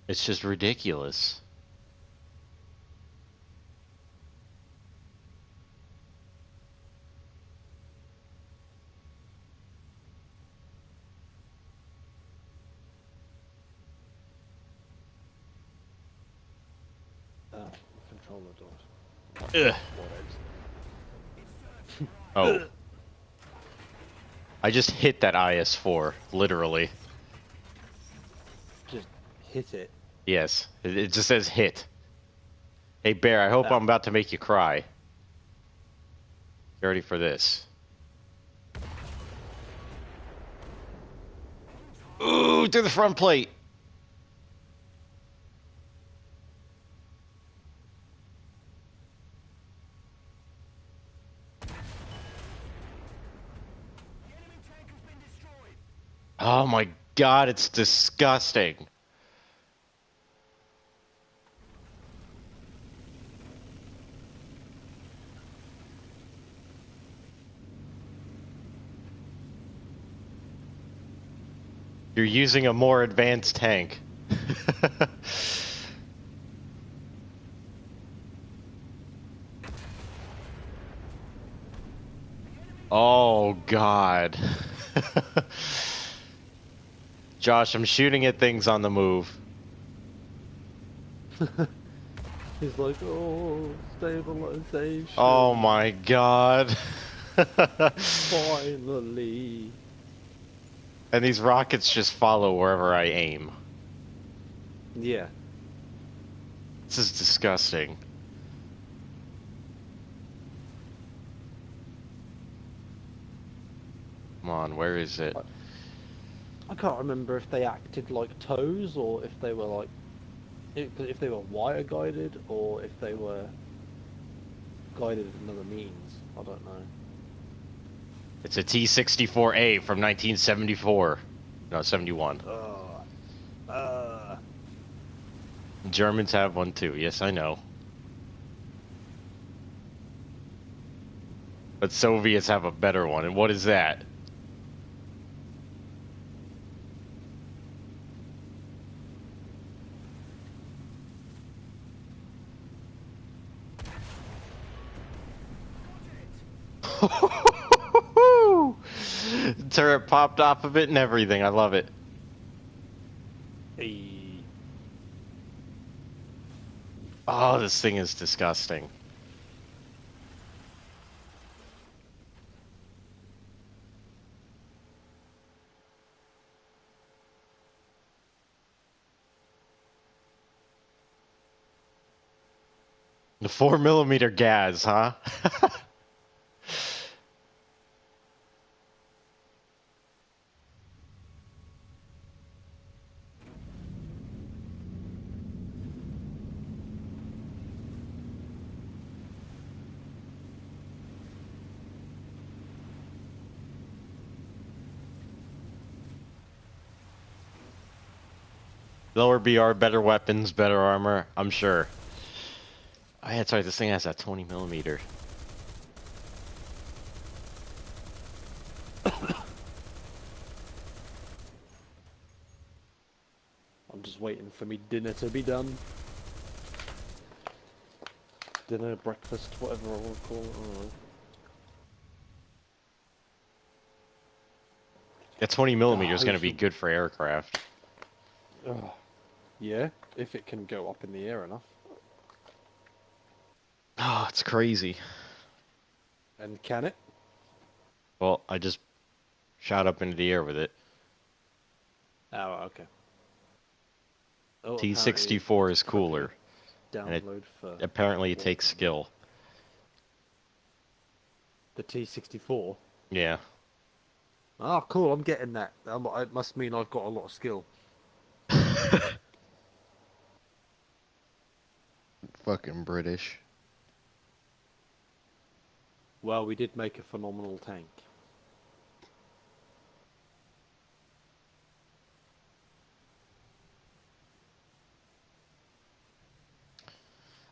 It's just ridiculous. Control the doors. Ugh. Oh. I just hit that IS-4, literally. Just hit it. Yes, it just says hit. Hey, Bear, I hope I'm about to make you cry. You ready for this? Ooh, through the front plate. Oh my god, it's disgusting. You're using a more advanced tank. Oh god. Josh, I'm shooting at things on the move. He's like, oh, stabilization. Oh my god. Finally. And these rockets just follow wherever I aim. Yeah. This is disgusting. Come on, where is it? I can't remember if they acted like toes or if they were like, if they were wire guided or if they were guided another means. I don't know. It's a T-64A from 1974. No, 71. Germans have one too. Yes, I know. But Soviets have a better one. And what is that? Turret popped off of it and everything. I love it. Hey. Oh, this thing is disgusting. The 4mm gas, huh? Lower BR, better weapons, better armor, I'm sure. Oh yeah, sorry, this thing has that 20mm. I'm just waiting for me dinner to be done. Dinner, breakfast, whatever I want to call it. I don't know. That 20mm is Ah, going to be good for aircraft. yeah, if it can go up in the air enough. Oh, it's crazy. And can it? Well, I just shot up into the air with it. Oh, okay. Oh, T-64 is cooler. Download for Apparently it takes skill. the T-64. Yeah. Ah, cool. I'm getting that. It must mean I've got a lot of skill. Fucking British. Well, we did make a phenomenal tank.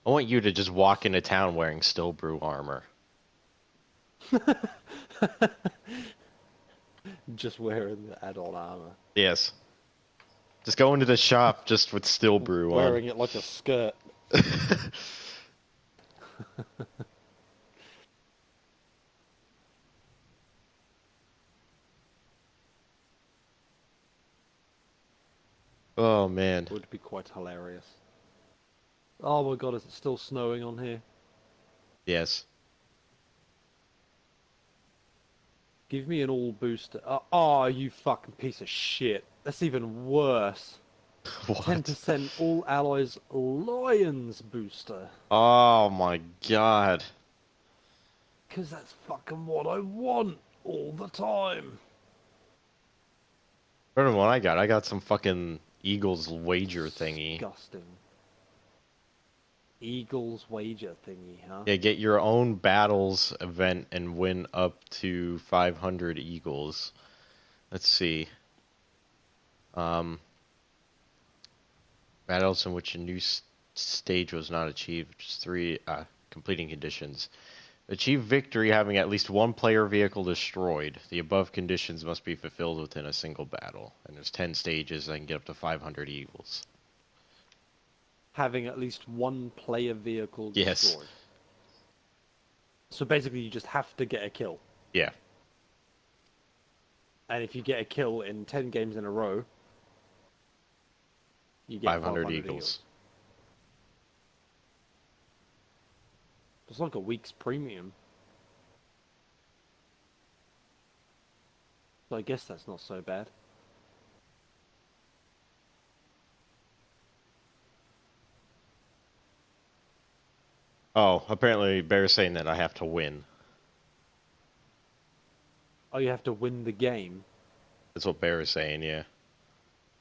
I want you to just walk into town wearing Stillbrew armor. Just wearing the add-on armor. Yes. Just go into the shop just with Still Brew on. Wearing it like a skirt. Oh man. Would be quite hilarious. Oh my god, is it still snowing on here? Yes. Give me an all booster. Oh, you fucking piece of shit. That's even worse. What? 10% all allies Lions booster. Oh my god. Because that's fucking what I want all the time. I don't know what I got. I got some fucking Eagles wager thingy. Disgusting. Eagles wager thingy, huh? Yeah, get your own battles event and win up to 500 Eagles. Let's see. Battles in which a new stage was not achieved. Just three completing conditions. Achieve victory having at least one player vehicle destroyed. The above conditions must be fulfilled within a single battle. And there's 10 stages. I can get up to 500 Eagles. Having at least one player vehicle Yes. destroyed. So basically you just have to get a kill. Yeah. And if you get a kill in 10 games in a row, you get 500 Eagles. It's like a week's premium. So I guess that's not so bad. Oh, apparently Bear's saying that I have to win. Oh, you have to win the game. That's what Bear is saying, yeah.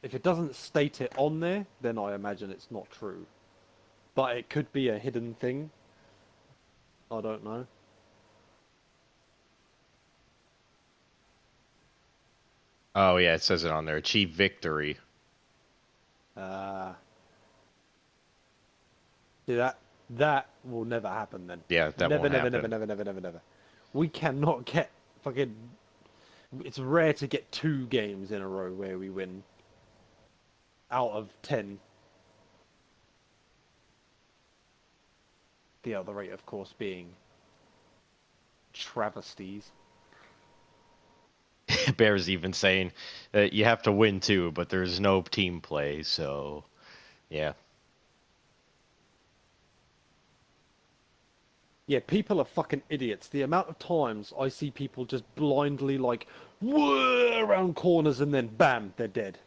If it doesn't state it on there, then I imagine it's not true. But it could be a hidden thing. I don't know. Oh, yeah, it says it on there. Achieve victory. See that will never happen then. Yeah, that never, won't never, happen. never. We cannot get fucking. It's rare to get 2 games in a row where we win. Out of 10. The other rate, of course, being travesties. Bear's even saying that you have to win too, but there's no team play, so yeah. Yeah, people are fucking idiots. The amount of times I see people just blindly like whir around corners and then bam, they're dead.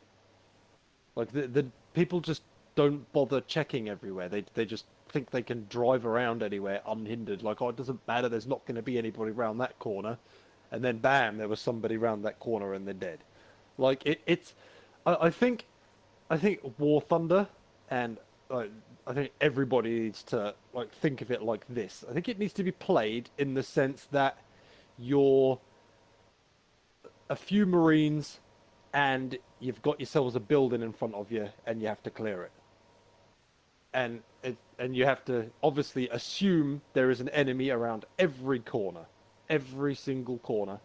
Like the people just don't bother checking everywhere. They just think they can drive around anywhere unhindered. Like, oh, it doesn't matter. There's not going to be anybody around that corner, and then bam, there was somebody around that corner and they're dead. Like it's. I think War Thunder and I think everybody needs to like think of it like this. I think it needs to be played in the sense that you're a few Marines and you've got yourselves a building in front of you and you have to clear it. And you have to obviously assume there is an enemy around every corner, every single corner.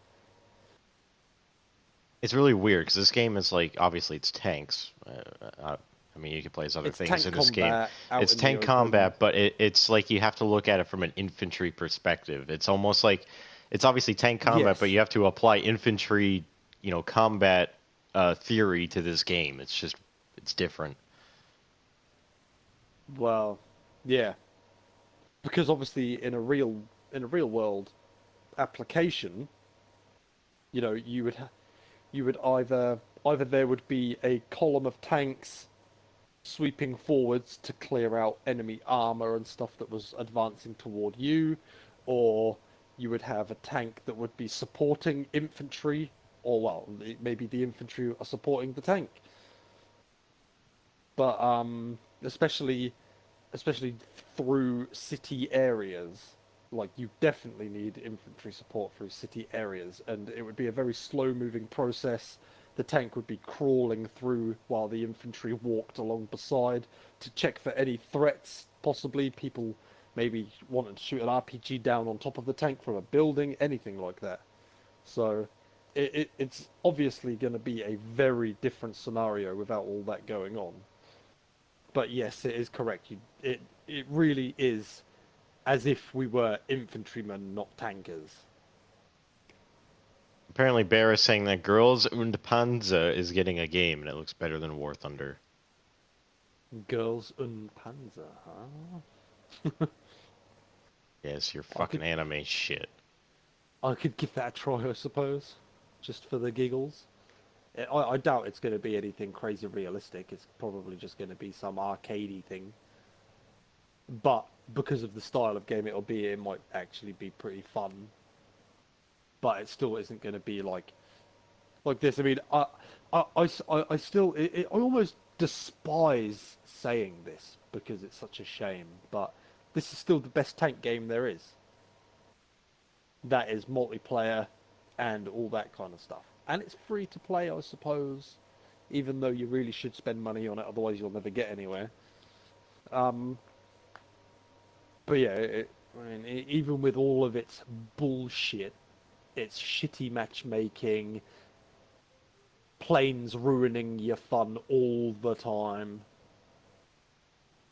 It's really weird because this game is like obviously it's tanks. I mean, you can play as other It's things tank in this game. combat out It's in the tank open. combat, but it's like you have to look at it from an infantry perspective. It's almost like it's obviously tank combat, Yes. but you have to apply infantry, combat theory to this game. It's different. Well, yeah, because obviously in a real world application, you would either there would be a column of tanks sweeping forwards to clear out enemy armor and stuff that was advancing toward you, or you would have a tank that would be supporting infantry, or well, maybe the infantry are supporting the tank. But especially through city areas, like you definitely need infantry support through city areas, and it would be a very slow-moving process. The tank would be crawling through while the infantry walked along beside to check for any threats, possibly people maybe wanting to shoot an RPG down on top of the tank from a building, anything like that. So it's obviously going to be a very different scenario without all that going on. But yes, it is correct. It really is as if we were infantrymen, not tankers. Apparently, Bear is saying that Girls und Panzer is getting a game, and it looks better than War Thunder. Girls und Panzer, huh? Yes, your fucking anime shit. I could give that a try, I suppose, just for the giggles. I doubt it's going to be anything crazy realistic. It's probably just going to be some arcadey thing. But because of the style of game it'll be, it might actually be pretty fun. But it still isn't going to be like this. I mean, I still, I almost despise saying this because it's such a shame. But this is still the best tank game there is. That is multiplayer and all that kind of stuff. And it's free to play, I suppose, even though you really should spend money on it, otherwise you'll never get anywhere. But yeah, I mean, even with all of its bullshit, its shitty matchmaking, planes ruining your fun all the time,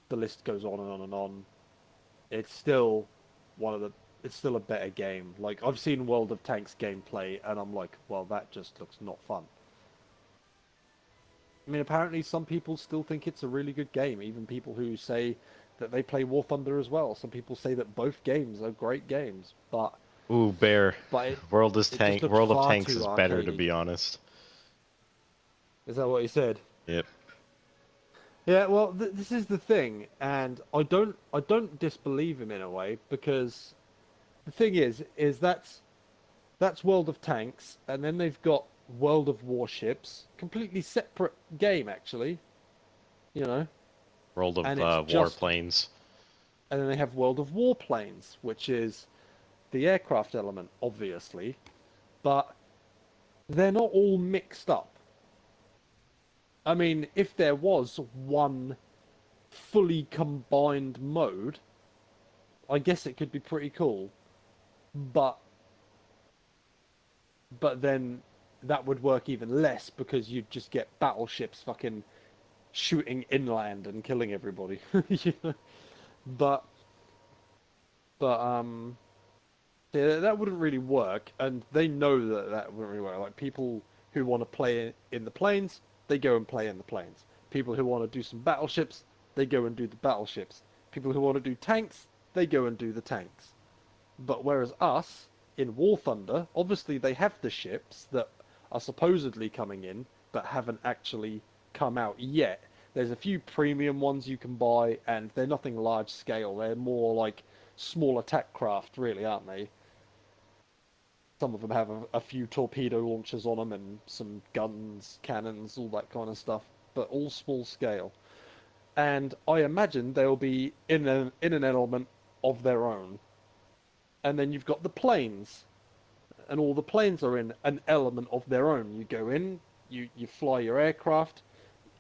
the list goes on and on and on. It's still it's still a better game. Like, I've seen World of Tanks gameplay, and I'm like, well, that just looks not fun. I mean, apparently some people still think it's a really good game, even people who say that they play War Thunder as well. Some people say that both games are great games, but Ooh, Bear. but World of far Tanks too is better, to arcadey. be honest. Is that what he said? Yep. Yeah, well, this is the thing, and I don't disbelieve him in a way, because the thing is that's World of Tanks, and then they've got World of Warships, completely separate game actually, you know, World of and it's just, Warplanes. and then they have World of Warplanes, which is the aircraft element, obviously, but they're not all mixed up. I mean, if there was one fully combined mode, I guess it could be pretty cool, but then that would work even less because you'd just get battleships fucking shooting inland and killing everybody. You know? But but yeah, that wouldn't really work, and they know that that wouldn't really work. Like, people who want to play in the planes, they go and play in the planes. People who want to do some battleships, they go and do the battleships. People who want to do tanks, they go and do the tanks. But whereas us, in War Thunder, obviously they have the ships that are supposedly coming in, but haven't actually come out yet. There's a few premium ones you can buy, and they're nothing large scale. They're more like small attack craft, really, aren't they? Some of them have a few torpedo launchers on them and some guns, cannons, all that kind of stuff, but all small scale. And I imagine they'll be in an element of their own. And then you've got the planes, and all the planes are in an element of their own. You go in, you fly your aircraft.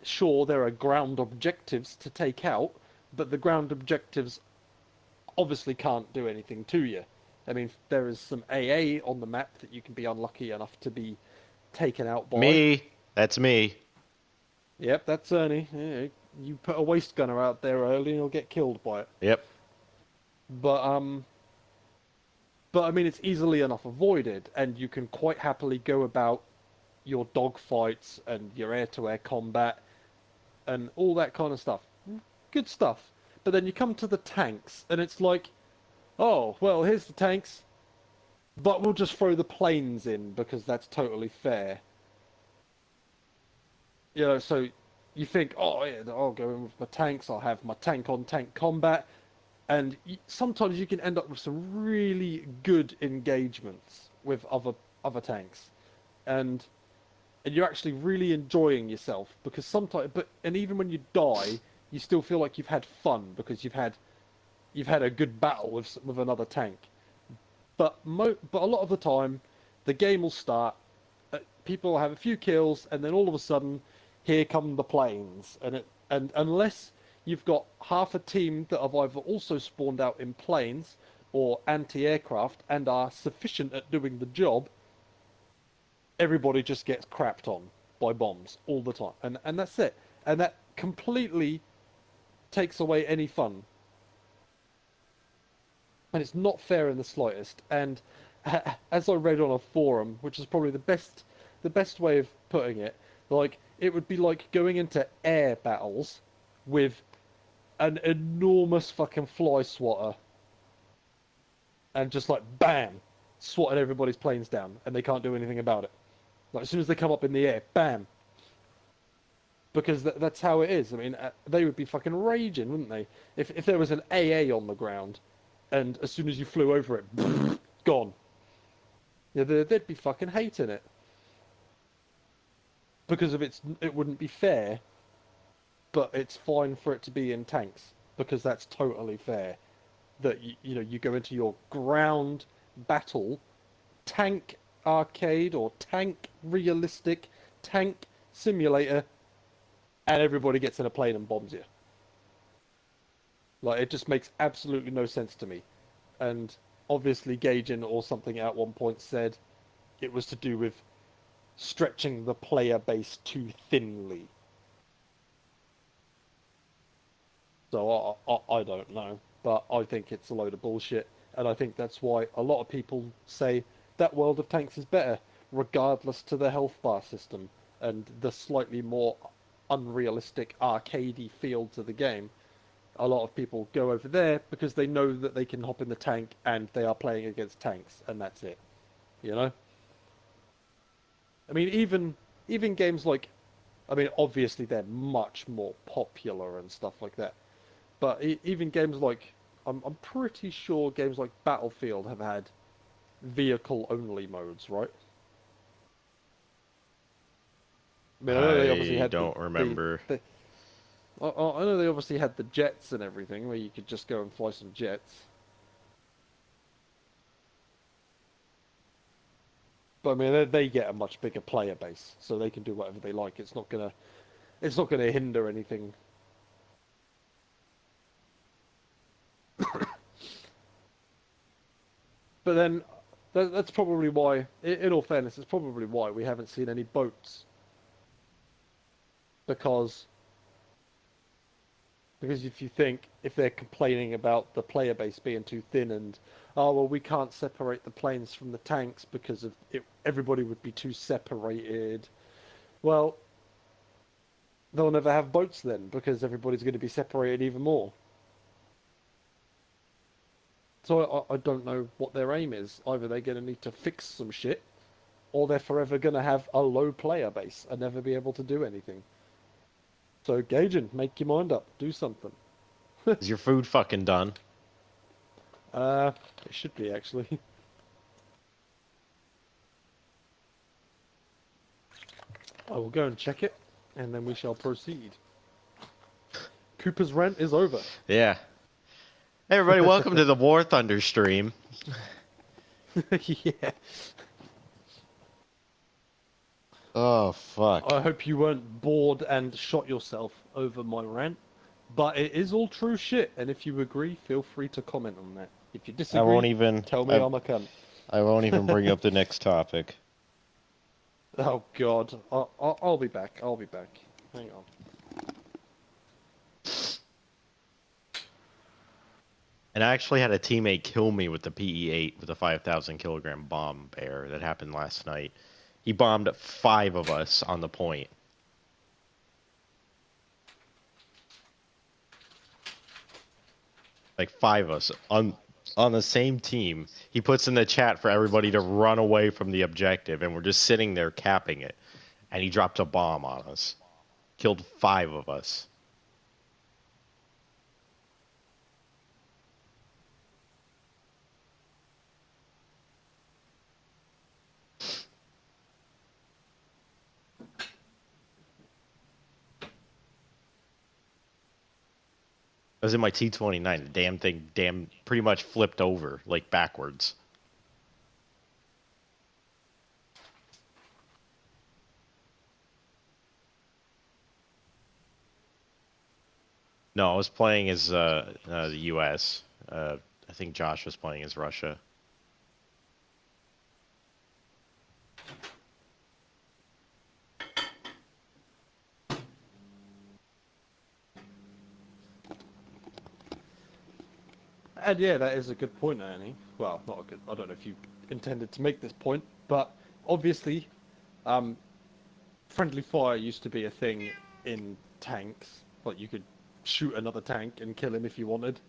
Sure, there are ground objectives to take out, but the ground objectives obviously can't do anything to you. I mean, there is some AA on the map that you can be unlucky enough to be taken out by. Me. That's me. Yep, that's Ernie. Yeah, you put a waste gunner out there early and you'll get killed by it. Yep. But I mean, it's easily enough avoided, and you can quite happily go about your dogfights and your air-to-air combat and all that kind of stuff. Good stuff. But then you come to the tanks, and it's like, oh, well, here's the tanks, but we'll just throw the planes in because that's totally fair. You know, so you think, oh, yeah, I'll go in with my tanks, I'll have my tank-on-tank combat, and sometimes you can end up with some really good engagements with other tanks, and you're actually really enjoying yourself because sometimes, and even when you die, you still feel like you've had fun because you've had a good battle with another tank. But a lot of the time, the game will start, people will have a few kills, and then all of a sudden, here come the planes, and unless you've got half a team that have either also spawned out in planes or anti-aircraft and are sufficient at doing the job, everybody just gets crapped on by bombs all the time, and that's it. And that completely takes away any fun, and it's not fair in the slightest. And as I read on a forum, which is probably the best way of putting it, like it would be like going into air battles with an enormous fucking fly swatter and just like bam, swatting everybody's planes down, and they can't do anything about it. Like as soon as they come up in the air, bam. Because that's how it is. I mean, they would be fucking raging, wouldn't they? If there was an AA on the ground, and as soon as you flew over it, gone. Yeah, they'd be fucking hating it. Because of it wouldn't be fair, but it's fine for it to be in tanks because that's totally fair. That you go into your ground battle tank arcade or tank realistic tank simulator, and everybody gets in a plane and bombs you. Like it just makes absolutely no sense to me. And obviously Gaijin or something at one point said it was to do with stretching the player base too thinly. So I don't know, but I think it's a load of bullshit, and I think that's why a lot of people say that World of Tanks is better, regardless to the health bar system and the slightly more unrealistic arcadey feel to the game. A lot of people go over there because they know that they can hop in the tank and they are playing against tanks, and that's it. You know? I mean, even games like, I mean, obviously they're much more popular and stuff like that. But even games like, I'm pretty sure games like Battlefield have had vehicle-only modes, right? I mean, I know they obviously I had don't remember. I know they obviously had the jets and everything, where you could just go and fly some jets. But I mean, they get a much bigger player base, so they can do whatever they like. It's not gonna hinder anything. But then, that's probably why, in all fairness, it's probably why we haven't seen any boats. Because if you think, if they're complaining about the player base being too thin and, oh, well, we can't separate the planes from the tanks because of it, everybody would be too separated. Well, they'll never have boats then because everybody's going to be separated even more. So I don't know what their aim is. Either they're going to need to fix some shit, or they're forever going to have a low player base and never be able to do anything. So, Gaijin, make your mind up. Do something. Is your food fucking done? It should be, actually. I will go and check it, and then we shall proceed. Cooper's rant is over. Yeah. Hey everybody, welcome to the War Thunder stream. Yeah. Oh, fuck. I hope you weren't bored and shot yourself over my rant. But it is all true shit, and if you agree, feel free to comment on that. If you disagree, I won't even... tell me I'm a cunt. I won't even bring up the next topic. Oh god, I'll be back. I'll be back. Hang on. And I actually had a teammate kill me with the PE-8 with a 5,000 kilogram bomb bear that happened last night. He bombed 5 of us on the point. Like 5 of us on the same team. He puts in the chat for everybody to run away from the objective, and we're just sitting there capping it. And he dropped a bomb on us. Killed 5 of us. I was in my T-29. The damn thing pretty much flipped over, like backwards. No, I was playing as the U.S. I think Josh was playing as Russia. And yeah, that is a good point, Ernie. Well, not a good. I don't know if you intended to make this point, but obviously, um, friendly fire used to be a thing in tanks. Like you could shoot another tank and kill him if you wanted.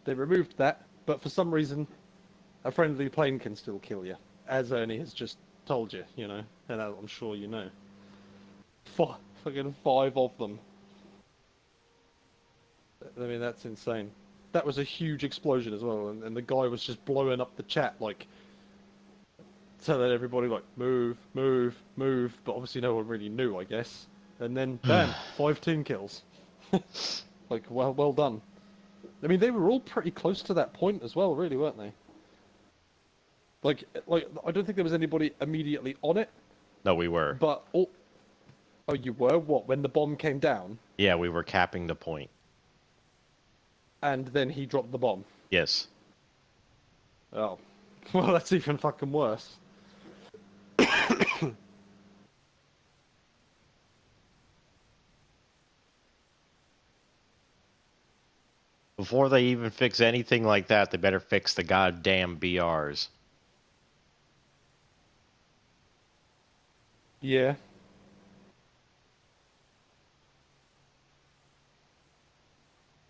They removed that, but for some reason, a friendly plane can still kill you, as Ernie has just told you. You know, and I'm sure you know. Fucking five of them. I mean, that's insane. That was a huge explosion as well, and the guy was just blowing up the chat, like, telling everybody, like, move, move, move, but obviously no one really knew, I guess. And then, bam, 5 team kills. Like, well done. I mean, they were all pretty close to that point as well, really, weren't they? Like, I don't think there was anybody immediately on it, No, we were. but all... Oh, you were? What, when the bomb came down, Yeah, we were capping the point. and then he dropped the bomb? Yes. Oh. Well, that's even fucking worse. Before they even fix anything like that, they better fix the goddamn BRs. Yeah.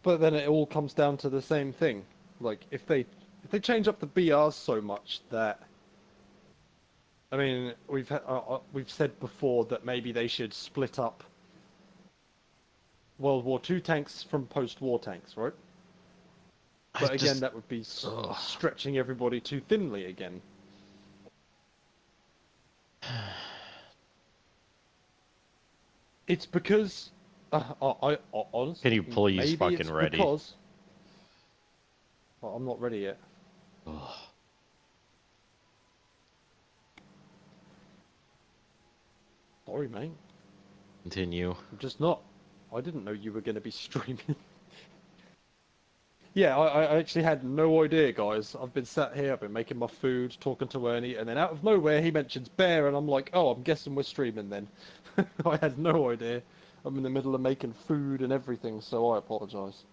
But then it all comes down to the same thing. Like if they change up the BRs so much that I mean we've said before that maybe they should split up World War II tanks from post-war tanks, right? But again, that would be stretching everybody too thinly again. It's because I honestly, Can you please maybe fucking it's ready? because well, I'm not ready yet. Sorry, mate. Continue. I'm just not. I didn't know you were going to be streaming. Yeah, I actually had no idea, guys. I've been sat here, I've been making my food, talking to Ernie, and then out of nowhere he mentions Bear, and I'm like, oh, I'm guessing we're streaming then. I had no idea. I'm in the middle of making food and everything, so I apologise.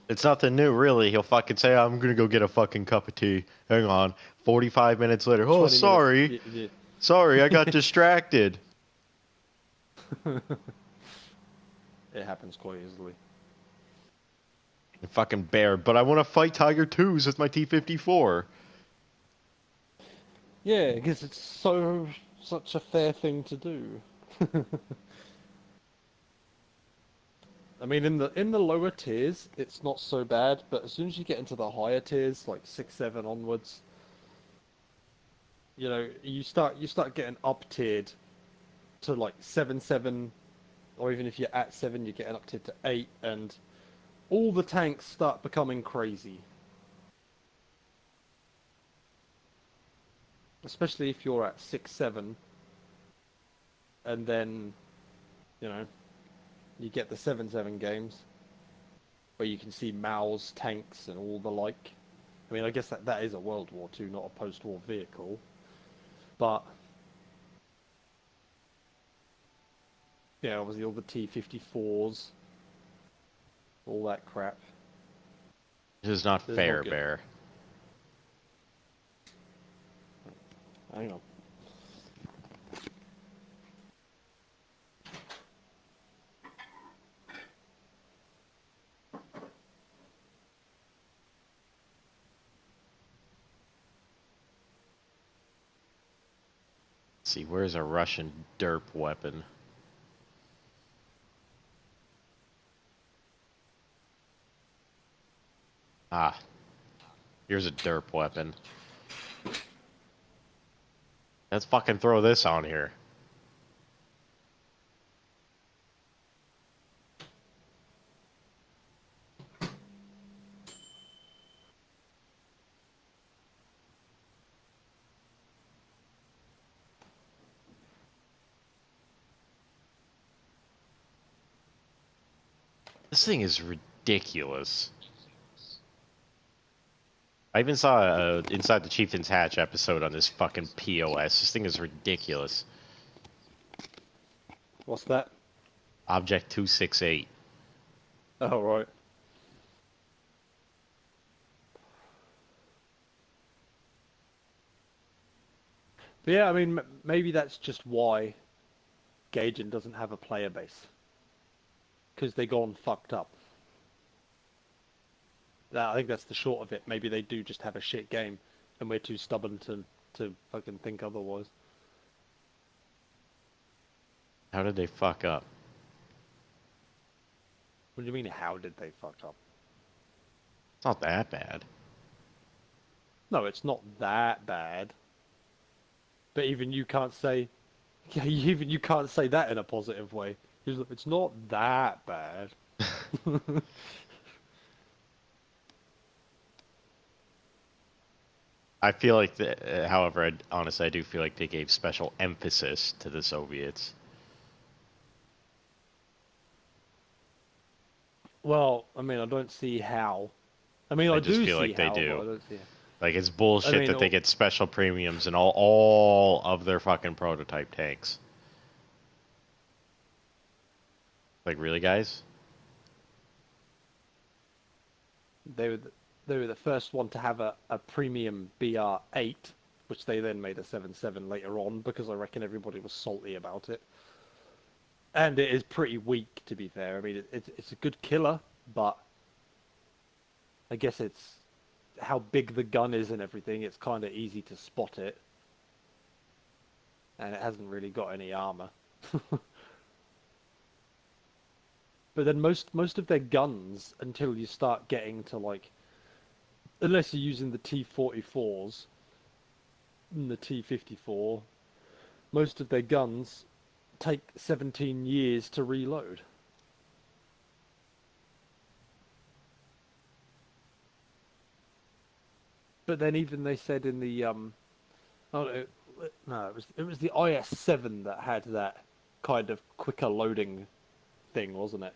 It's nothing new, really. He'll fucking say, I'm gonna go get a fucking cup of tea. Hang on. 45 minutes later. Oh, 20 minutes. sorry. Sorry, I got distracted. It happens quite easily. Fucking Bear, but I want to fight Tiger 2s with my T-54. Yeah, because it's such a fair thing to do. I mean, in the lower tiers, it's not so bad, but as soon as you get into the higher tiers, like 6, 7 onwards, you know, you start getting up tiered to like 7, 7, or even if you're at 7, you're getting up tiered to 8, and all the tanks start becoming crazy. Especially if you're at 6, 7, and then, you know, you get the 7, 7 games where you can see Mao's tanks and all the like. I mean, I guess that is a World War II, not a post-war vehicle. But, yeah, obviously all the T-54s, all that crap. This is not This is fair, not good. Bear. Hang on. Let's see, where's a Russian derp weapon? Ah, here's a derp weapon. Let's fucking throw this on here. This thing is ridiculous. I even saw a Inside the Chieftain's Hatch episode on this fucking POS. This thing is ridiculous. What's that? Object 268. Oh, right. But yeah, I mean, maybe that's just why Gaijin doesn't have a player base. Because they gone fucked up. I think that's the short of it. Maybe they do just have a shit game, and we're too stubborn to fucking think otherwise. How did they fuck up? What do you mean, how did they fuck up? It's not that bad. No, it's not that bad. But even you can't say, yeah, even you can't say that in a positive way. It's not that bad. I feel like, however, honestly, I do feel like they gave special emphasis to the Soviets. Well, I mean, I don't see how. I mean, I just do feel see like they how, do. but I don't see how. Like, it's bullshit I mean, that they get special premiums in all of their fucking prototype tanks. Like, really, guys? they were the first one to have a premium BR8, which they then made a 7.7 later on because I reckon everybody was salty about it. And it is pretty weak, to be fair. I mean, it's a good killer, but I guess it's how big the gun is and everything. It's kind of easy to spot it, and it hasn't really got any armor. But then most of their guns, until you start getting to like, unless you're using the T44s and the T54, most of their guns take 17 years to reload. But then even they said in the oh no, it was the IS-7 that had that kind of quicker loading thing, wasn't it?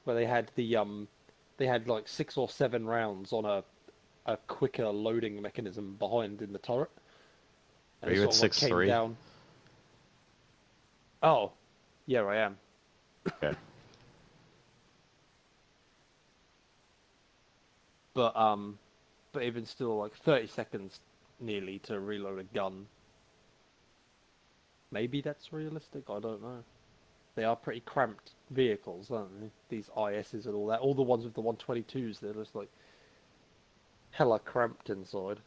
Where they had like 6 or 7 rounds on a quicker loading mechanism behind in the turret. Are And it you at sort of like came 6.3? down. Oh, yeah, I am. Okay. But but even still, like 30 seconds nearly to reload a gun. Maybe that's realistic. I don't know. They are pretty cramped vehicles, aren't they? These ISs and all that. All the ones with the 122s, they're just like hella cramped inside.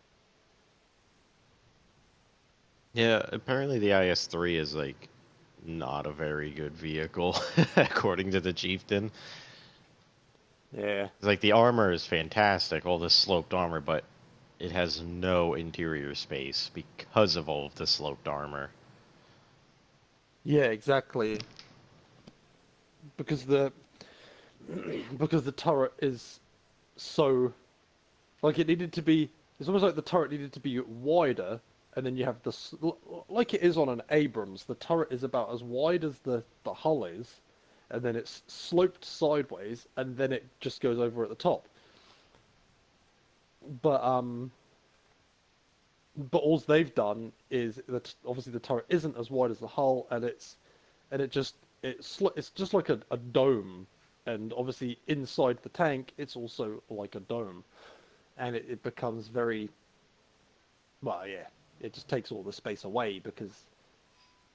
Yeah, apparently the IS-3 is, like, not a very good vehicle, according to the Chieftain. Yeah. It's like, the armor is fantastic, all this sloped armor, but it has no interior space because of all of the sloped armor. Yeah, exactly. Because the because the turret is so like it needed to be. It's almost like the turret needed to be wider, and then you have the like it is on an Abrams. The turret is about as wide as the hull is, and then it's sloped sideways, and then it just goes over at the top. But all they've done is that obviously the turret isn't as wide as the hull, and it's just like a dome, and obviously inside the tank it's also like a dome, and it becomes very well, yeah, it just takes all the space away because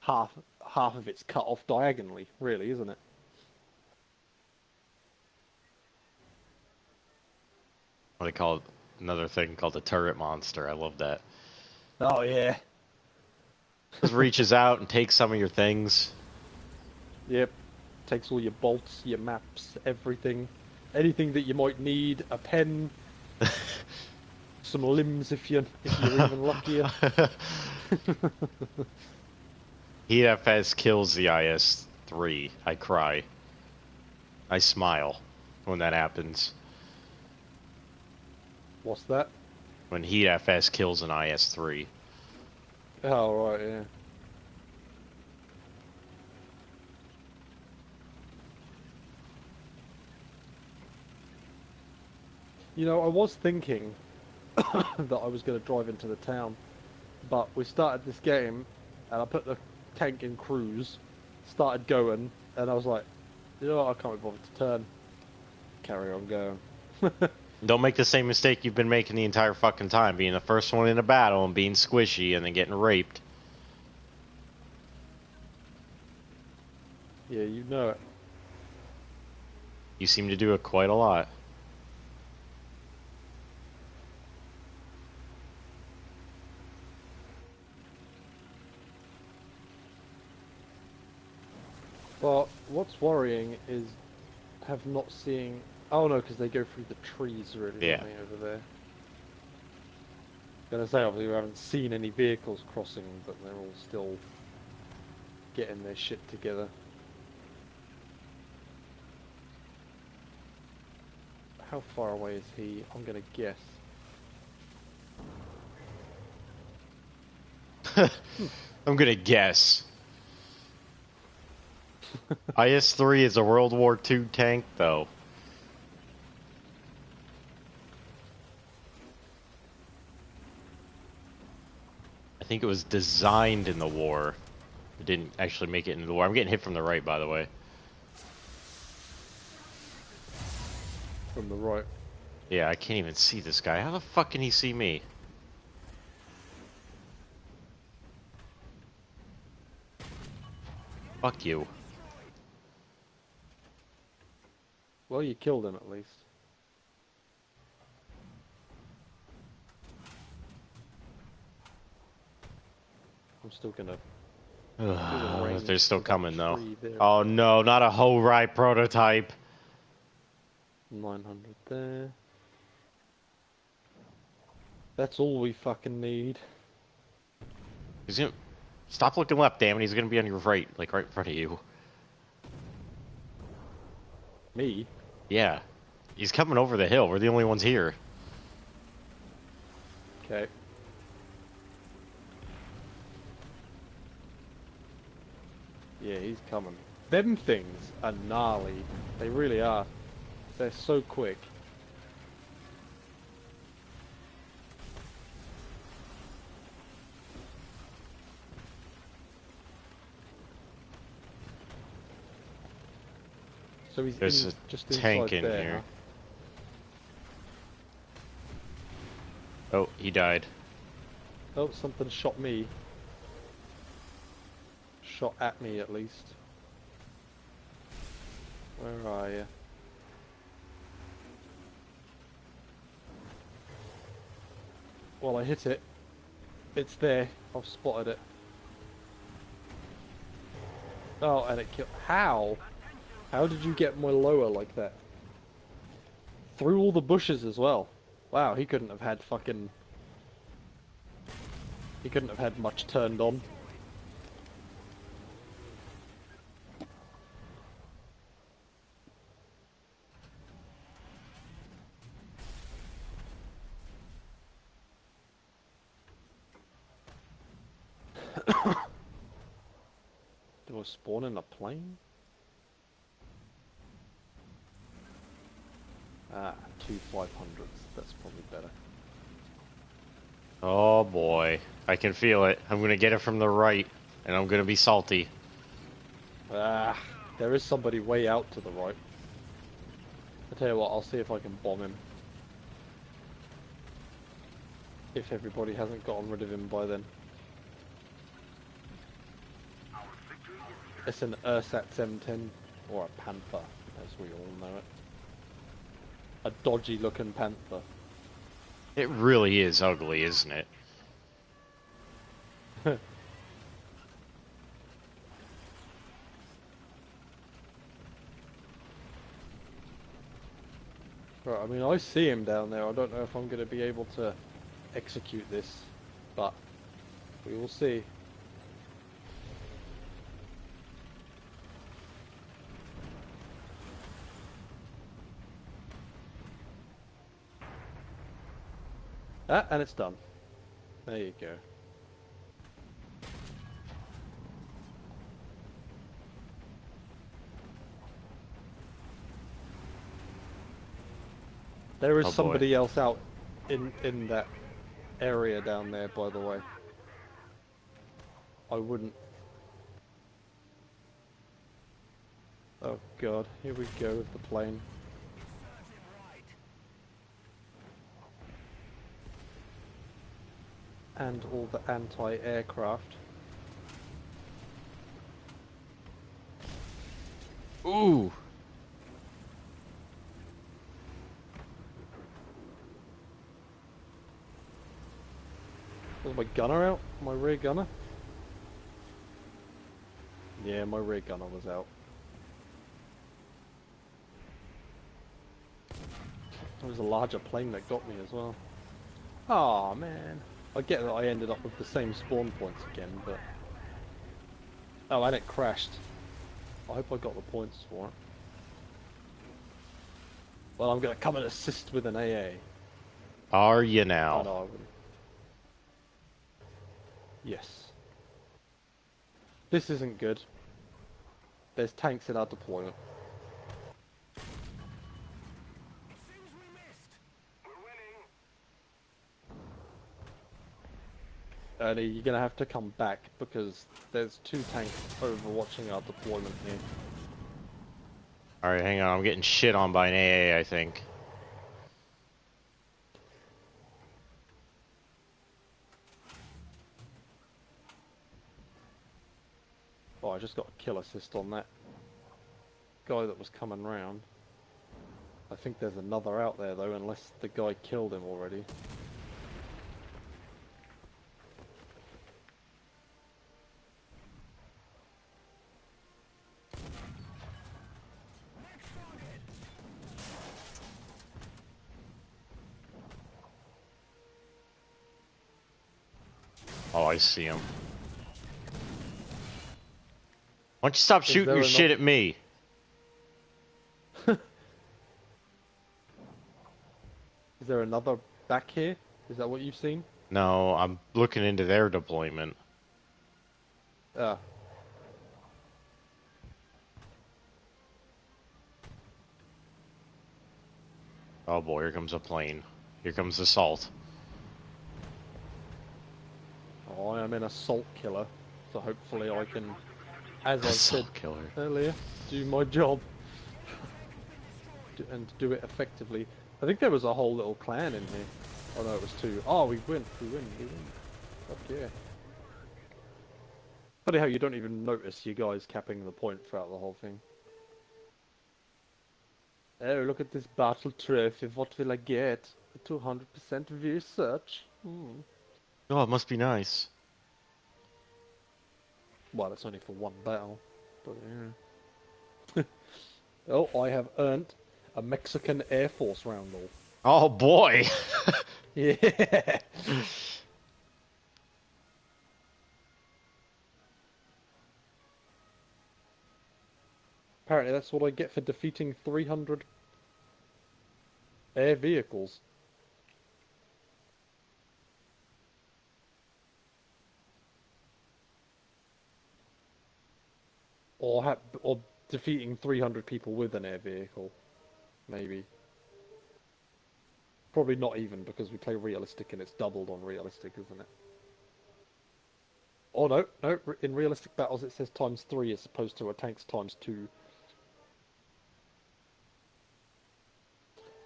half of it's cut off diagonally, really, isn't it? What they call it, another thing called the turret monster. I love that. Oh yeah, Just reaches out and takes some of your things. yep. Takes all your bolts, your maps, everything, anything that you might need, a pen, some limbs if you're even luckier. EFS kills the IS-3. I cry. I smile when that happens. What's that? When HeatFS kills an IS-3. Oh right, yeah. You know, I was thinking that I was going to drive into the town, but we started this game, and I put the tank in cruise, started going, and I was like, you know what, I can't be bothered to turn. Carry on going. Don't make the same mistake you've been making the entire fucking time, being the first one in a battle and being squishy and then getting raped. Yeah, you know it. You seem to do it quite a lot. But what's worrying is have not seeing. Oh no, because they go through the trees, really, don't Yeah. they, over there? Gonna say obviously we haven't seen any vehicles crossing, but they're all still getting their shit together. How far away is he? I'm gonna guess. I'm gonna guess. IS-3 is a World War II tank, though. I think it was designed in the war. It didn't actually make it into the war. I'm getting hit from the right, by the way. From the right. Yeah, I can't even see this guy. How the fuck can he see me? Fuck you. Well, you killed him at least. I'm still gonna They're still to that coming, though. tree there. Oh no, not a Ho-Rai prototype. 900 there. That's all we fucking need. He's gonna... Stop looking left, damn it. He's gonna be on your right, like right in front of you. Me? Yeah. He's coming over the hill. We're the only ones here. Okay. Yeah, he's coming. Them things are gnarly. They really are. They're so quick. So he's There's in, a just tank inside in there, here. huh? Oh, he died. Oh, something shot me. Shot at me, at least. Where are you? Well, I hit it. It's there. I've spotted it. Oh, and it killed. How? How did you get my lower like that? Through all the bushes as well. Wow, he couldn't have had fucking... He couldn't have had much turned on. Do I spawn in a plane? Ah, 2 500s. That's probably better. Oh boy. I can feel it. I'm gonna get it from the right, and I'm gonna be salty. Ah, there is somebody way out to the right. I tell you what, I'll see if I can bomb him. If everybody hasn't gotten rid of him by then. It's an Ursat M10, or a Panther, as we all know it. A dodgy looking Panther. It really is ugly, isn't it? Right, I mean, I see him down there. I don't know if I'm going to be able to execute this, but we will see. Ah, and it's done. There you go. There is Oh boy. somebody else out in that area down there, by the way. I wouldn't. Oh god, here we go with the plane. And all the anti-aircraft. Ooh. Was my gunner out? My rear gunner? Yeah, my rear gunner was out. It was a larger plane that got me as well. Oh man. I get that I ended up with the same spawn points again, but... Oh, and it crashed. I hope I got the points for it. Well, I'm gonna come and assist with an AA. Are you Oh now? no, I wouldn't. Yes. This isn't good. There's tanks in our deployment. Ernie, you're gonna have to come back because there's 2 tanks overwatching our deployment here. Alright, hang on. I'm getting shit on by an AA, I think. Oh, I just got a kill assist on that guy that was coming round. I think there's another out there though, unless the guy killed him already. Oh, I see him. Why don't you stop shooting your shit at me? Is there another back here? Is that what you've seen? No, I'm looking into their deployment. Ah. Oh boy, here comes a plane. Here comes the salt. Oh, I am an assault killer, so hopefully I can, as I said Assault killer. earlier, do my job. And do it effectively. I think there was a whole little clan in here. Oh no, it was 2. Oh, we win. Fuck yeah. Funny how you don't even notice you guys capping the point throughout the whole thing. Oh, look at this battle trophy. What will I get? A 200% view search. Oh, it must be nice. Well, it's only for 1 battle. But yeah. Oh, I have earned a Mexican Air Force roundel. Oh boy! Yeah. Apparently that's what I get for defeating 300 air vehicles. Or defeating 300 people with an air vehicle. Maybe. Probably not even, because we play realistic and it's doubled on realistic, isn't it? Oh no, no, in realistic battles it says ×3 as opposed to a tank's ×2.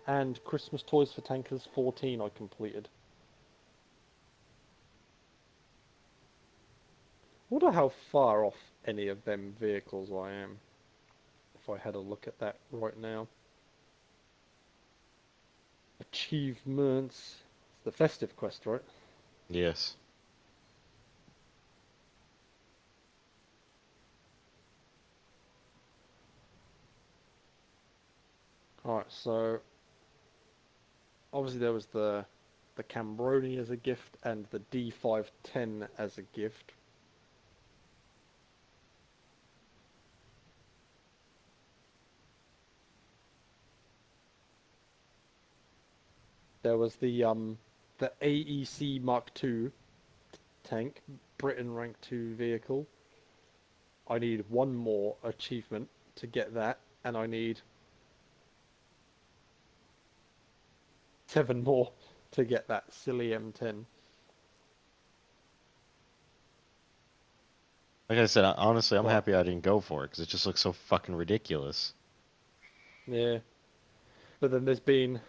And Christmas Toys for Tankers 14 I completed. Wonder how far off any of them vehicles I am. If I had a look at that right now. Achievements. It's the festive quest, right? Yes. Alright, so obviously there was the Cambroni as a gift and the D510 as a gift. There was the AEC Mark II tank, Britain Rank 2 vehicle. I need 1 more achievement to get that, and I need 7 more to get that silly M10. Like I said, honestly, I'm What? happy I didn't go for it because it just looks so fucking ridiculous. Yeah. But then there's been...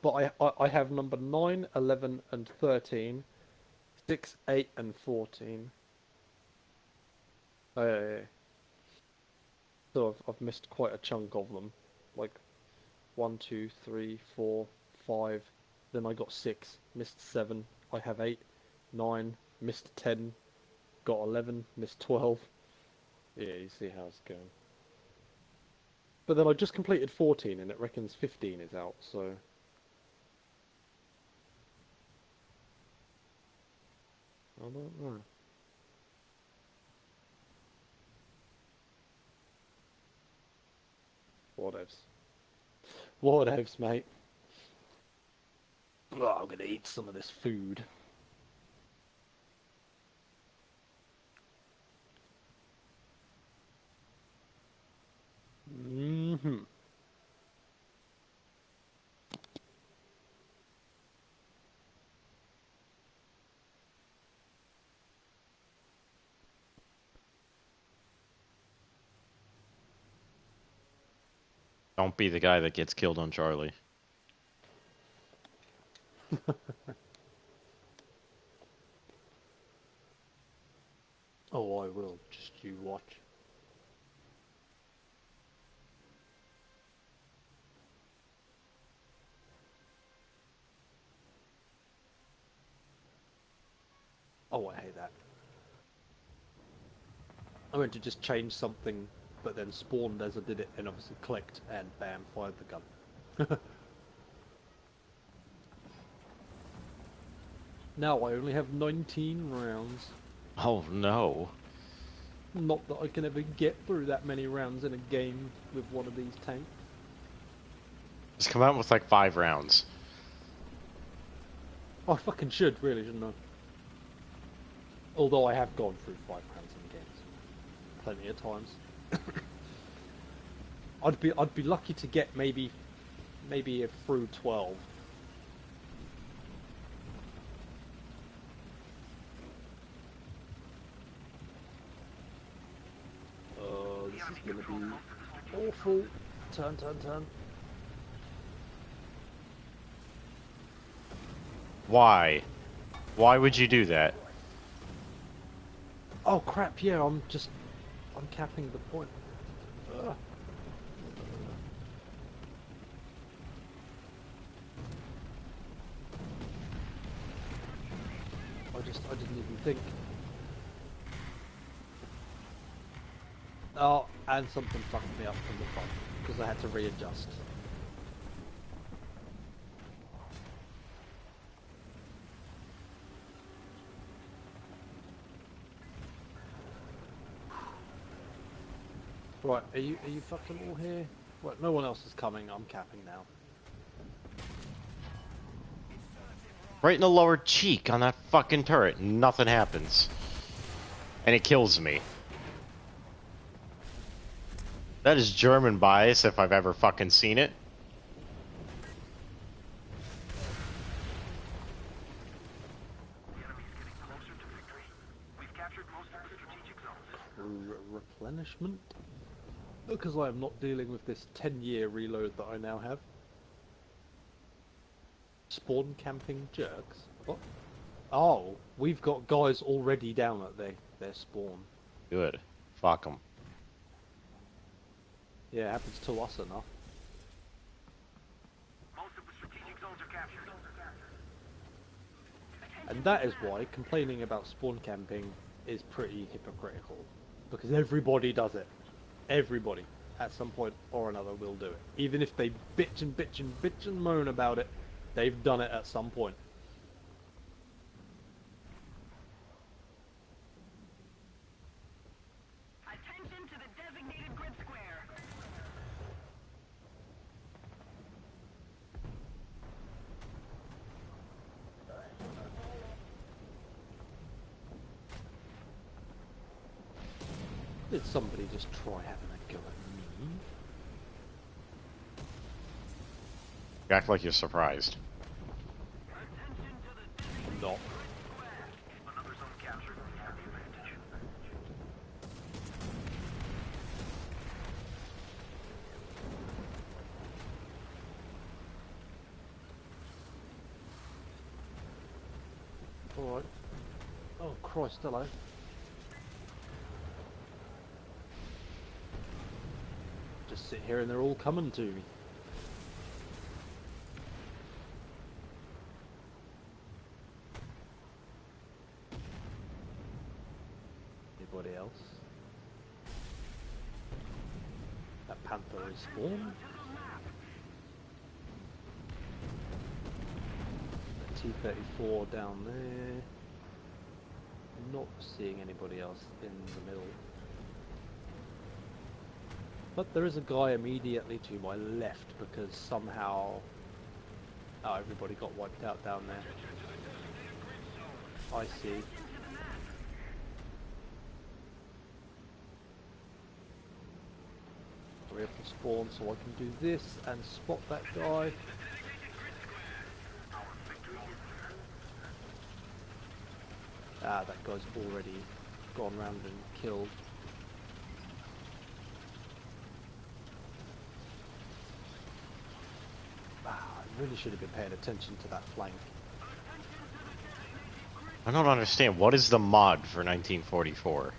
but I have number 9, 11 and 13, 6, 8 and 14. Oh, yeah, yeah. So I've missed quite a chunk of them. Like 1, 2, 3, 4, 5. Then I got 6, missed 7. I have 8, 9, missed 10, got 11, missed 12. Yeah, you see how it's going. But then I just completed 14 and it reckons 15 is out, so... I don't know. Whatevs. Whatevs, mate. Oh, I'm gonna eat some of this food. Mm-hmm. Don't be the guy that gets killed on Charlie. Oh, I will. Just you watch. Oh, I hate that. I went to just change something, but then spawned as I did it, and obviously clicked, and bam, fired the gun. Now I only have 19 rounds. Oh no. Not that I can ever get through that many rounds in a game with one of these tanks. Just come out with like 5 rounds. Oh, I fucking should, really, shouldn't I? Although I have gone through 5 rounds in games. Plenty of times. I'd be lucky to get maybe through 12. This is gonna be awful. Turn, turn, turn. Why? Why would you do that? Oh crap, yeah, I'm capping the point. Ugh. I didn't even think. Oh, and something fucked me up from the front, because I had to readjust. Right, are you fucking all here? Right, no one else is coming, I'm capping now. Right in the lower cheek on that fucking turret. Nothing happens. And it kills me. That is German bias if I've ever fucking seen it. Replenishment? Because I am not dealing with this 10-year reload that I now have. Spawn camping jerks? What? Oh, we've got guys already down at their spawn. Good. Fuck them. Yeah, it happens to us enough. Most of the strategic zones are captured. And that is why complaining about spawn camping is pretty hypocritical. Because everybody does it. Everybody, at some point or another, will do it. Even if they bitch and bitch and bitch and moan about it, they've done it at some point. Attention to the designated grid square. Did somebody just try having a go at me? You act like you're surprised. I'm not. Another zone captured. We have the advantage. Alright. Oh Christ, hello. just sit here and they're all coming to me. Anybody else? That panther is spawned. T-34 down there. Not seeing anybody else in the middle. But there is a guy immediately to my left because somehow everybody got wiped out down there. I see. Hurry up and spawn so I can do this and spot that guy. That guy's already gone round and killed. I really should have been paying attention to that flank. I don't understand. What is the mod for 1944?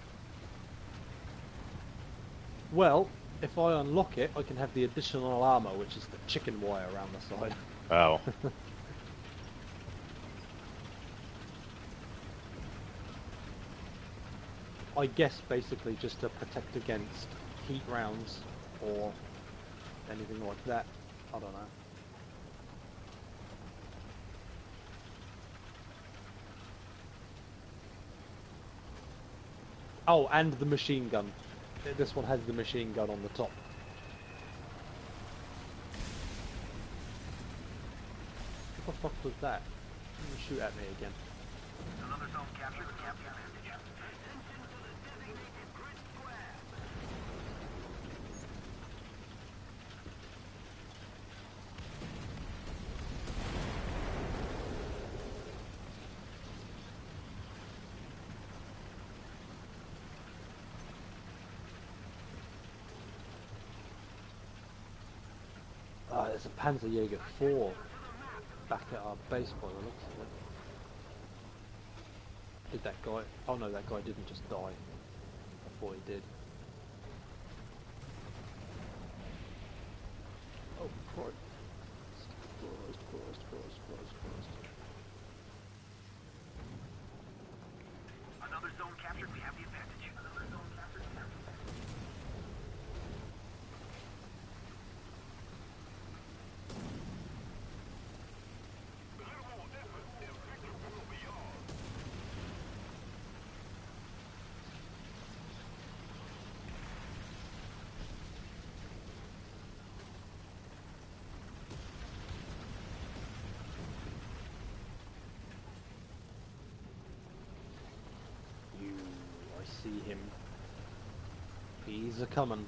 Well, if I unlock it, I can have the additional armor, which is the chicken wire around the side. Oh. I guess basically just to protect against heat rounds or anything like that. I don't know. Oh, and the machine gun. This one has the machine gun on the top. What the fuck was that? Shoot at me again. Another zone captured. We have the advantage. There's a Panzerjäger 4 back at our base by the looks of it. Did that guy... Oh no, that guy didn't just die. I thought he did. Oh, Christ. Christ. Another zone captured. We have the advantage. Another zone captured. We have the advantage. I see him. He's a coming.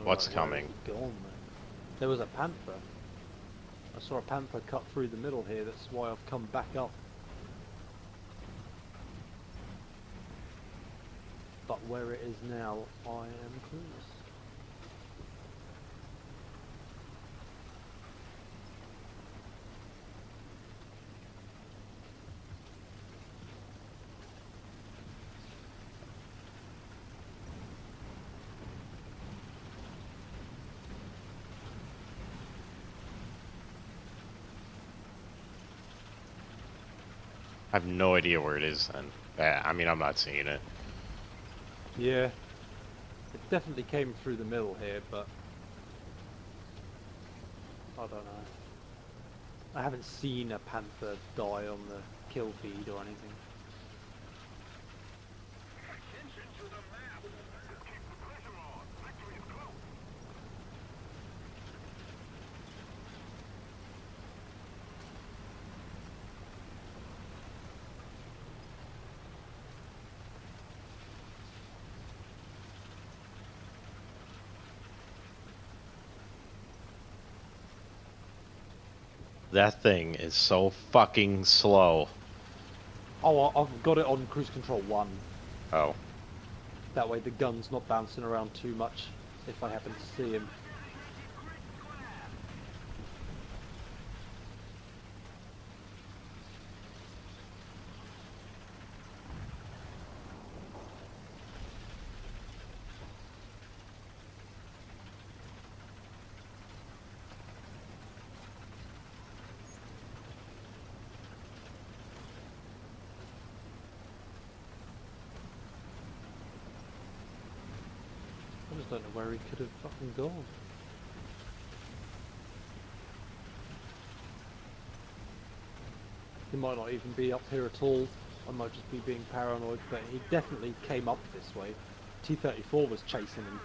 What's Right, where coming? is it gone, man? There was a panther. I saw a panther cut through the middle here, that's why I've come back up. But where it is now, I am clueless. I have no idea where it is then. I mean, I'm not seeing it. Yeah. It definitely came through the middle here, but... I don't know. I haven't seen a panther die on the kill feed or anything. That thing is so fucking slow. Oh, I've got it on cruise control 1. Oh. That way the gun's not bouncing around too much if I happen to see him. I just don't know where he could have fucking gone. He might not even be up here at all. I might just be being paranoid, but he definitely came up this way. T-34 was chasing him.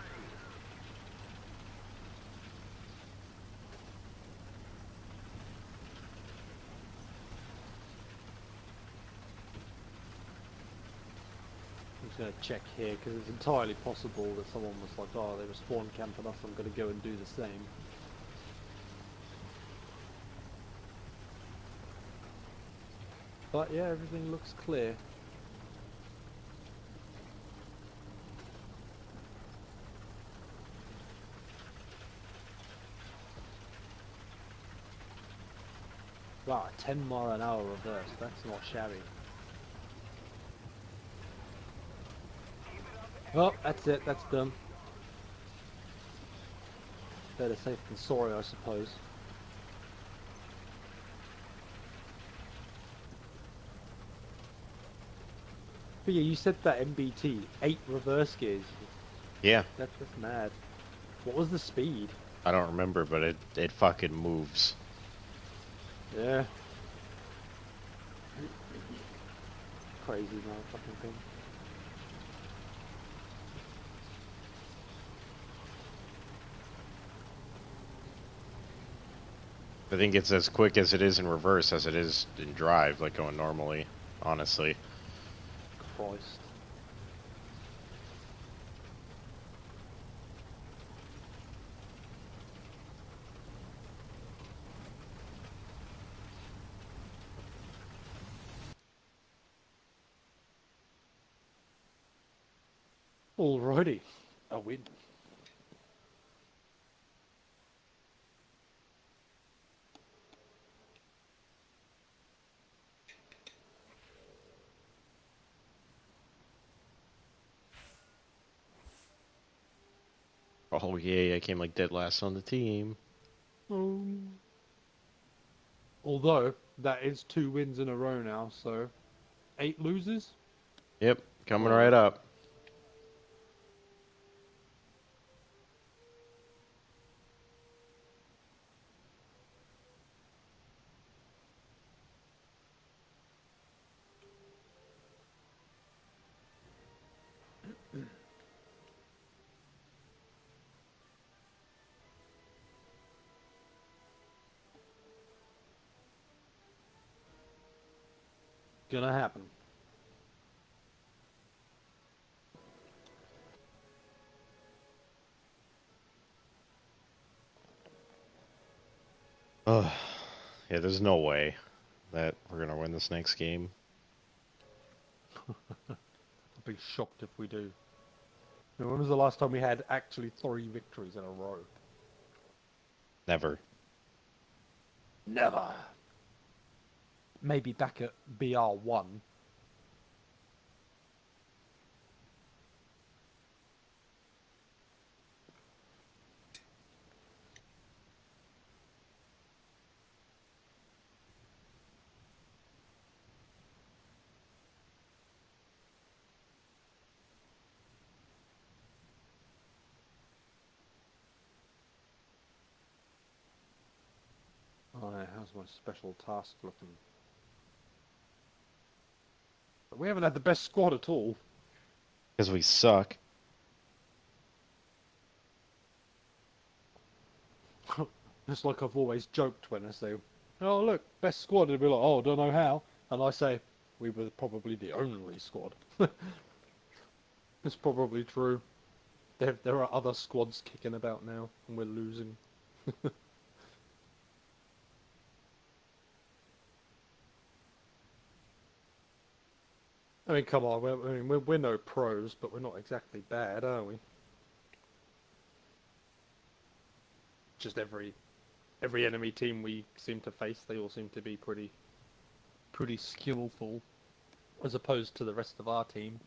I'm just going to check here, because it's entirely possible that someone was like, oh, they were spawn camping us, I'm going to go and do the same. But yeah, everything looks clear. Wow, a 10 mile an hour reverse, that's not shabby. Oh, that's it, that's done. Better safe than sorry, I suppose. But yeah, you said that MBT, 8 reverse gears. Yeah. That's mad. What was the speed? I don't remember, but it fucking moves. Yeah. Crazy motherfucking thing. I think it's as quick as it is in reverse as it is in drive, like going normally, honestly. Christ. Alrighty. A win. Oh yay, I came like dead last on the team. Although, that is 2 wins in a row now, so 8 losers? Yep, coming Well, right up. gonna happen. Ugh. Yeah, there's no way that we're gonna win this next game. I'd be shocked if we do. Now, when was the last time we had actually 3 victories in a row? Never. Never. Maybe back at BR1. Alright, how's my special task looking? We haven't had the best squad at all. Because we suck. It's like I've always joked when I say, oh look, best squad, they'll be like, oh, don't know how. And I say, we were probably the only squad. It's probably true. There are other squads kicking about now, and we're losing. I mean, come on, we're no pros, but we're not exactly bad, are we? Just every enemy team we seem to face, they all seem to be pretty skillful, as opposed to the rest of our team.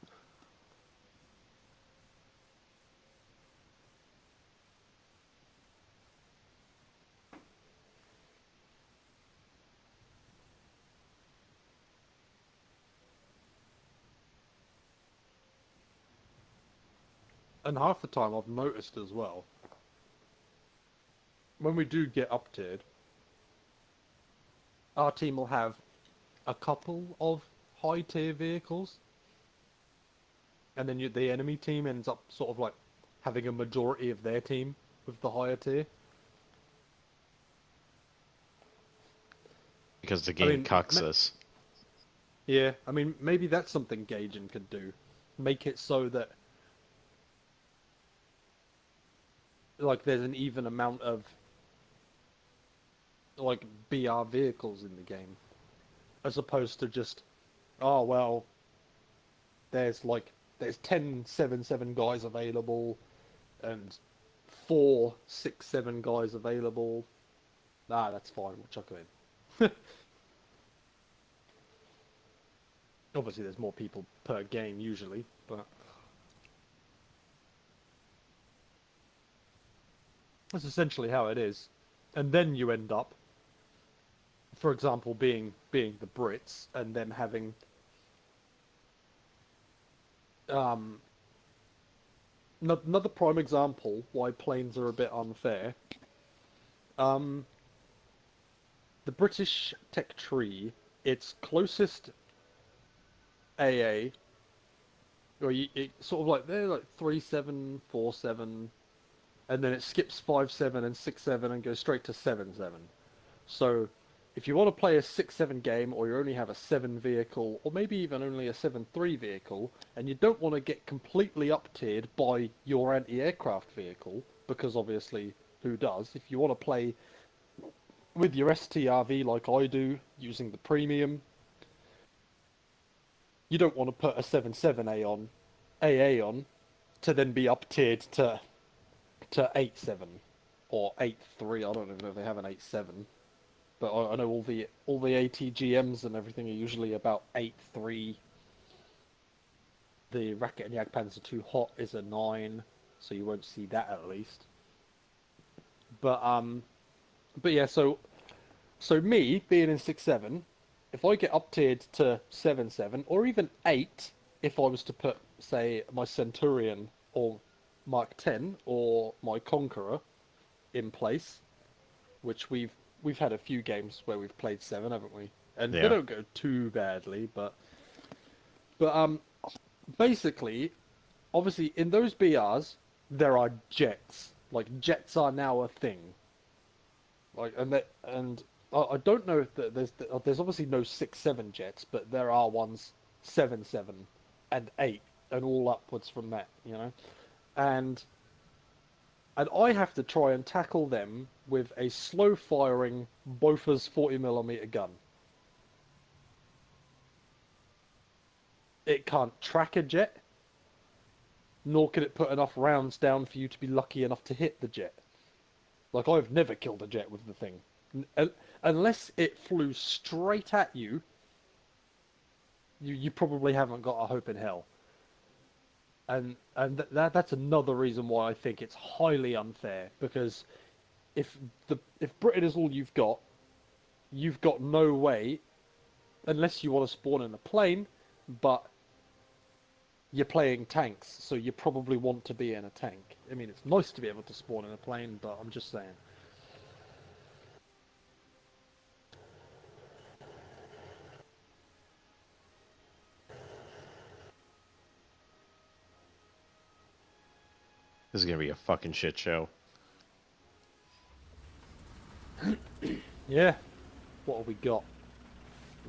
And half the time I've noticed as well, when we do get up tiered, our team will have a couple of high tier vehicles, and then the enemy team ends up sort of like having a majority of their team with the higher tier. Because the I game mean, cucks us. yeah, I mean, maybe that's something Gaijin could do. Make it so that like there's an even amount of like BR vehicles in the game, as opposed to just, oh well, there's 10 7-7 guys available and 4 6-7 guys available. Nah, that's fine, we'll chuck it in. Obviously there's more people per game usually, but that's essentially how it is. And then you end up, for example, being the Brits and them having um, another prime example why planes are a bit unfair. Um, the British tech tree, its closest AA, or it sort of like they're like 3-7, 4-7, and then it skips 5-7 and 6-7 and goes straight to 7-7. So if you want to play a 6-7 game, or you only have a 7 vehicle, or maybe even only a 7-3 vehicle, and you don't want to get completely up-tiered by your anti-aircraft vehicle, because obviously, who does? If you want to play with your STRV like I do, using the premium, you don't want to put a 7-7A on, AA on, to then be up-tiered to 8-7 or 8-3. I don't even know if they have an 8-7. But I know all the ATGMs and everything are usually about 8-3. The Racket and Jagdpanzer 2 Hot is a 9, so you won't see that at least. But yeah, so me being in 6-7, if I get up tiered to 7-7 or even 8, if I was to put say my Centurion or Mark 10 or my Conqueror in place, which we've had a few games where we've played 7, haven't we? And they Yeah. don't go too badly, but basically, obviously in those BRs there are jets. Like jets are now a thing. Like and I don't know if there's obviously no 6-7 jets, but there are ones 7-7 and 8 and all upwards from that, you know. And I have to try and tackle them with a slow-firing Bofors 40mm gun. It can't track a jet, nor can it put enough rounds down for you to be lucky enough to hit the jet. Like, I've never killed a jet with the thing. Unless it flew straight at you, you probably haven't got a hope in hell. And that's another reason why I think it's highly unfair, because if Britain is all you've got no way, unless you want to spawn in a plane, but you're playing tanks, so you probably want to be in a tank. I mean, it's nice to be able to spawn in a plane, but I'm just saying. This is gonna be a fucking shit show. Yeah. What have we got?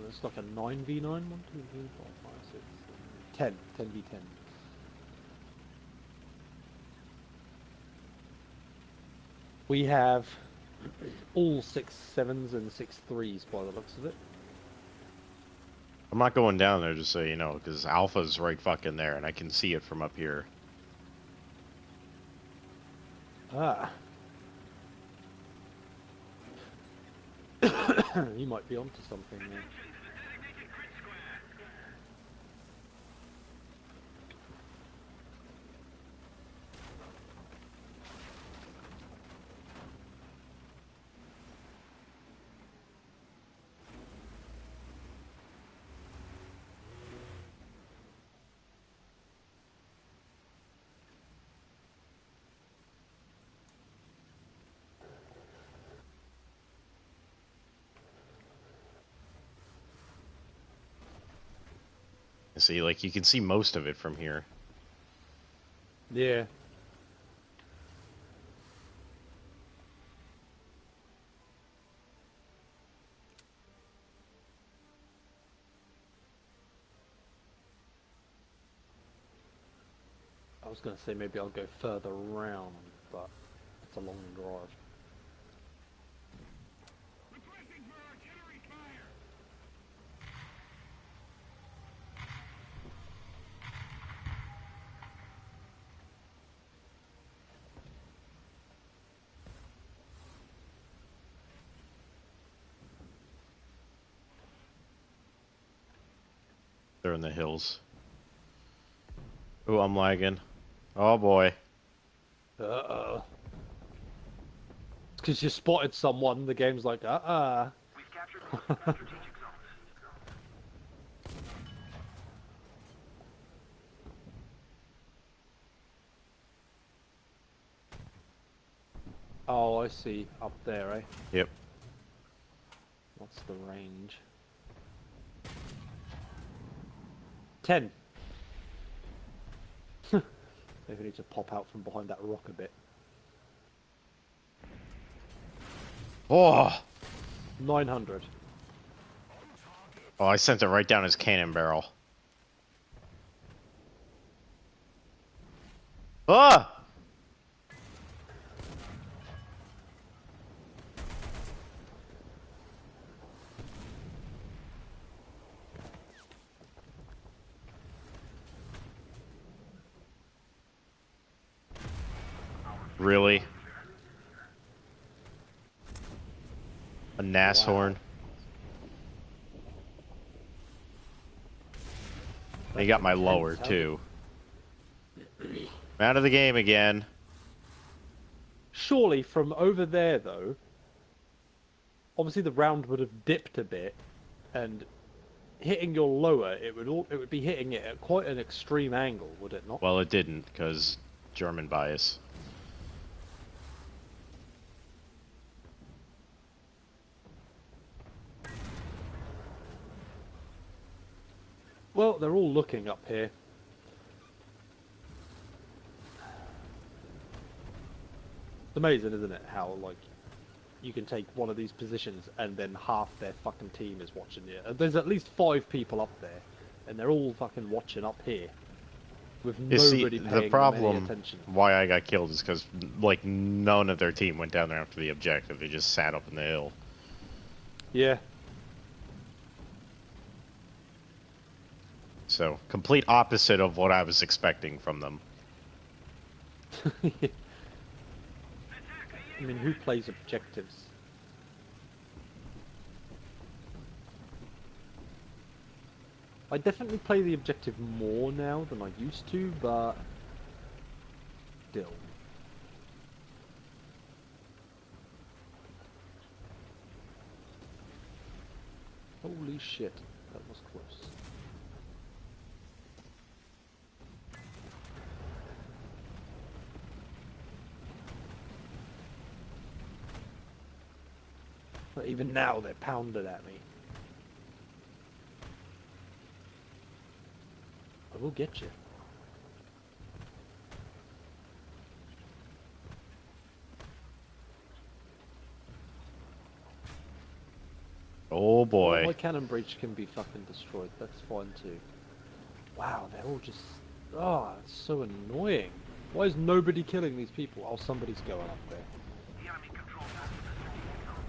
It's like a 9v9? 1, 2, 3, 4, 5, 6, 7, 10. 10v10. We have all 6-7s and 6-3s by the looks of it. I'm not going down there, just so you know, because Alpha's right fucking there, and I can see it from up here. Ah. You might be onto something there. See, like, you can see most of it from here. Yeah. I was going to say maybe I'll go further around, but it's a long drive. They're in the hills. Oh, I'm lagging. Oh boy. Uh-oh. Because you spotted someone, the game's like, We've captured most of the strategic zones. Oh, I see. Up there, eh? Yep. What's the range? 10. Maybe I need to pop out from behind that rock a bit. Oh! 900. Oh, I sent it right down his cannon barrel. Ah! Really? A Nashorn? And he got my lower, too. I'm out of the game again. Surely from over there, though, obviously the round would have dipped a bit, and hitting your lower, it would be hitting it at quite an extreme angle, would it not? Well, it didn't, because German bias. Well, they're all looking up here. It's amazing, isn't it, how, like, you can take one of these positions and then half their fucking team is watching you. There's at least 5 people up there, and they're all fucking watching up here. With You see, nobody paying the them problem any attention. why I got killed is because, like, none of their team went down there after the objective. They just sat up in the hill. Yeah. So, complete opposite of what I was expecting from them. I mean, who plays objectives? I definitely play the objective more now than I used to, but still. Holy shit, that was close. But even now, they're pounding at me. I will get you. Oh boy. Well, my cannon breach can be fucking destroyed. That's fine too. Wow, they're all just... Oh, it's so annoying. Why is nobody killing these people? Oh, somebody's going up there. The enemy controls most of the strategic zones.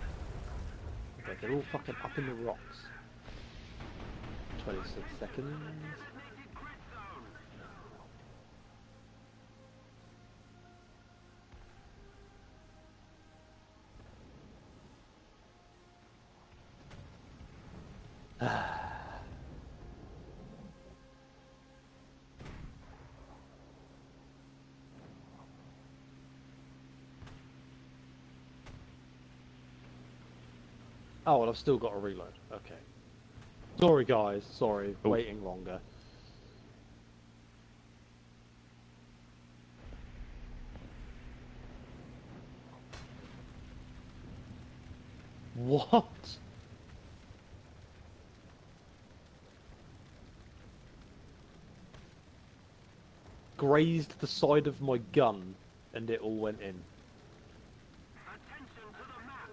Okay, they're all fucking up in the rocks. 26 seconds. Oh, and I've still got to reload. Okay. Sorry, guys. Sorry, Oh. waiting longer. What? Grazed the side of my gun, and it all went in. Attention to the map.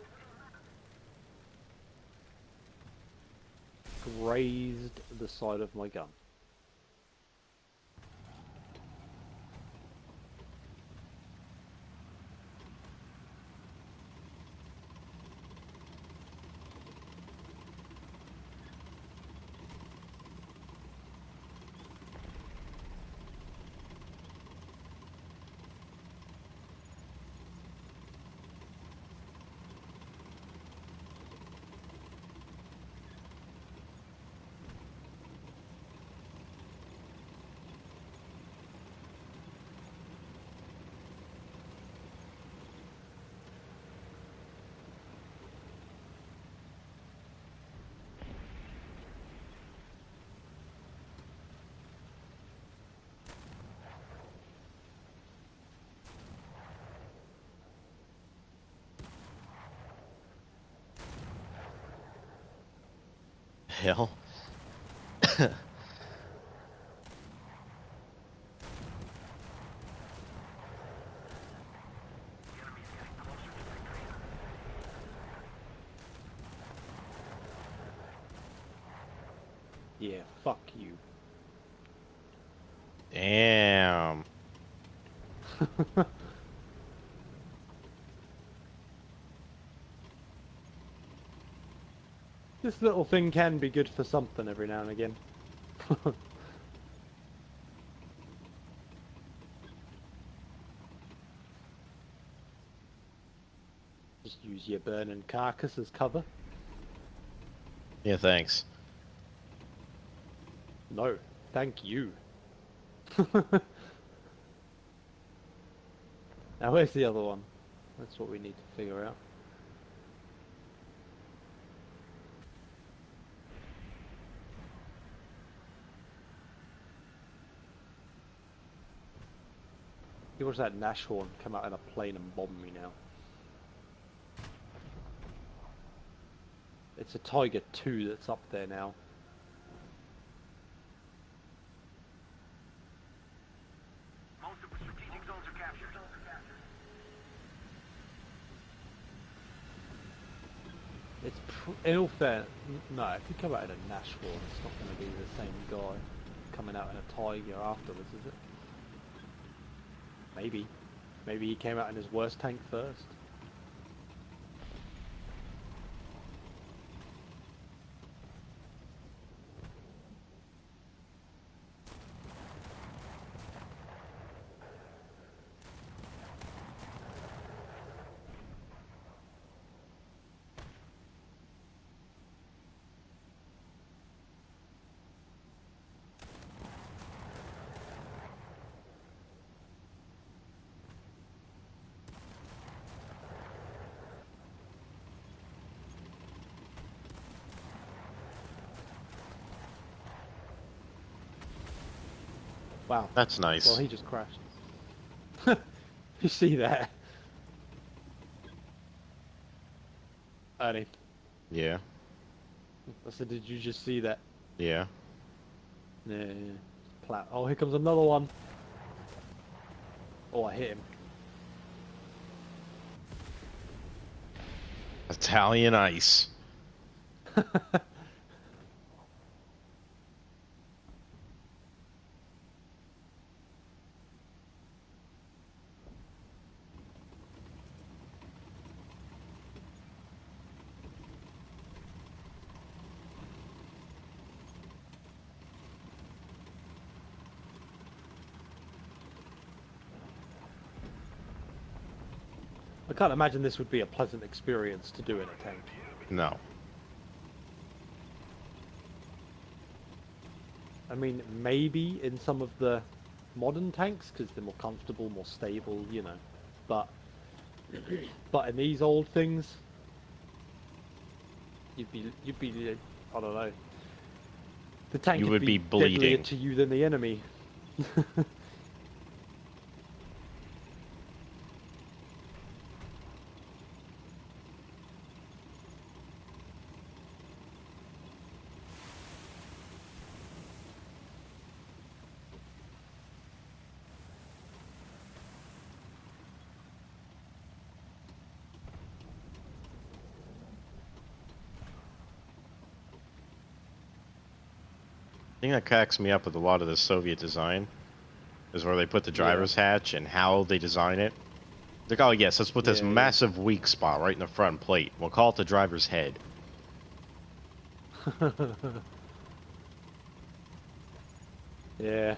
Grazed the side of my gun. Hell. Yeah, fuck you. Damn. This little thing can be good for something every now and again. Just use your burning carcass as cover. Yeah, thanks. No, thank you. Now where's the other one? That's what we need to figure out. You watch that Nashorn come out in a plane and bomb me now. It's a Tiger 2 that's up there now. Most of the strategic zones are captured. It's in all fair, no, if you come out in a Nashorn, it's not going to be the same guy coming out in a Tiger afterwards, is it? Maybe. Maybe he came out in his worst tank first. Wow. That's nice. Well, he just crashed. You see that? Ernie, Yeah. I said, did you just see that? Yeah. Yeah. Plat. Oh, here comes another one. Oh, I hit him. Italian ice. can't imagine this would be a pleasant experience to do in a tank. No. I mean, maybe in some of the modern tanks, because they're more comfortable, more stable, you know. But in these old things, you'd be, I don't know. The tank You would would be deadlier bleeding. to you than the enemy. The thing that cracks me up with a lot of the Soviet design is where they put the driver's hatch and how they design it. They're like, oh yes, let's put this Yeah, yeah. massive weak spot right in the front plate. We'll call it the driver's head. Yeah.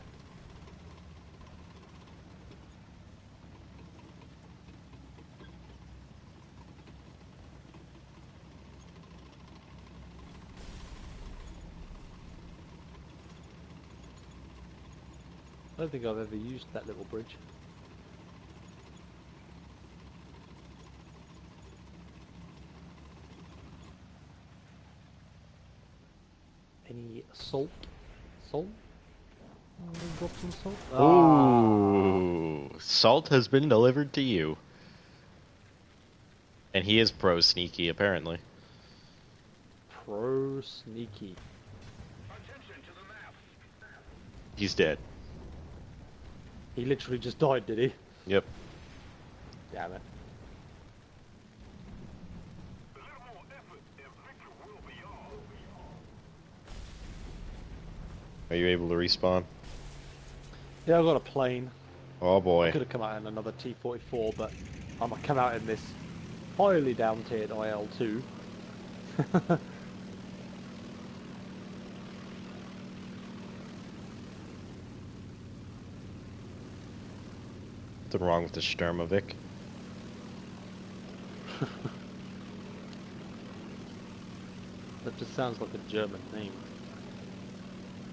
I don't think I've ever used that little bridge. Any salt? Salt? Drop some salt? Ah, Ooh, salt has been delivered to you. And he is pro sneaky, apparently. pro sneaky. Attention to the map. He's dead. He literally just died, did he? Yep. Damn it. A little more effort and victory will be ours. Are you able to respawn? Yeah, I got a plane. Oh I boy. could have come out in another T-44, but I'm gonna come out in this highly down-tiered IL-2. Nothing wrong with the Sturmovik. That just sounds like a German name.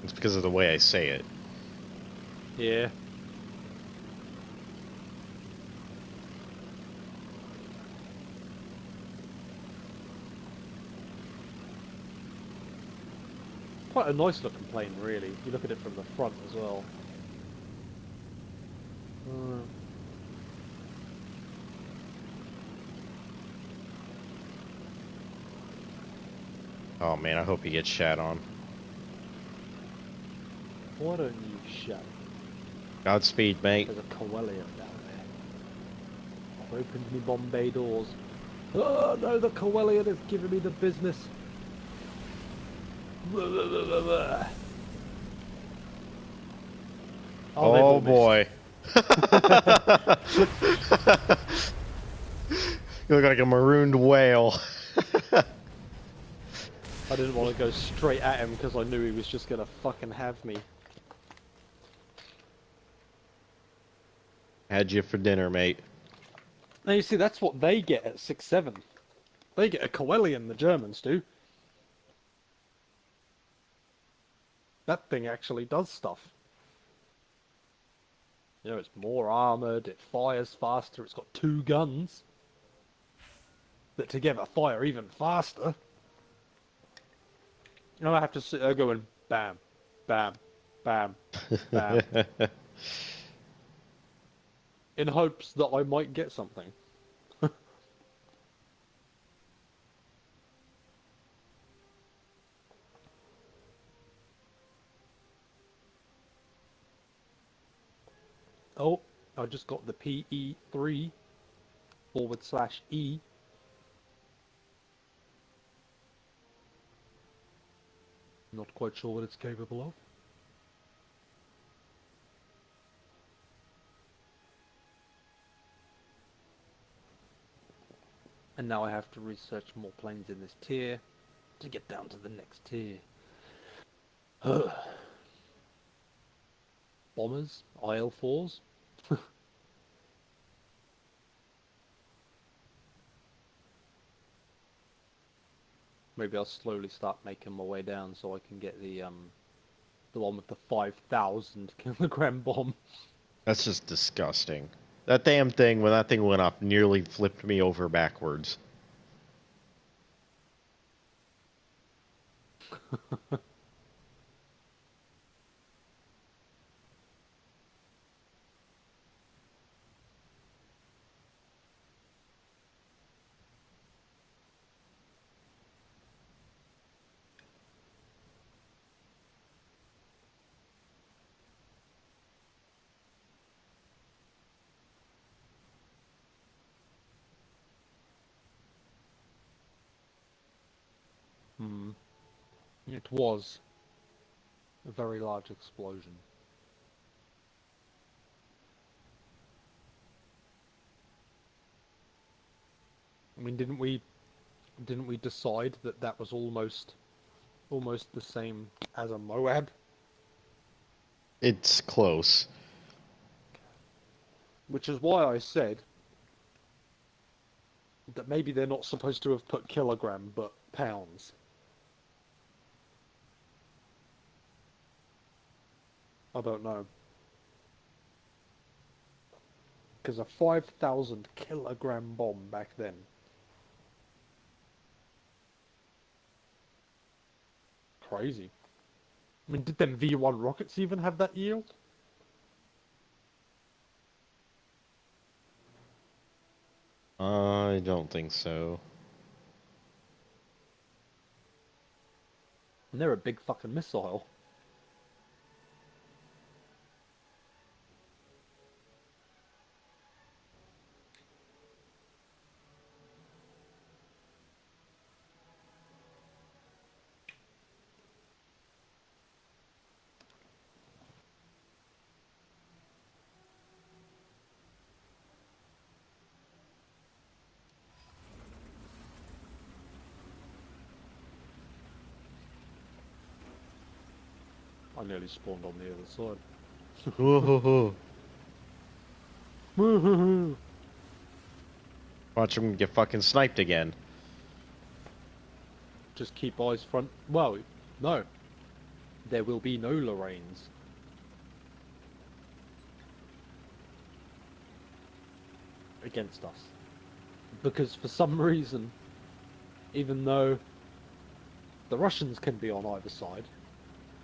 It's because of the way I say it. Yeah. Quite a nice looking plane, really. You look at it from the front as well. Oh man, I hope he gets shat on. Why don't you shut? Godspeed, mate. There's a Coelho down there. I've opened me Bombay doors. Oh no, the Coelho is giving me the business. Blah, blah, blah, blah, blah. they've Oh all missed. boy. You look like a marooned whale. I didn't want to go straight at him because I knew he was just gonna fucking have me. Had you for dinner, mate. Now you see, that's what they get at 6-7. They get a Coelian, the Germans do. That thing actually does stuff. You know, it's more armoured, it fires faster, it's got 2 guns that together fire even faster. And I have to sit there going bam, bam, bam, bam, in hopes that I might get something. Oh, I just got the PE3/E. Not quite sure what it's capable of. And now I have to research more planes in this tier to get down to the next tier. Bombers, IL-4s. Maybe I'll slowly start making my way down so I can get the one with the 5,000 kilogram bomb. That's just disgusting. That damn thing, when that thing went off, nearly flipped me over backwards. It was a very large explosion. I mean, didn't we decide that that was almost the same as a Moab? It's close. Which is why I said that maybe they're not supposed to have put kilogram, but pounds. I don't know. Because a 5,000 kilogram bomb back then. Crazy. I mean, did them V1 rockets even have that yield? I don't think so. And they're a big fucking missile. I nearly spawned on the other side. Whoa. Woohoo! Watch him get fucking sniped again. Just keep eyes front. Well, no. There will be no Lorraines. Against us. Because for some reason, even though the Russians can be on either side,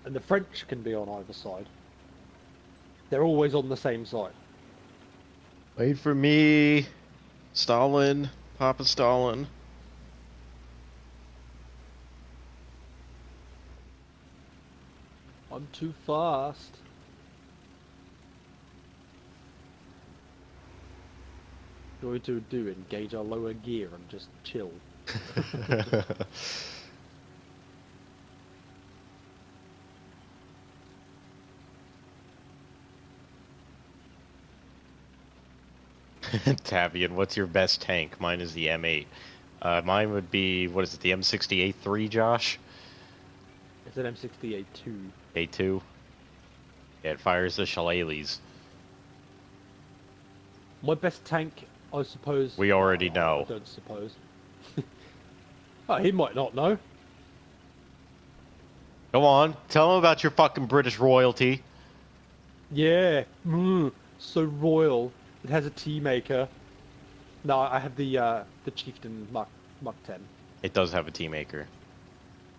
and the French can be on either side, they're always on the same side. Wait for me. Stalin. Papa Stalin. I'm too fast. What are we to do? Engage our lower gear and just chill. Tavian, what's your best tank? Mine is the M8. Mine would be, what is it, the M68-3, Josh? It's an M68-2. A2? Yeah, it fires the shillelaghs. My best tank, I suppose... We already know. I don't suppose. Oh, he might not know. Go on, tell him about your fucking British royalty. Yeah, so royal. It has a tea maker. No, I have the Chieftain Mark 10. It does have a tea maker.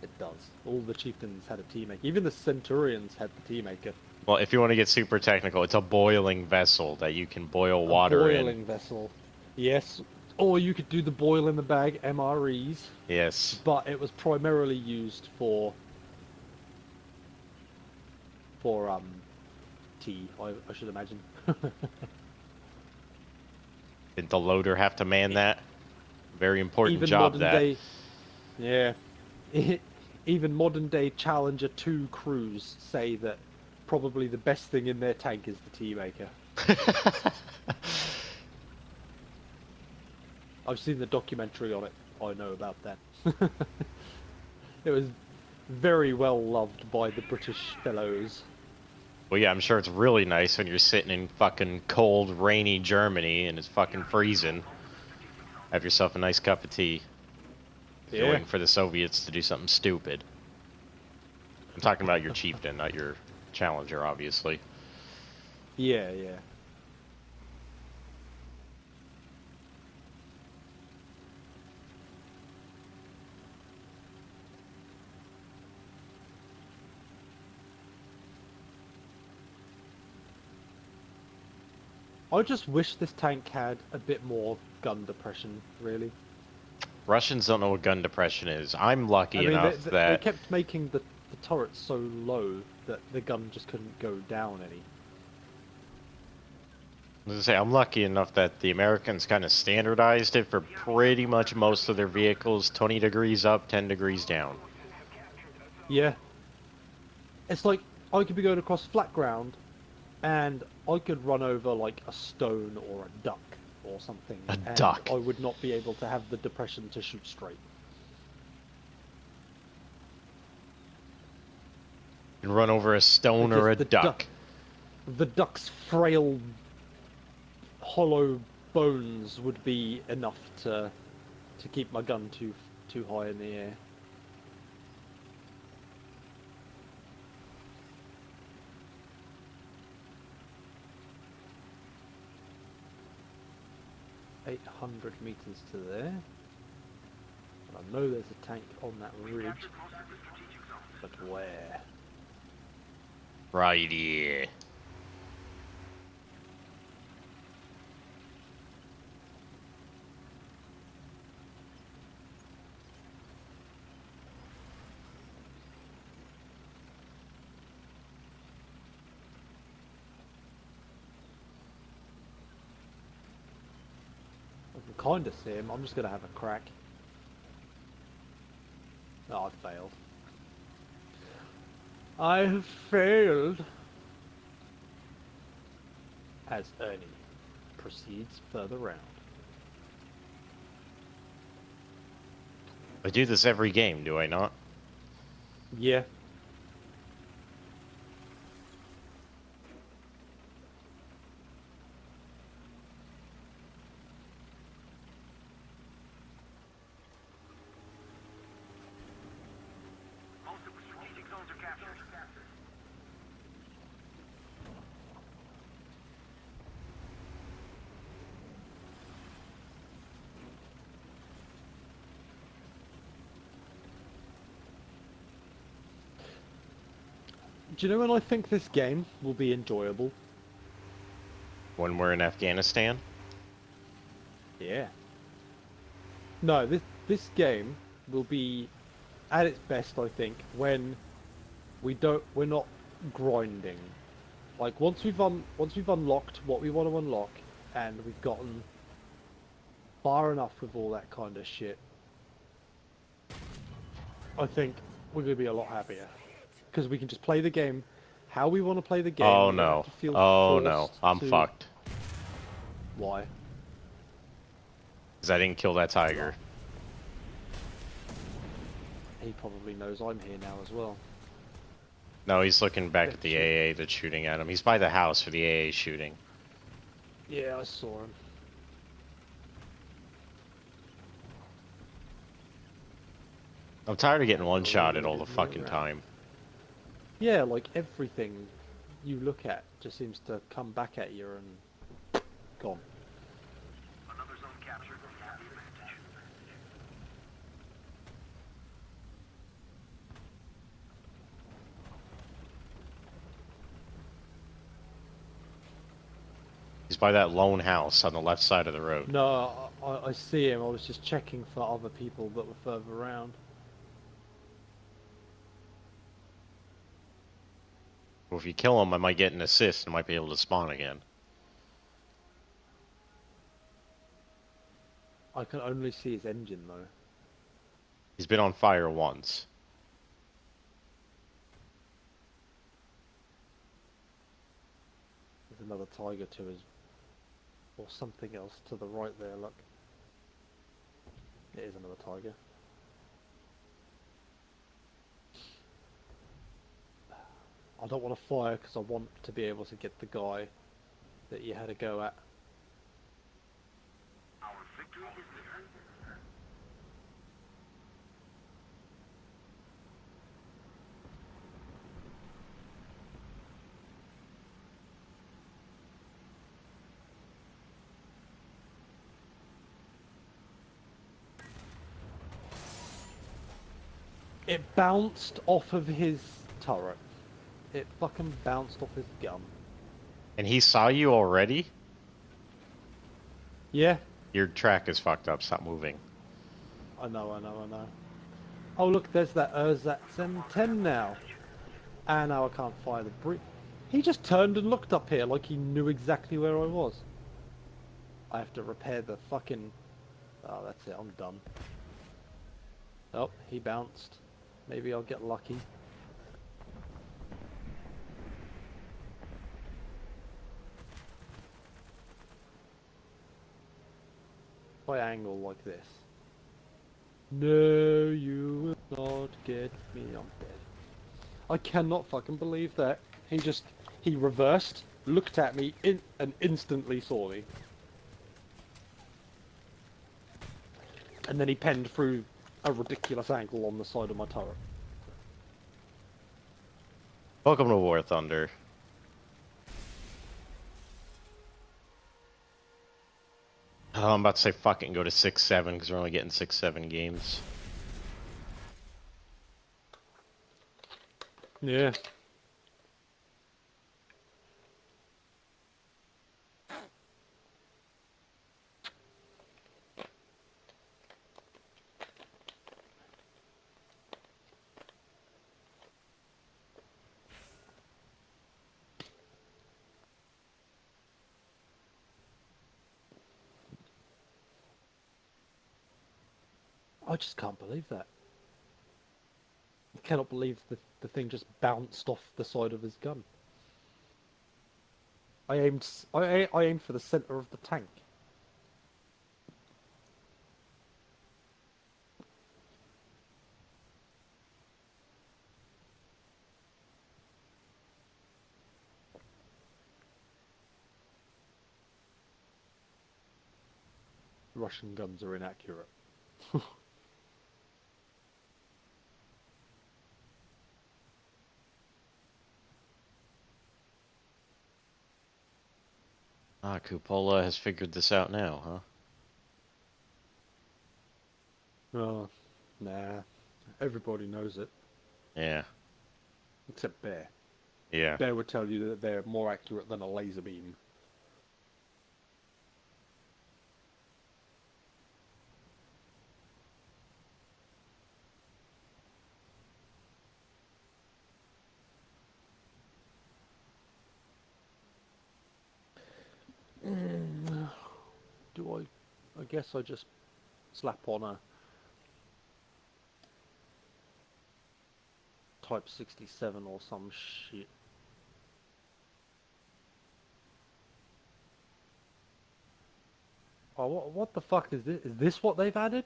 It does. All the chieftains had a tea maker. Even the Centurions had the tea maker. Well, if you want to get super technical, it's a boiling vessel that you can boil water in. A boiling vessel. Yes. Or you could do the boil in the bag MREs. Yes. But it was primarily used for tea, I should imagine. Didn't the loader have to man that? Very important Even job, modern that. day, yeah. Even modern day Challenger 2 crews say that probably the best thing in their tank is the tea maker. I've seen the documentary on it. I know about that. It was very well loved by the British fellows. Well, yeah, I'm sure it's really nice when you're sitting in fucking cold, rainy Germany and it's fucking freezing. Have yourself a nice cup of tea. Yeah. waiting for the Soviets to do something stupid. I'm talking about your chieftain, not your challenger, obviously. Yeah, yeah. I just wish this tank had a bit more gun depression, really. Russians don't know what gun depression is. I'm lucky I mean, enough they that kept making the turrets so low that the gun just couldn't go down any. As I say, I'm lucky enough that the Americans kind of standardized it for pretty much most of their vehicles, 20 degrees up, 10 degrees down. Yeah. It's like I could be going across flat ground and I could run over like a stone or a duck or something, A and duck. I would not be able to have the depression to shoot straight. And run over a stone or a Because duck. The duck's frail, hollow bones would be enough to keep my gun too high in the air. $800 meters to there. And I know there's a tank on that ridge, but where? Right here. I can kind of see him. I'm just going to have a crack. Oh, I failed. I have failed. As Ernie proceeds further round. I do this every game, do I not? Yeah. Most of the strategic zones are captured. Do you know when I think this game will be enjoyable? When we're in Afghanistan? Yeah. No, this game will be at its best, I think, when we're not grinding. Like once we've unlocked what we want to unlock, and we've gotten far enough with all that kind of shit, I think we're going to be a lot happier because we can just play the game how we want to play the game. Oh We don't no. have to feel Oh no. forced I'm to- fucked. Why? Because I didn't kill that tiger. He probably knows I'm here now as well. No, he's looking back Yeah, at the sure. AA that's shooting at him. He's by the house for the AA shooting. Yeah, I saw him. I'm tired of getting Yeah, one-shotted all the really fucking around. time. Yeah, like everything you look at just seems to come back at you and gone. Another zone captured. We have the advantage. He's by that lone house on the left side of the road. No, I see him. I was just checking for other people that were further around. Well, if you kill him, I might get an assist and might be able to spawn again. I can only see his engine though. He's been on fire once. There's another tiger to his, or something else to the right there. Look, it is another tiger. I don't want to fire because I want to be able to get the guy that you had a go at. Our victory is near. It bounced off of his turret. It fucking bounced off his gun. And he saw you already? Yeah, Your track is fucked up. Stop moving. I know. Oh look, there's that Ersatz M10 now. And now I can't fire the brick. He just turned and looked up here like he knew exactly where I was. I have to repair the fucking... Oh, that's it, I'm done. Oh, he bounced. Maybe I'll get lucky. If I angle like this. No, you will not get me, I'm dead. I cannot fucking believe that. He reversed, looked at me, and instantly saw me. And then he penned through a ridiculous angle on the side of my turret. Welcome to War Thunder. Oh, I'm about to say fuck it and go to 6-7 because we're only getting 6-7 games. Yeah. I just can't believe that. I cannot believe the thing just bounced off the side of his gun. I aimed for the center of the tank. Russian guns are inaccurate. Ah, Cupola has figured this out now, huh? Oh, nah. Everybody knows it, Yeah. except Bear. Yeah. Bear would tell you that they're more accurate than a laser beam. Do I guess I just slap on a Type 67 or some shit. Oh, what the fuck is this? Is this what they've added?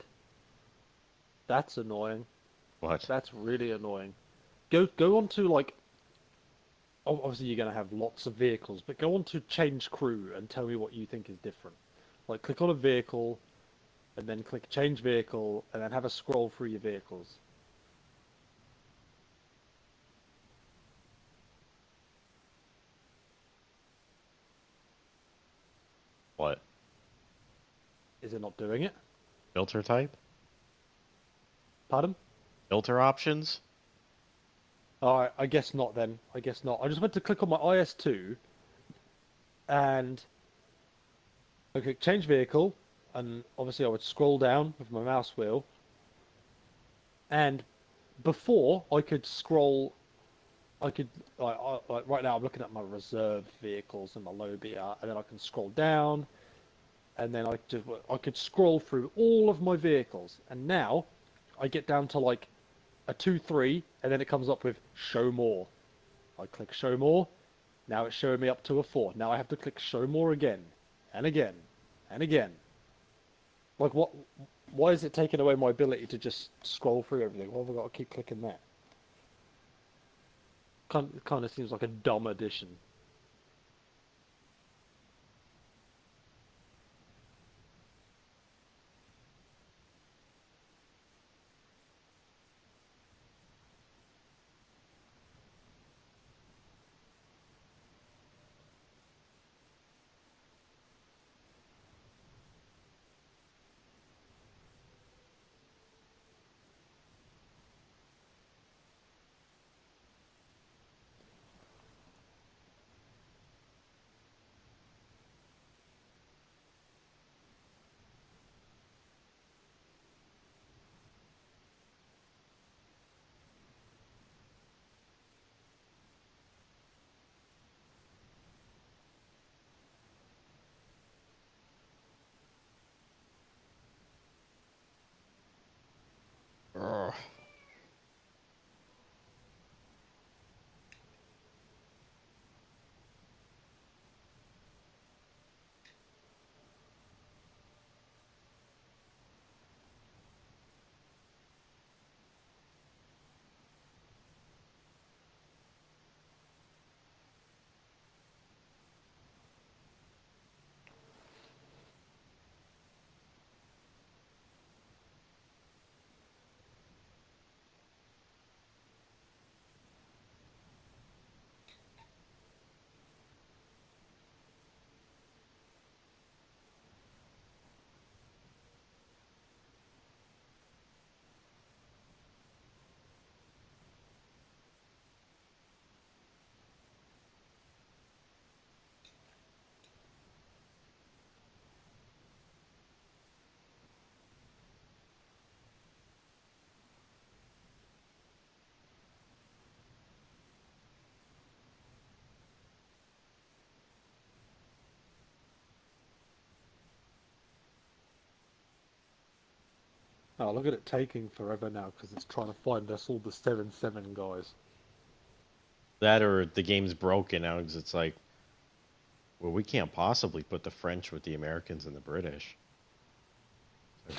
That's annoying. What? That's really annoying. Go on to like... Obviously you're going to have lots of vehicles, but go on to change crew and tell me what you think is different. Like click on a vehicle, and then click change vehicle, and then have a scroll through your vehicles. What? Is it not doing it? Filter type? Pardon? Filter options? Alright, I guess not then. I guess not. I just went to click on my IS2, and I click change vehicle, and obviously I would scroll down with my mouse wheel, and before I could scroll, I could, like right now I'm looking at my reserve vehicles and my low BR, and then I can scroll down, and then I could scroll through all of my vehicles, and now I get down to like a 2-3, and then it comes up with show more. I click show more, now it's showing me up to a 4. Now I have to click show more again, and again, and again. Like what? Why is it taking away my ability to just scroll through everything? Why have I got to keep clicking that? Kind of seems like a dumb addition. Oh, look at it taking forever now because it's trying to find us all the 7-7 guys. That or the game's broken now because it's like, well, we can't possibly put the French with the Americans and the British.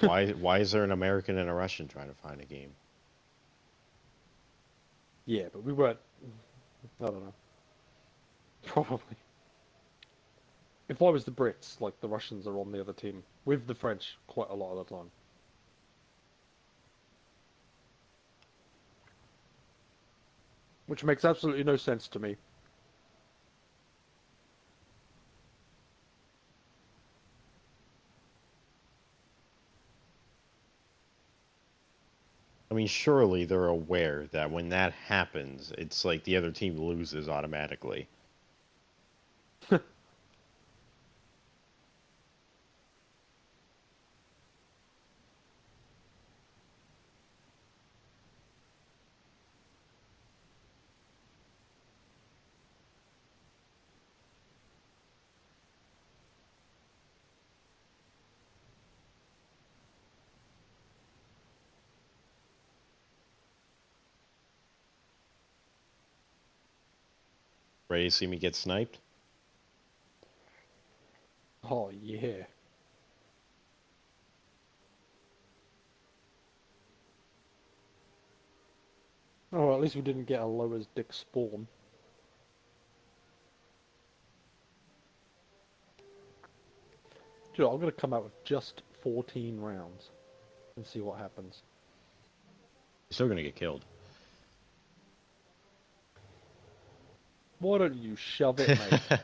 Like, why is there an American and a Russian trying to find a game? Yeah, but we weren't. I don't know. Probably. If I was the Brits, like the Russians are on the other team with the French quite a lot of the time. Which makes absolutely no sense to me. I mean, surely they're aware that when that happens, it's like the other team loses automatically. Ready to see me get sniped? Oh, yeah. Oh, well, at least we didn't get a low as dick spawn. Dude, I'm gonna come out with just 14 rounds and see what happens. You're still gonna get killed. Why don't you shove it, mate?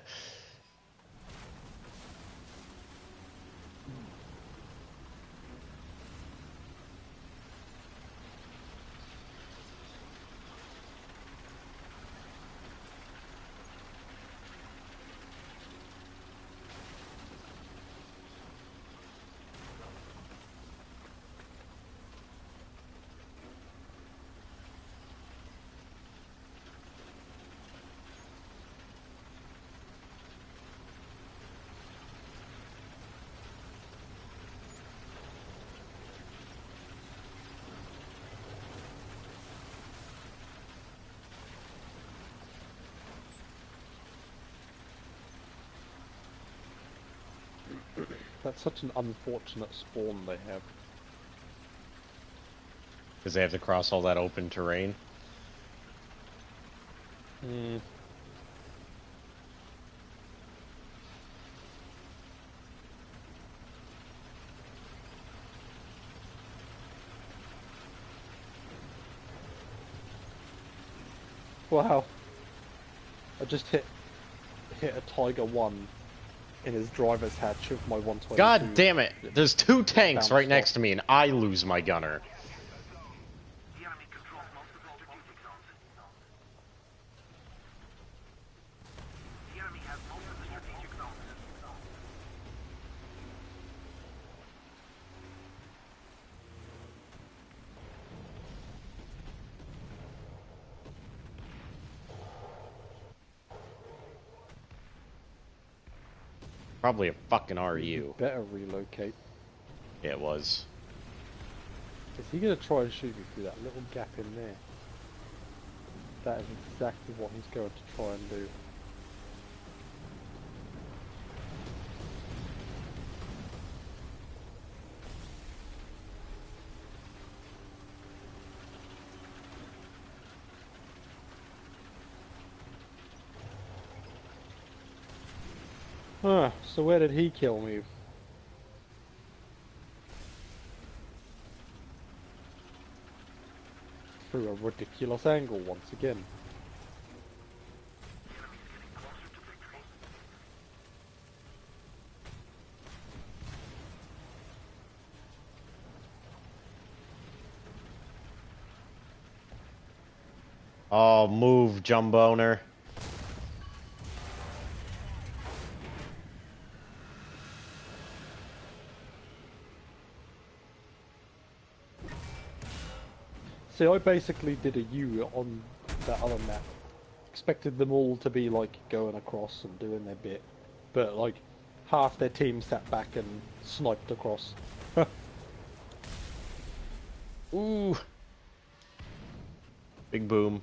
That's such an unfortunate spawn they have. Because they have to cross all that open terrain. Hmm. Wow. I just hit a Tiger 1 in his driver's hatch with my 122. God damn it! There's two tanks Bounced right off. next to me, and I lose my gunner. The enemy controls most of the strategic zones. The enemy has most of the strategic zones. Probably a fucking You RU. better relocate. Yeah, it was. Is he gonna try and shoot me through that little gap in there? That is exactly what he's going to try and do. So where did he kill me? Through a ridiculous angle once again. Oh, move, Jumboner. See, I basically did a U on that other map. Expected them all to be like going across and doing their bit. But like half their team sat back and sniped across. Ooh. Big boom.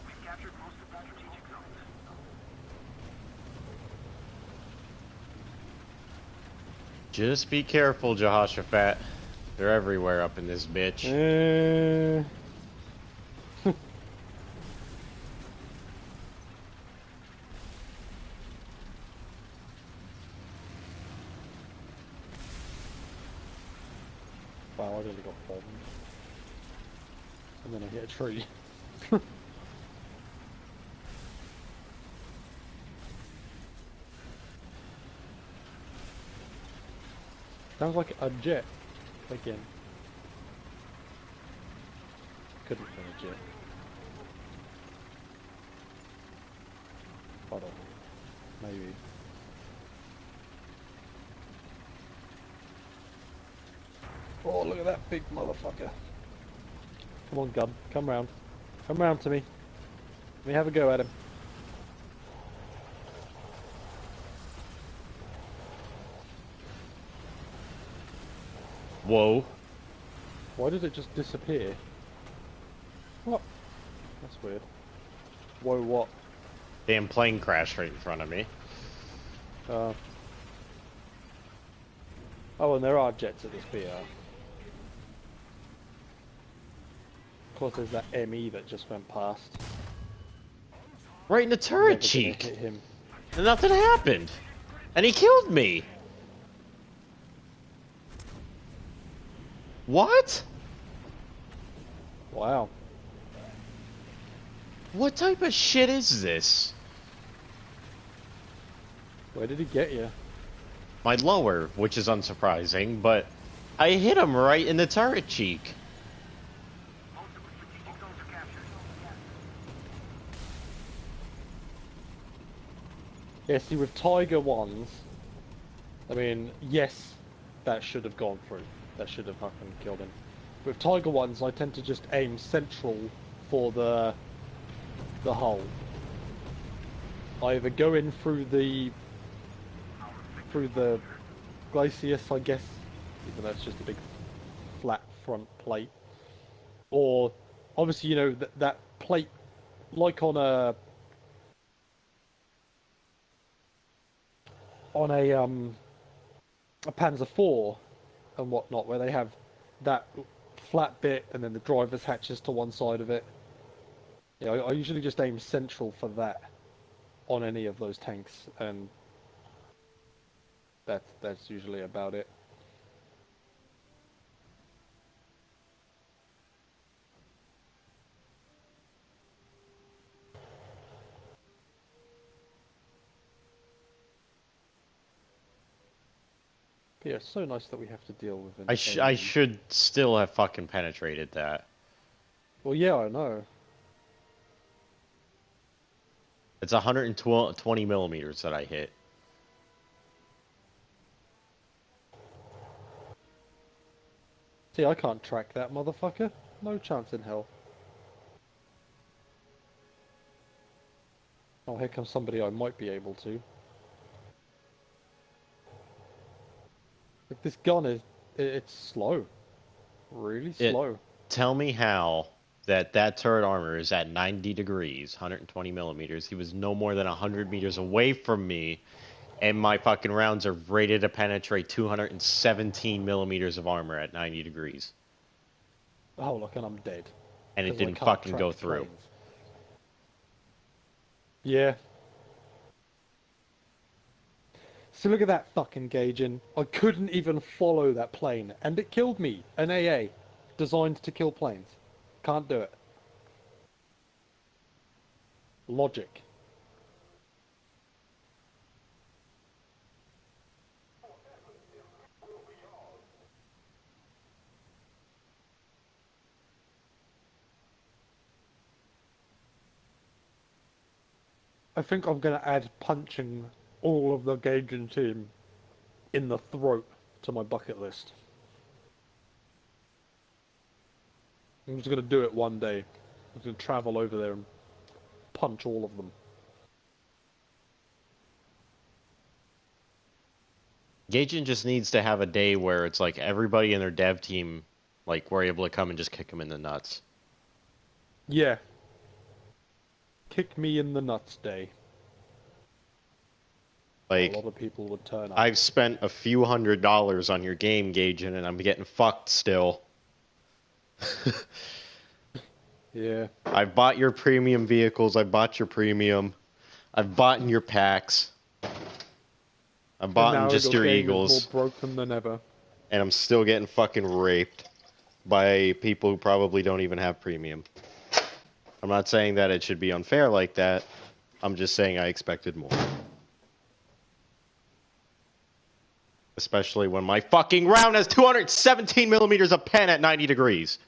We've captured most of the strategic zones. Just be careful, Jehoshaphat. They're everywhere up in this bitch. Wow, I really got bombed. And then I hit a tree. Sounds like a jet. Again. Couldn't be a jet. Hold on. Maybe. Oh, look at that big motherfucker. Come on, gun. Come round. Come round to me. Let me have a go at him. Whoa. Why did it just disappear? What? That's weird. Whoa, what? Damn plane crashed right in front of me. Oh, and there are jets at this BR. Of course, there's that ME that just went past. Right in the Never turret gonna cheek. hit him. And nothing happened. And he killed me. What? Wow. What type of shit is this? Where did he get you? My lower, which is unsurprising, but I hit him right in the turret cheek. Most of the strategic zones are captured. Yeah, see, with Tiger ones, I mean, yes, that should have gone through. That should have fucking killed him. With Tiger ones, I tend to just aim central for the hull. I either go in through the glacis, I guess, even though it's just a big flat front plate, or obviously, you know, that plate, like on a Panzer IV and whatnot, where they have that flat bit and then the driver's hatches to one side of it. Yeah, I usually just aim central for that on any of those tanks, and that's usually about it. But yeah, it's so nice that we have to deal with an I enemy. should still have fucking penetrated that. Well, yeah, I know. It's 120 millimeters that I hit. See, I can't track that motherfucker. No chance in hell. Oh, here comes somebody I might be able to. Like, this gun is... it's slow. Really slow. Tell me how that turret armor is at 90 degrees, 120 millimeters. He was no more than 100 meters away from me, and my fucking rounds are rated to penetrate 217 millimeters of armor at 90 degrees. Oh, look, and I'm dead. And it 'Cause I didn't can't fucking track go through. planes. Yeah. So look at that fucking gauging. I couldn't even follow that plane, and it killed me. An AA, designed to kill planes. Can't do it. Logic. I think I'm gonna add punching all of the gauging team in the throat to my bucket list. I'm just gonna do it one day. I'm gonna travel over there and punch all of them. Gaijin just needs to have a day where it's like everybody in their dev team, like, we're able to come and just kick him in the nuts. Yeah. Kick me in the nuts day. Like, A lot of people would turn up. I've spent a few $100s on your game, Gaijin, and I'm getting fucked still. Yeah. I've bought your premium vehicles, I bought your premium, I've bought in your packs, I've bought in And now just your game Eagles, is more broken than ever. and I'm still getting fucking raped by people who probably don't even have premium. I'm not saying that it should be unfair like that, I'm just saying I expected more. Especially when my fucking round has 217 millimeters of pen at 90 degrees.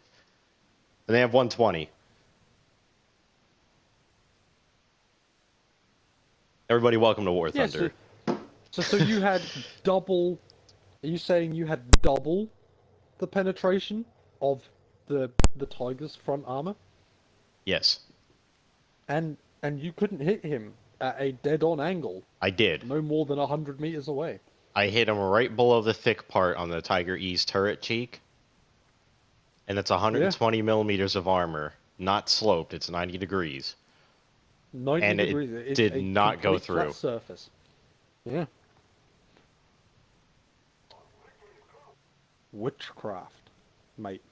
And they have 120. Everybody, welcome to War Yeah, Thunder. so you had double. Are you saying you had double the penetration of the Tiger's front armor, Yes, and you couldn't hit him at a dead-on angle, I did. no more than 100 meters away? I hit him right below the thick part on the Tiger E's turret cheek. And it's 120 millimeters of armor. Not sloped, it's 90 degrees. 90 And it degrees. It's did a not go complete flat through. surface. Yeah. Witchcraft, mate.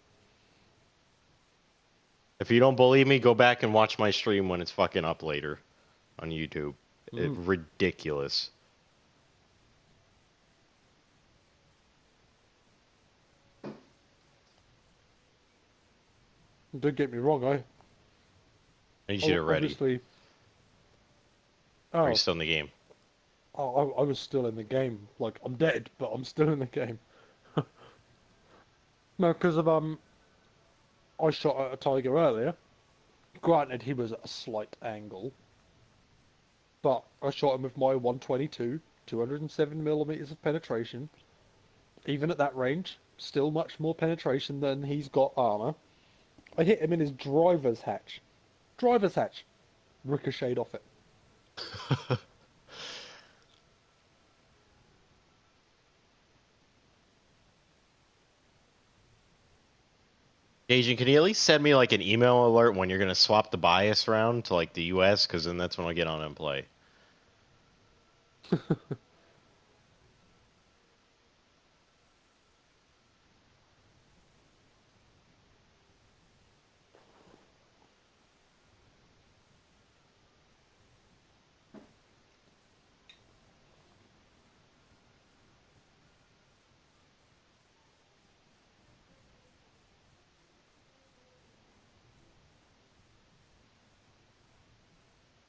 If you don't believe me, go back and watch my stream when it's fucking up later on YouTube. Ridiculous. Don't get me wrong, I need you to ready. obviously. Are Oh, you still in the game? I was still in the game. Like, I'm dead, but I'm still in the game. No, because of I shot at a tiger earlier. Granted, he was at a slight angle, but I shot him with my 122, 207 millimeters of penetration. Even at that range, still much more penetration than he's got armor. I hit him in his driver's hatch. Driver's hatch. Ricocheted off it. Agent, can you at least send me like an email alert when you're gonna swap the bias round to like the US? Because then that's when I'll get on and play.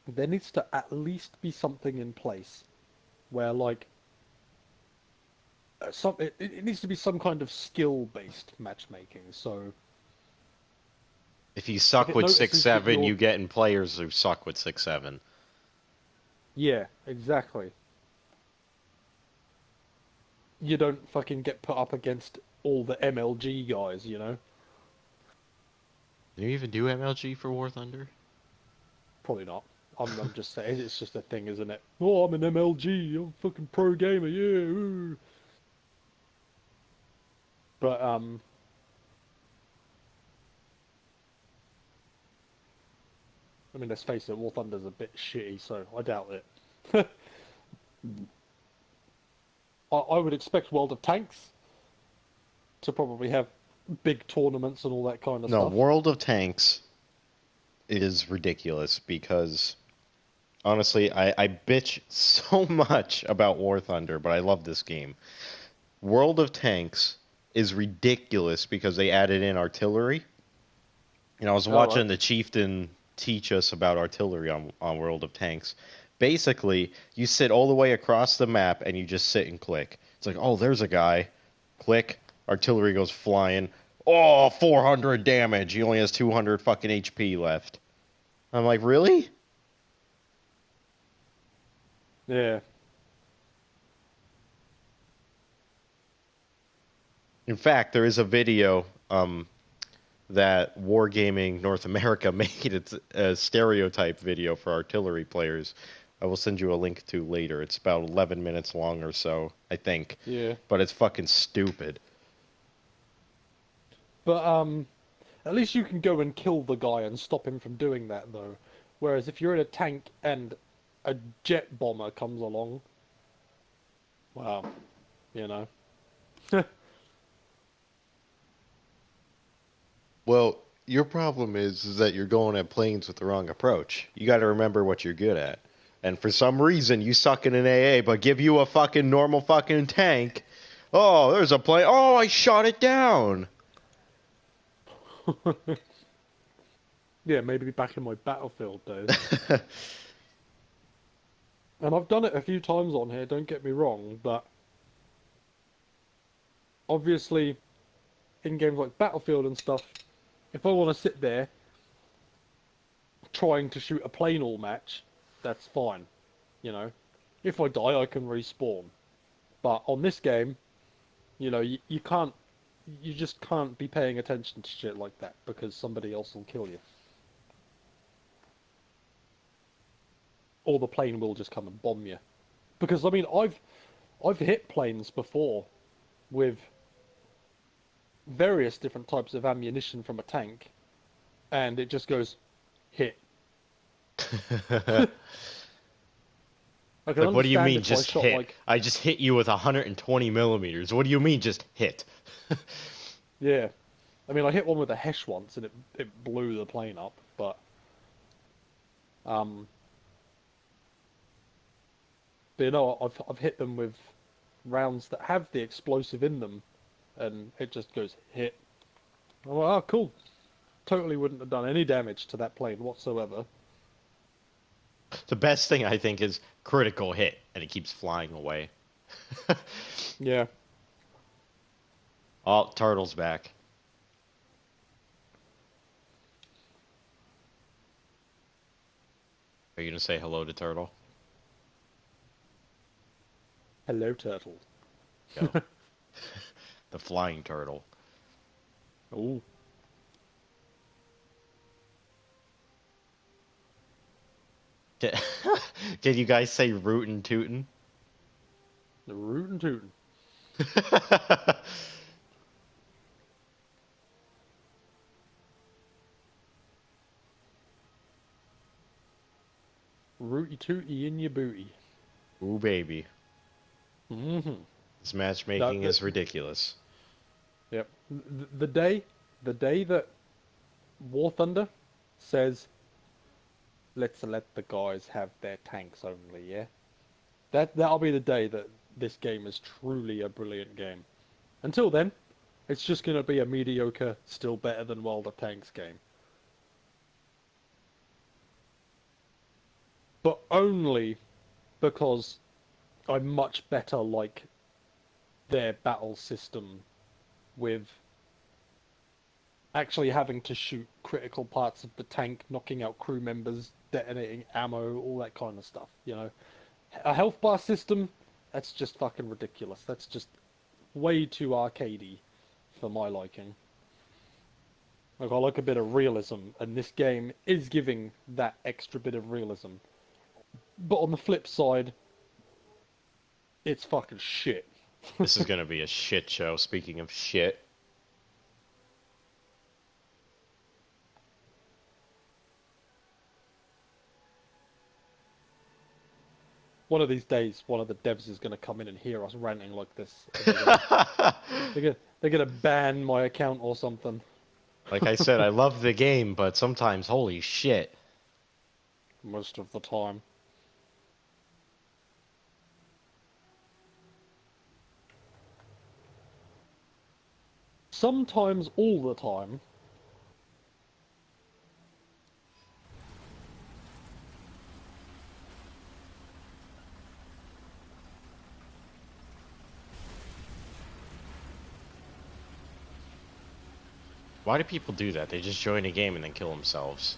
There needs to at least be something in place where, like, it needs to be some kind of skill-based matchmaking. So If you if suck it with notices that 6-7, you're, you get in players who suck with 6-7. yeah, exactly. You don't fucking get put up against all the MLG guys, you know? Do you even do MLG for War Thunder? Probably not. I'm just saying, it's just a thing, isn't it? Oh, I'm an MLG, I'm a fucking pro gamer, yeah. Ooh. But I mean, let's face it, War Thunder's a bit shitty, so I doubt it. I would expect World of Tanks to probably have big tournaments and all that kind of No, stuff. World of Tanks is ridiculous because Honestly, I bitch so much about War Thunder, but I love this game. World of Tanks is ridiculous because they added in artillery. I was All right. watching the chieftain teach us about artillery on World of Tanks. Basically, you sit all the way across the map and you just sit and click. It's like, oh, there's a guy. Click. Artillery goes flying. Oh, 400 damage. He only has 200 fucking HP left. I'm like, really? Yeah. In fact, there is a video that Wargaming North America made. It's a stereotype video for artillery players. I will send you a link to later. It's about 11 minutes long or so, I think. Yeah. But it's fucking stupid. But at least you can go and kill the guy and stop him from doing that, though. Whereas if you're in a tank and a jet bomber comes along, well, you know. Well, your problem is that you're going at planes with the wrong approach. You got to remember what you're good at. And for some reason, you suck in an AA, but give you a fucking normal fucking tank. Oh, there's a plane. Oh, I shot it down. Yeah, maybe back in my Battlefield days. And I've done it a few times on here, don't get me wrong, but obviously in games like Battlefield and stuff, if I want to sit there trying to shoot a plane all match, that's fine. You know, if I die, I can respawn. But on this game, you can't, you just can't be paying attention to shit like that because somebody else will kill you. Or the plane will just come and bomb you. Because I mean, I've hit planes before with various different types of ammunition from a tank, and it just goes hit. I can Like, what do you understand mean if I just shot hit? like, I just hit you with 120 millimeters. What do you mean just hit? yeah, I mean I hit one with a Hesh once and it blew the plane up, but um, I've hit them with rounds that have the explosive in them, and it just goes hit. I'm like, oh cool, totally wouldn't have done any damage to that plane whatsoever. The best thing I think is critical hit, and it keeps flying away. Yeah. Oh, Turtle's back. Are you gonna say hello to Turtle? Hello, turtle. Go. The flying turtle. Ooh. Did, did you guys say rootin' tootin'? The rootin' tootin'. Rooty tooty in your booty. Ooh, baby. Mm-hmm. This matchmaking is ridiculous. Yep. The day that War Thunder says, let's let the guys have their tanks only, yeah? That'll be the day that this game is truly a brilliant game. Until then, it's just gonna be a mediocre, still better than World of Tanks game. But only because I much better like their battle system with actually having to shoot critical parts of the tank, knocking out crew members, detonating ammo, all that kind of stuff, you know. A health bar system, that's just fucking ridiculous. That's just way too arcadey for my liking. Like, I like a bit of realism, and this game is giving that extra bit of realism. But on the flip side, it's fucking shit. This is gonna be a shit show, speaking of shit. One of these days, one of the devs is going to come in and hear us ranting like this. They're gonna ban my account or something. Like I said, I love the game, but sometimes, holy shit. Most of the time. sometimes all the time. Why do people do that? They just join a game and then kill themselves.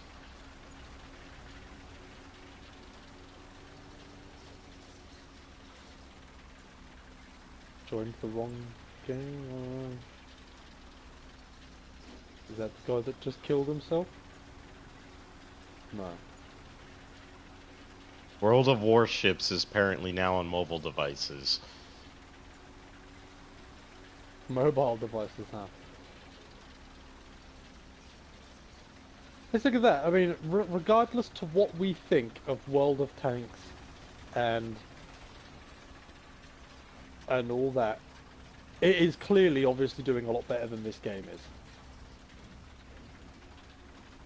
Joined the wrong game. Is that the guy that just killed himself? No. World of Warships is apparently now on mobile devices. Mobile devices, huh? Let's look at that. I mean, regardless to what we think of World of Tanks and all that, it is clearly, obviously, doing a lot better than this game is.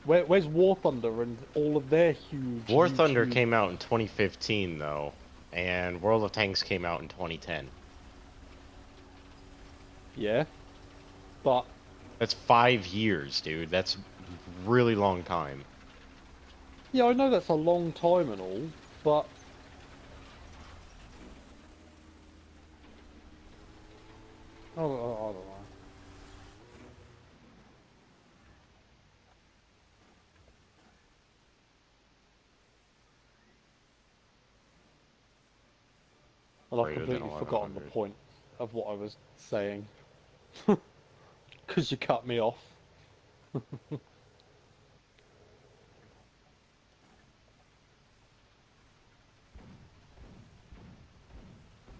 Where's War Thunder and all of their huge... War Thunder YouTube... came out in 2015, though, and World of Tanks came out in 2010. Yeah, but... That's 5 years, dude. That's a really long time. Yeah, I know that's a long time and all, but... I don't know. Well, I've Greater than completely forgotten the 1100. point of what I was saying. Because you cut me off.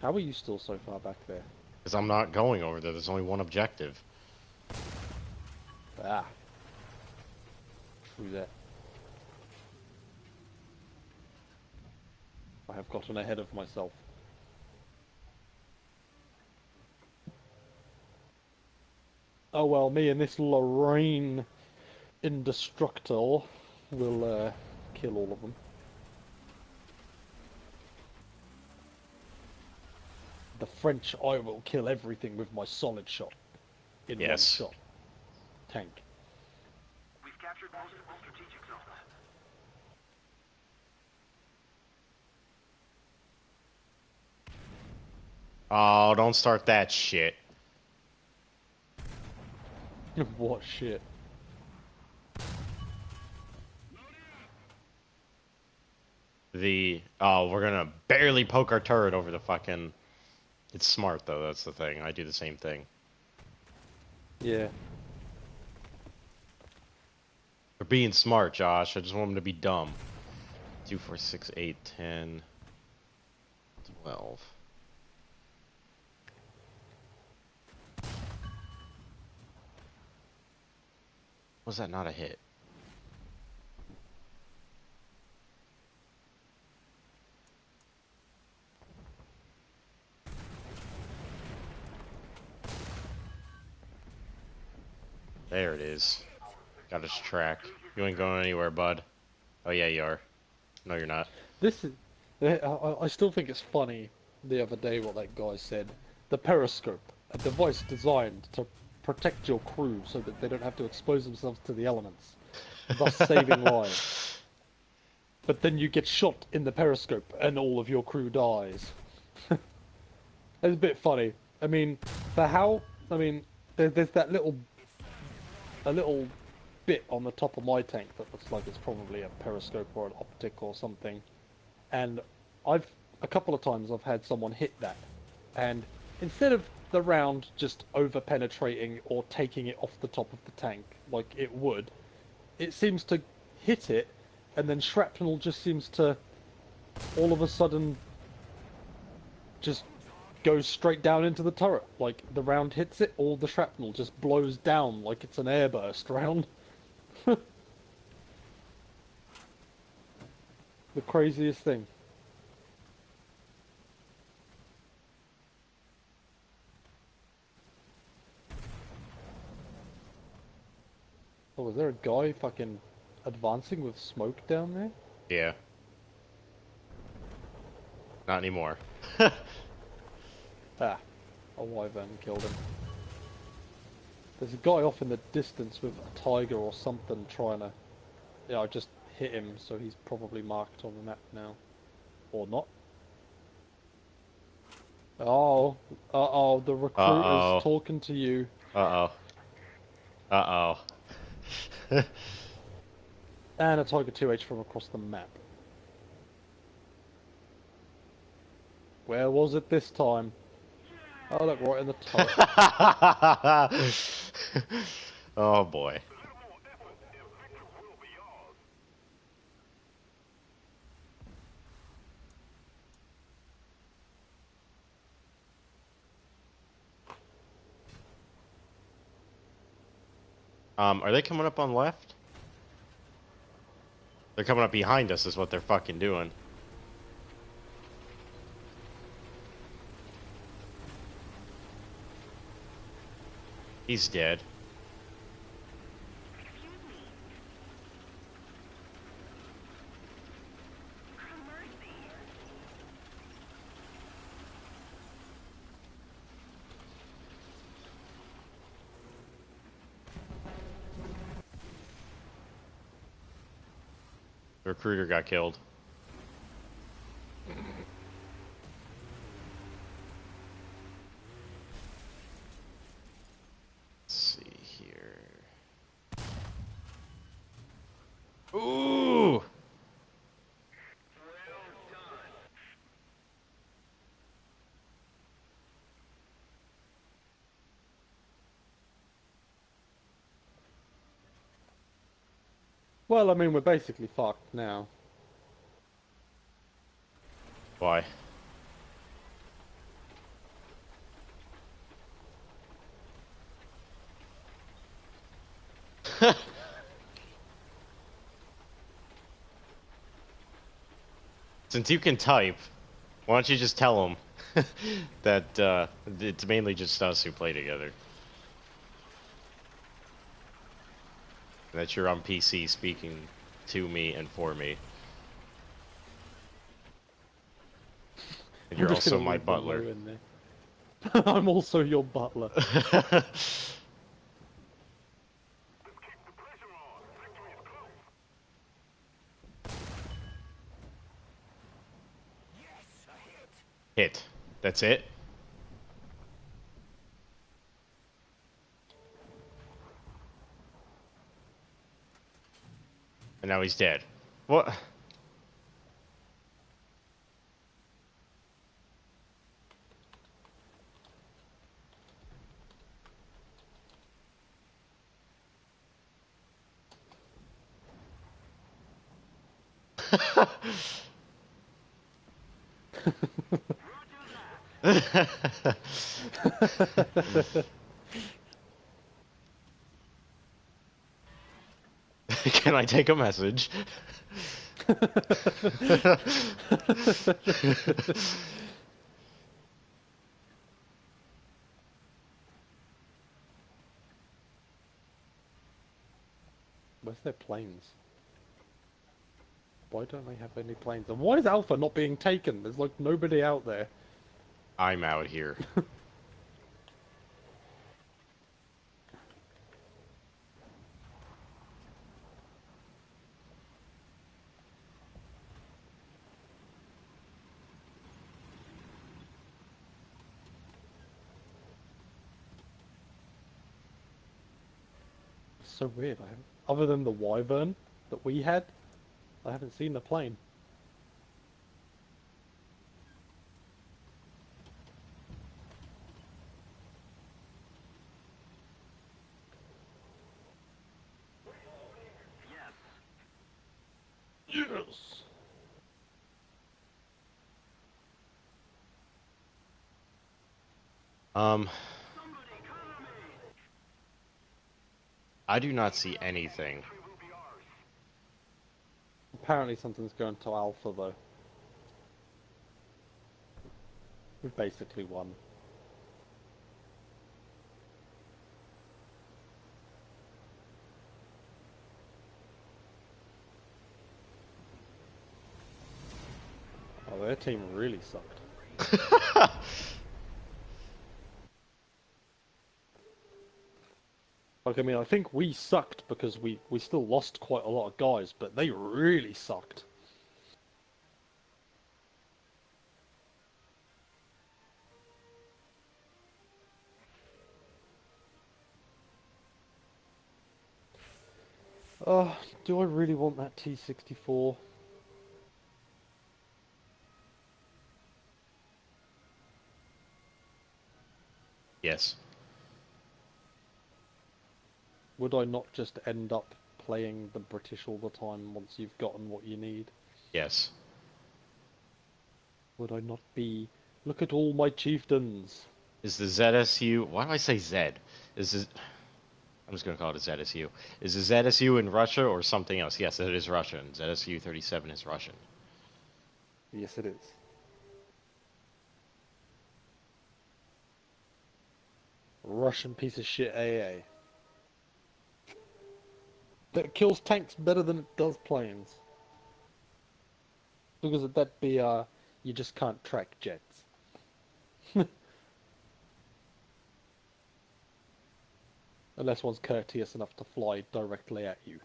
How are you still so far back there? Because I'm not going over there. There's only one objective. Ah. True that. I have gotten ahead of myself. Oh well, me and this Lorraine Indestructor will kill all of them. The French, I will kill everything with my solid shot. In one Yes. shot. Tank. We've captured most of the strategic zone. Oh, don't start that shit. What shit? Oh, we're gonna barely poke our turret over the fucking... It's smart, though, that's the thing. I do the same thing. Yeah. They're being smart, Josh. I just want them to be dumb. 2, 4, 6, 8, 10, 12. Was that not a hit? There it is. Got his track. You ain't going anywhere, bud. Oh yeah, you are. No, you're not. This is... I still think it's funny the other day what that guy said. The periscope, a device designed to protect your crew so that they don't have to expose themselves to the elements, thus saving lives. But then you get shot in the periscope and all of your crew dies. It's a bit funny. I mean, for how... I mean, there's that little bit on the top of my tank that looks like it's probably a periscope or an optic or something. And a couple of times I've had someone hit that, and instead of the round just over penetrating or taking it off the top of the tank like it would, it seems to hit it, and then shrapnel just seems to all of a sudden just goes straight down into the turret. Like the round hits it, all the shrapnel just blows down like it's an airburst round. The craziest thing. Oh, is there a guy fucking advancing with smoke down there? Yeah. Not anymore. Ah, a wyvern killed him. There's a guy off in the distance with a tiger or something trying to... Yeah, I just hit him, so he's probably marked on the map now. Or not. Oh, uh-oh, the recruiter's Uh-oh. talking to you. Uh-oh. Uh-oh. And a Tiger 2H from across the map. Where was it this time? Oh, look, right in the top. Oh boy. Are they coming up on left? They're coming up behind us is what they're fucking doing. He's dead. The recruiter got killed. Let's see here. Ooh! Well, I mean, we're basically fucked now. Why? Since you can type, why don't you just tell them that it's mainly just us who play together? And that you're on PC speaking to me and for me. And you're I'm just also gonna my leave the butler. low in there. I'm also your butler. Hit. That's it? And now he's dead. What? Can I take a message? Where's their planes? Why don't they have any planes? And why is Alpha not being taken? There's like nobody out there. I'm out here. It's so weird. I haven't, other than the Wyvern that we had, I haven't seen the plane. Yes. I do not see anything. Apparently something's going to Alpha though. We've basically won. Oh, their team really sucked. Like, I mean, I think we sucked because we still lost quite a lot of guys, but they really sucked. Do I really want that T-64? Yes. Would I not just end up playing the British all the time once you've gotten what you need? Yes. Would I not be... Look at all my chieftains! Is the ZSU... Why do I say Z? Is it... I'm just going to call it a ZSU. Is the ZSU in Russia or something else? Yes, it is Russian. ZSU 37 is Russian. Yes, it is. Russian piece of shit AA. That kills tanks better than it does planes. Because that'd be, you just can't track jets. Unless one's courteous enough to fly directly at you.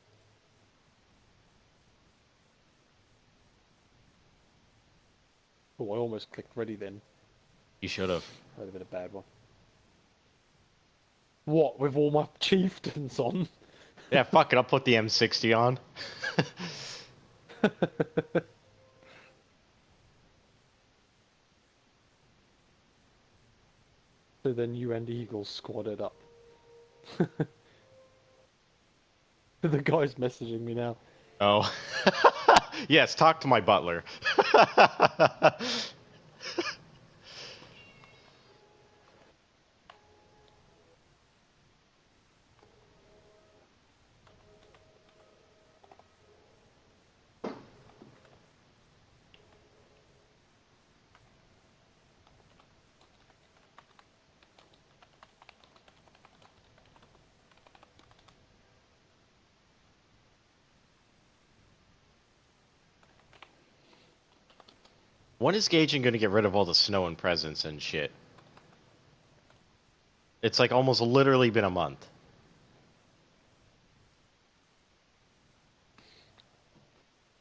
Oh, I almost clicked ready then. You should have. That'd have been a bad one. What, with all my chieftains on? Yeah, fuck it. I'll put the M60 on. So then you and Eagle squatted up. The guy's messaging me now. Oh. Yes, talk to my butler. When is Gauging going to get rid of all the snow and presents and shit? It's like almost literally been a month.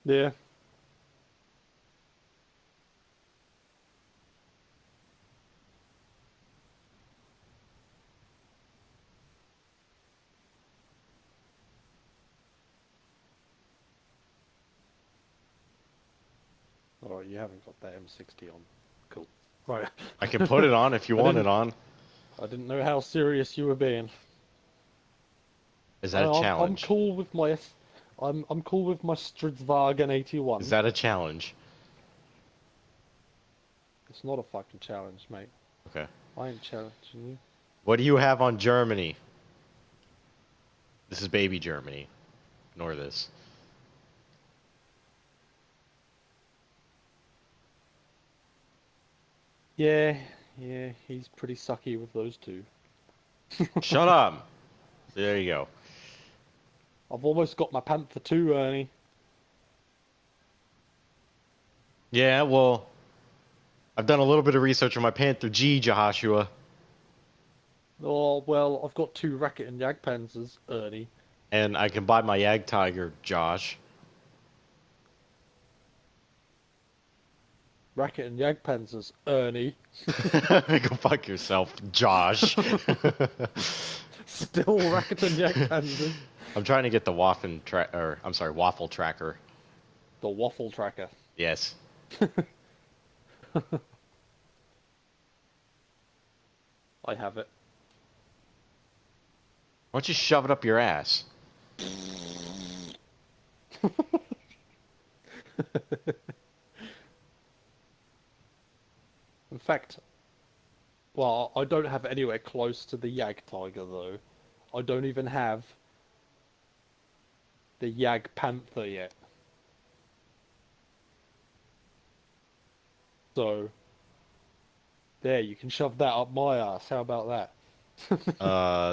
Yeah. Alright, you haven't got that M60 on. Cool. Right. I can put it on if you I want it didn't- on. I didn't know how serious you were being. Is that a I'm challenge? cool with my... I'm cool with my Stridsvagen 81. Is that a challenge? It's not a fucking challenge, mate. Okay. I ain't challenging you. What do you have on Germany? This is baby Germany. Ignore this. Yeah, he's pretty sucky with those two. Shut up. There you go. I've almost got my Panther 2, Ernie. Yeah, well, I've done a little bit of research on my Panther G, Joshua, Oh, well, I've got 2 Racket and Jagdpanzers, Ernie. and I can buy my Yag Tiger, Josh. Racket and Jagdpanzers, Ernie. Go fuck yourself, Josh. Still Racket and Jagdpanzers. I'm trying to get the waffle tracker. The Waffle Tracker. Yes. I have it. Why don't you shove it up your ass? In fact, well, I don't have anywhere close to the Yag Tiger, though. I don't even have the Yag Panther yet. So, there, you can shove that up my ass. How about that?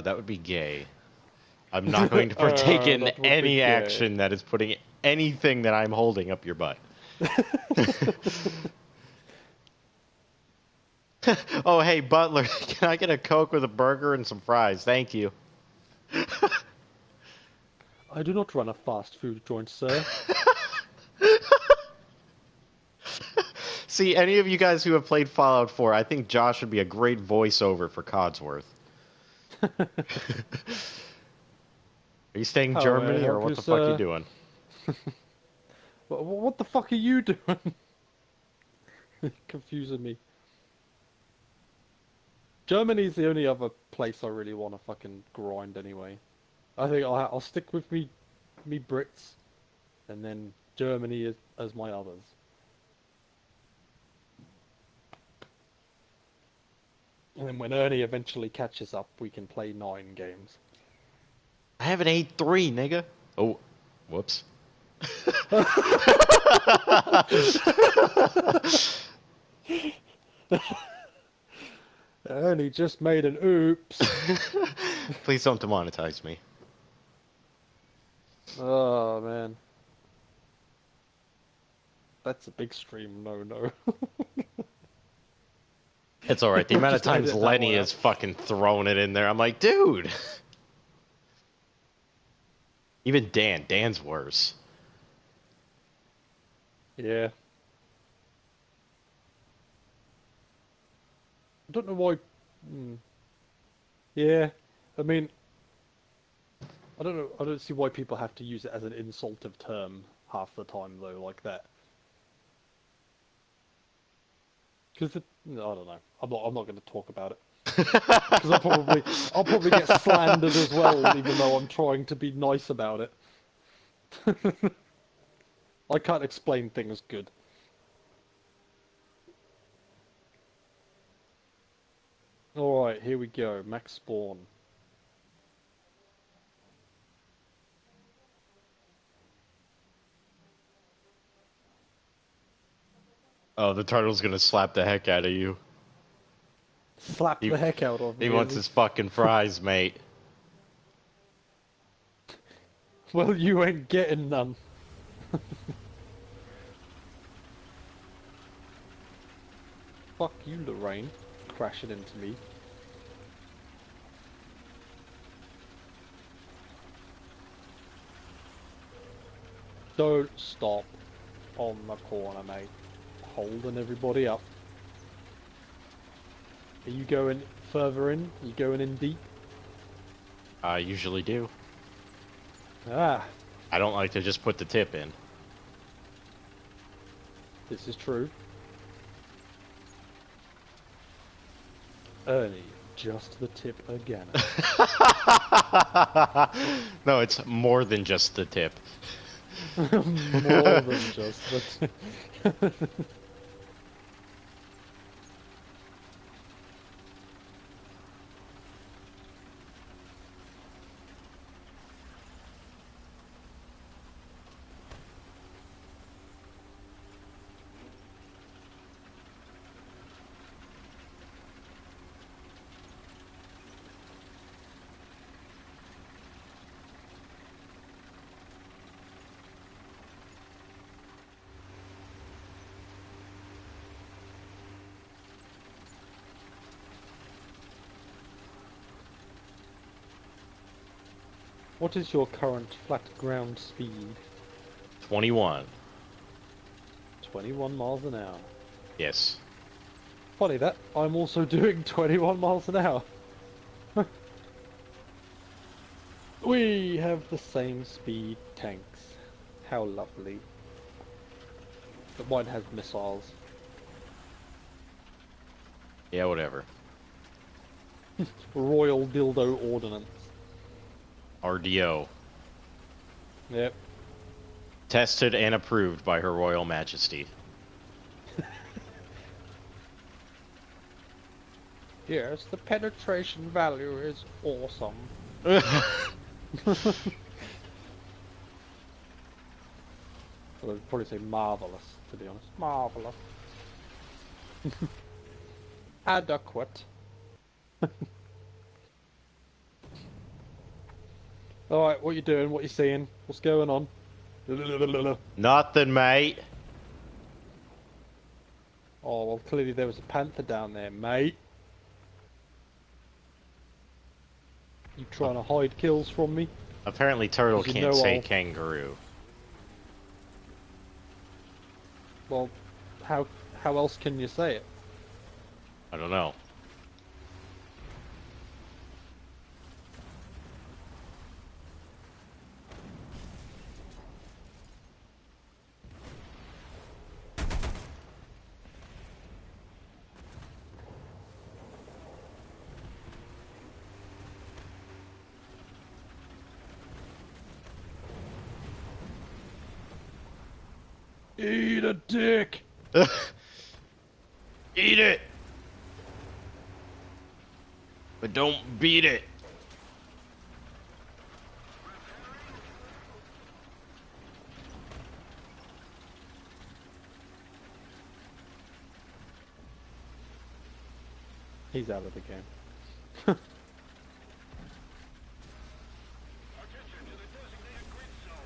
That would be gay. I'm not going to partake in that would be any gay. action that is putting anything that I'm holding up your butt. Oh, hey, Butler, can I get a Coke with a burger and some fries? Thank you. I do not run a fast food joint, sir. See, any of you guys who have played Fallout 4, I think Josh would be a great voiceover for Codsworth. Are you staying How may I Germany, or help what you, the fuck are you sir? doing? What the fuck are you doing? Confusing me. Germany's the only other place I really want to fucking grind anyway. I think I'll stick with me Brits, and then Germany as my others. And then when Ernie eventually catches up, we can play 9 games. I have an 8-3, nigga. Oh, whoops. Ernie just made an oops. Please don't demonetize me. Oh man, that's a big stream no. It's alright, the amount of Just times edit that Lenny one has out. fucking thrown it in there, I'm like, dude! Even Dan's worse. Yeah. I don't know why. Yeah, I mean, I don't know. I don't see why people have to use it as an insultive term half the time though, like that. Because I don't know. I'm not going to talk about it. Because I'll probably get slandered as well, even though I'm trying to be nice about it. I can't explain things good. Alright, here we go. Max spawn. Oh, the turtle's gonna slap the heck out of you. Slap He- the heck out of me. He wants is his fucking fries, mate. Well, you ain't getting none. Fuck you, Lorraine. Crashing into me. Don't stop on the corner, mate. Holding everybody up. Are you going further in? Are you going in deep? I usually do. Ah, I don't like to just put the tip in. this is true. Ernie, just the tip again. No, it's more than just the tip. More than just the tip. What is your current flat ground speed? 21. 21 miles an hour. Yes. Funny that, I'm also doing 21 miles an hour. We have the same speed tanks. How lovely. But mine has missiles. Yeah, whatever. Royal Dildo Ordnance. RDO. Yep. Tested and approved by Her Royal Majesty. Yes, the penetration value is awesome. Well, I'd probably say marvelous, to be honest. Marvelous. Adequate. Alright, what you doing? What you seeing? What's going on? Nothing, mate. Oh, well, clearly there was a panther down there, mate. You trying to hide kills from me? Apparently, turtle 'Cause you can't know say I'll- kangaroo. Well, how else can you say it? I don't know. Eat a dick! Eat it! But don't beat it! He's out of the game. Attention to the designated grid zone.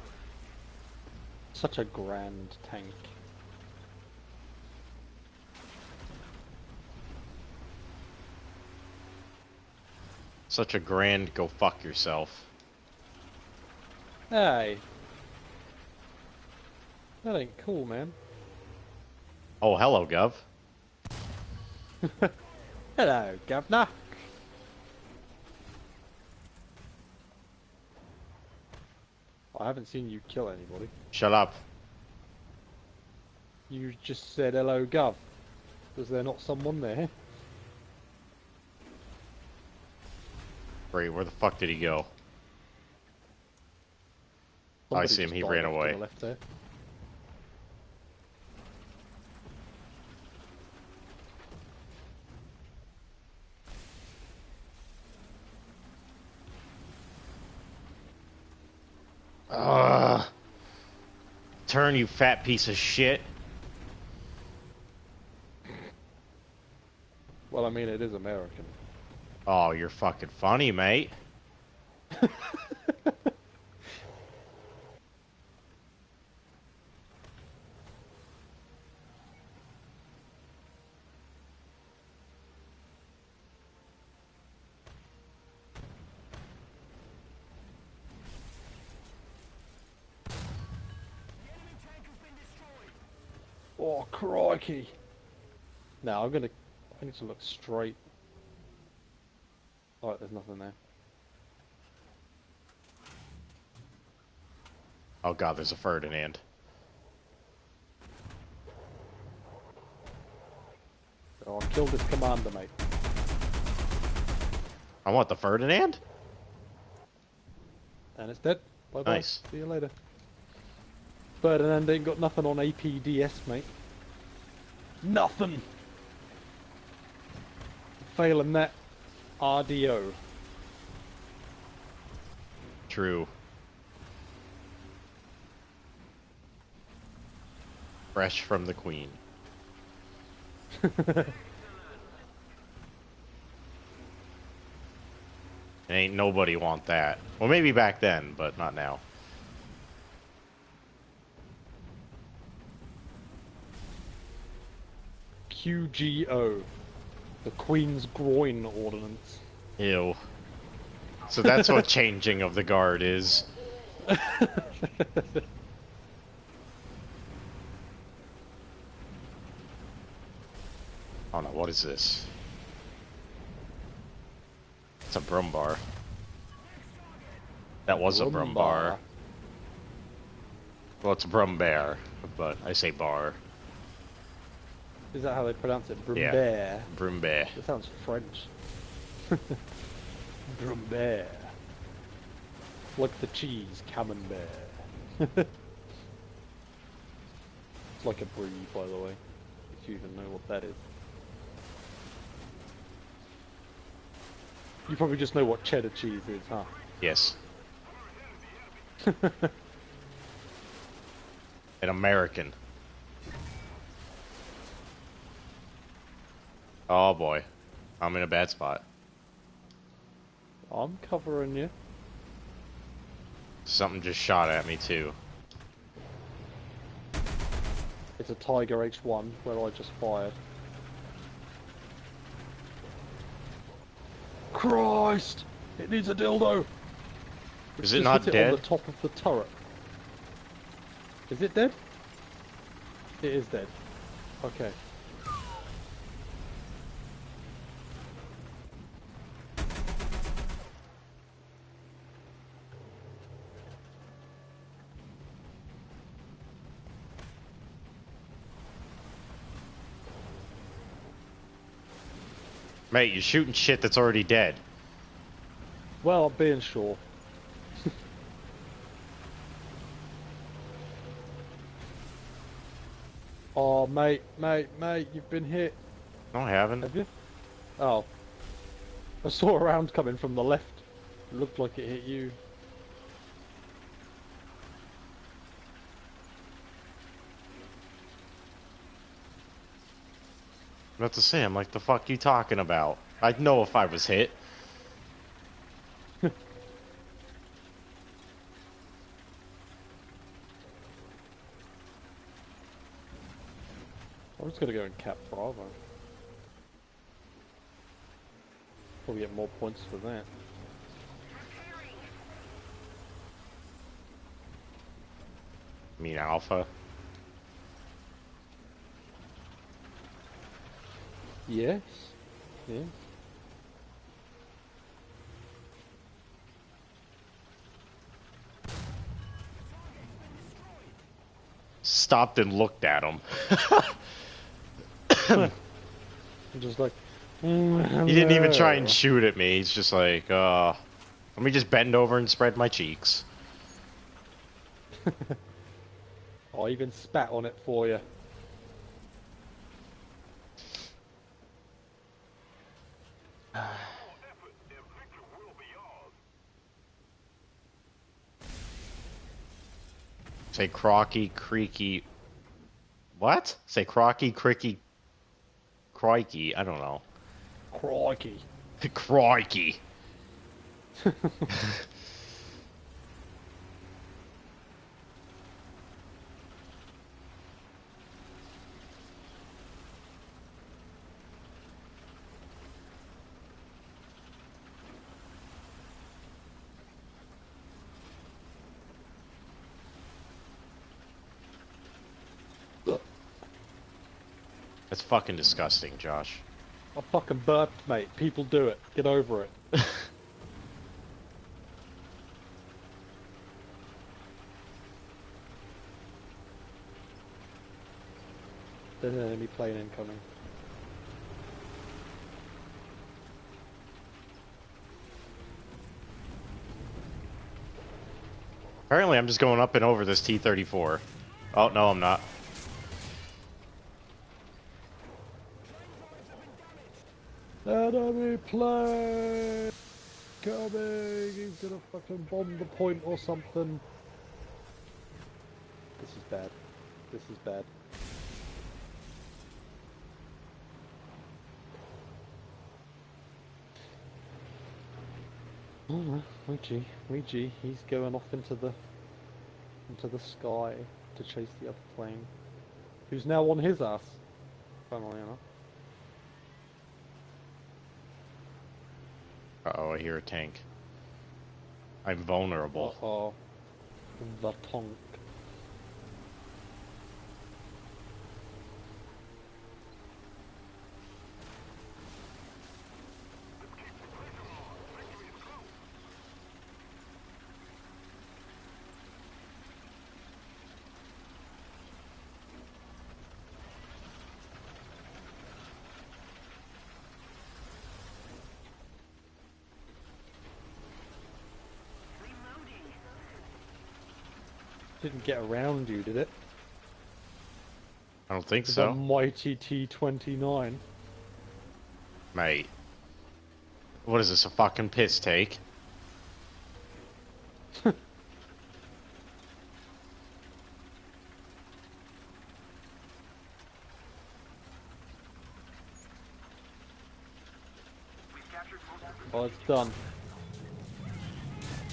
Such a grand tank. Such a grand go fuck yourself. Hey. That ain't cool, man. Oh, hello, Gov. Hello, Governor. I haven't seen you kill anybody. Shut up. You just said hello, Gov. Was there not someone there? Great, where the fuck did he go? I Somebody see him, just he died ran off to away. the left there. Ugh. Turn, you fat piece of shit. Well, I mean, it is American. Oh, you're fucking funny, mate. Oh, crikey. Now, I need to look straight. Oh, there's nothing there. Oh god, there's a Ferdinand. Oh, I killed this commander, mate. I want the Ferdinand? And it's dead. Bye-bye. Nice. See you later. Ferdinand ain't got nothing on APDS, mate. Nothing! Failing that, RDO. True. Fresh from the Queen. Ain't nobody want that. Well, maybe back then, but not now. QGO. The Queen's Groin Ordinance. Ew. So that's what changing of the guard is. Oh no, what is this? It's a Brumbar. That was a Brumbar. Well, it's Brumbear, but I say bar. Is that how they pronounce it? Yeah. Brumbear. Brumbear. That sounds French. Brumbear. Like the cheese, Camembert. It's like a brie, by the way. If you even know what that is. You probably just know what cheddar cheese is, huh? Yes. An American. Oh boy. I'm in a bad spot. I'm covering you. Something just shot at me too. It's a Tiger H1 where I just fired. Christ! It needs a dildo! Is it Just not hit it on dead? the top of the turret. Is it dead? It is dead. Okay. Mate, you're shooting shit that's already dead. Well, I'm being sure. Oh, mate, you've been hit. No, I haven't. Have you? Oh. I saw a round coming from the left. It looked like it hit you. I'm about to say, I'm like, the fuck you talking about? I'd know if I was hit. I'm just gonna go and cap Bravo. Probably get more points for that. I mean, Alpha. Yes. Yes. Stopped and looked at him. I'm just like. He didn't even try and hello." shoot at me. He's just like, let me just bend over and spread my cheeks. I even spat on it for you. Say crocky, creaky. What? Say crocky, cricky, crikey. I don't know. Crikey. Crikey. That's fucking disgusting, Josh. I fucking burped, mate. People do it. Get over it. There's an enemy plane incoming. Apparently, I'm just going up and over this T-34. Oh, no, I'm not. Enemy plane coming. He's gonna fucking bomb the point or something. This is bad. This is bad. Oh, Ouija, he's going off into the sky to chase the other plane, who's now on his ass. Funnily enough. Uh-oh, I hear a tank. I'm vulnerable. Uh-oh. The tonk. Didn't get around you, did it? I don't think The so. mighty T-29. Mate. What is this, a fucking piss take? We've captured multiple. Oh, it's done.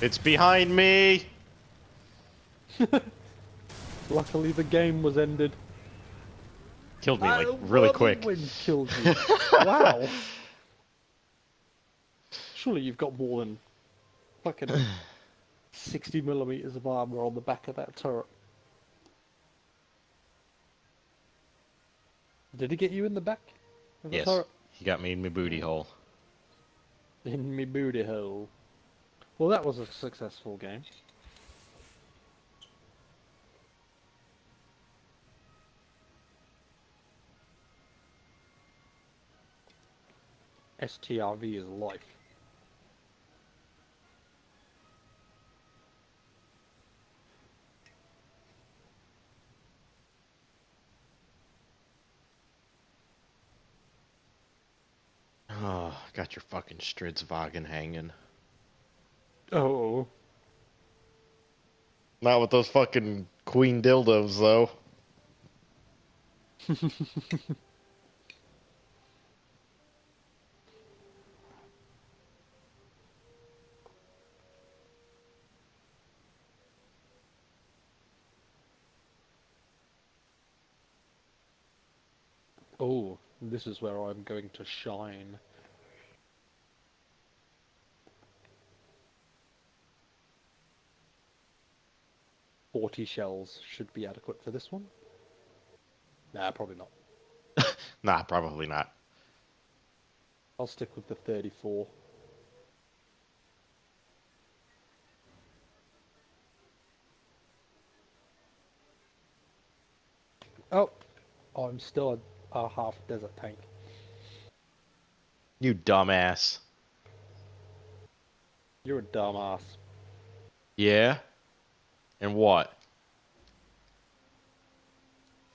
It's behind me! Luckily, the game was ended. Killed me, like, really quick. Wind killed you. Wow. Surely you've got more than fucking 60 millimeters of armor on the back of that turret. Did he get you in the back of the Yes, turret? he got me in my booty hole. In me booty hole. Well, that was a successful game. STRV is life. Oh, got your fucking Stridsvagen hanging. Oh. Not with those fucking queen dildos, though. Oh, this is where I'm going to shine. "40 shells should be adequate for this one." Nah, probably not. Nah, probably not. I'll stick with the 34. Oh, I'm still a half desert tank. You dumbass. You're a dumbass. Yeah? And what?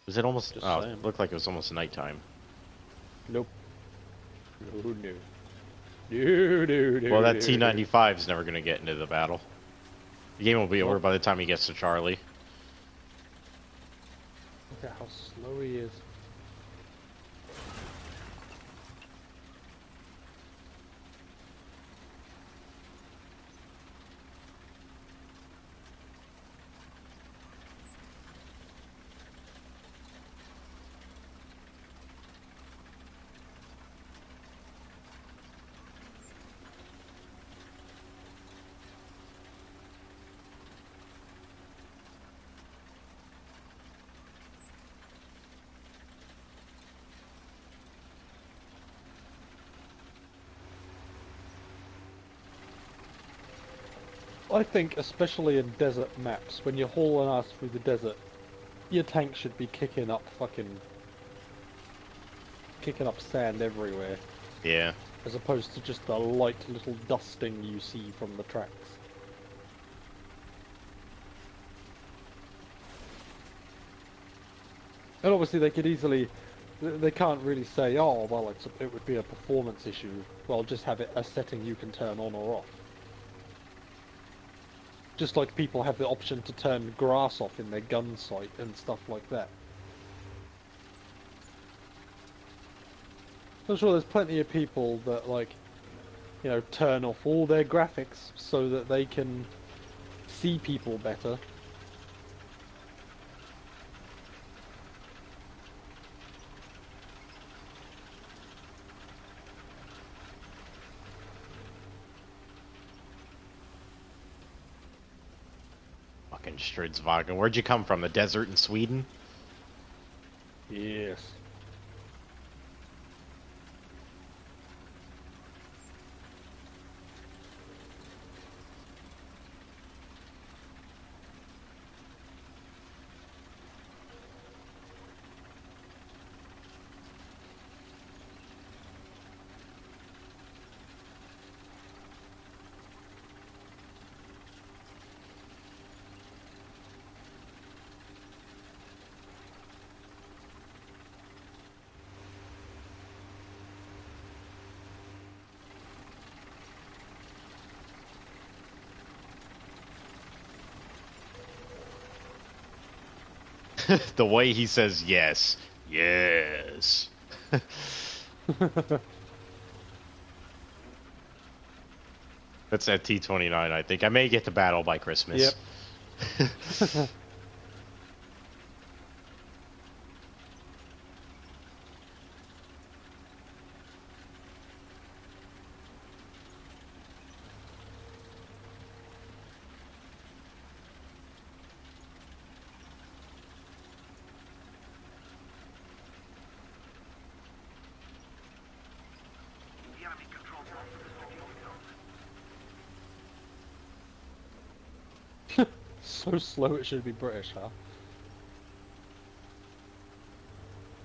Was it almost... Just Oh, saying. it looked like it was almost nighttime. Nope. No, no. No, no, no, Well, that no, T-95 is never going to get into the battle. The game will be over Nope. by the time he gets to Charlie. Look at how slow he is. I think, especially in desert maps, when you're hauling ass through the desert, your tank should be kicking up sand everywhere, Yeah. as opposed to just the light little dusting you see from the tracks. And obviously they can't really say, oh, well, it would be a performance issue. Well, just have it a setting you can turn on or off. Just like people have the option to turn grass off in their gun sight and stuff like that. I'm sure there's plenty of people that, like, you know, turn off all their graphics so that they can see people better. Fucking Stridsvagen. Where'd you come from? The desert in Sweden? Yes. The way he says yes. Yes. That's at T-29, I think. I may get to battle by Christmas. Yep. So slow it should be British, huh?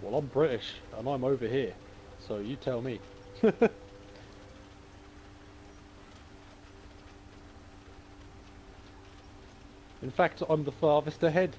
Well, I'm British, and I'm over here. So you tell me. In fact, I'm the farthest ahead.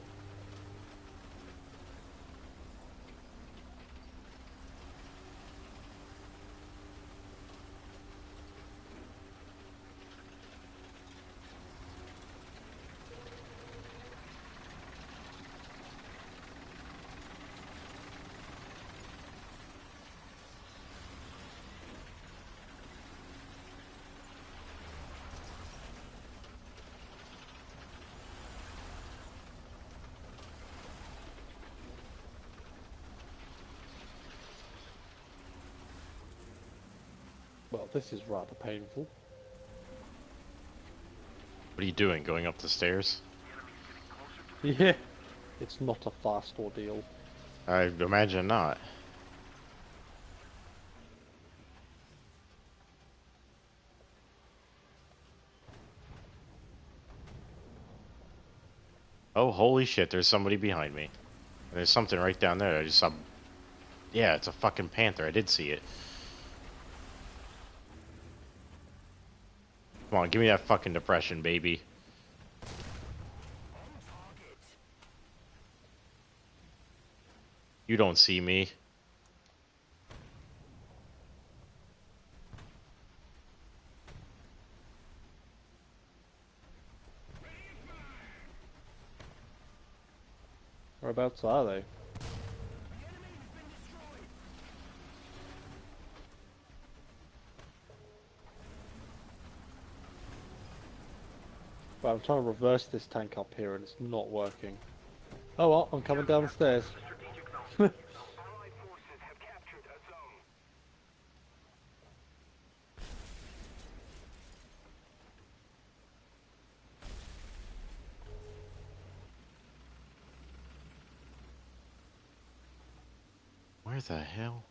Well, this is rather painful. What are you doing? Going up the stairs? Yeah, it's not a fast ordeal. I imagine not. Oh, holy shit, there's somebody behind me. And there's something right down there. I just saw. Yeah, it's a fucking panther. I did see it. Come on, give me that fucking depression, baby. You don't see me. Whereabouts are they? Well, I'm trying to reverse this tank up here and it's not working. Oh well, I'm coming down the stairs. Allied forces have captured a zone. Where the hell?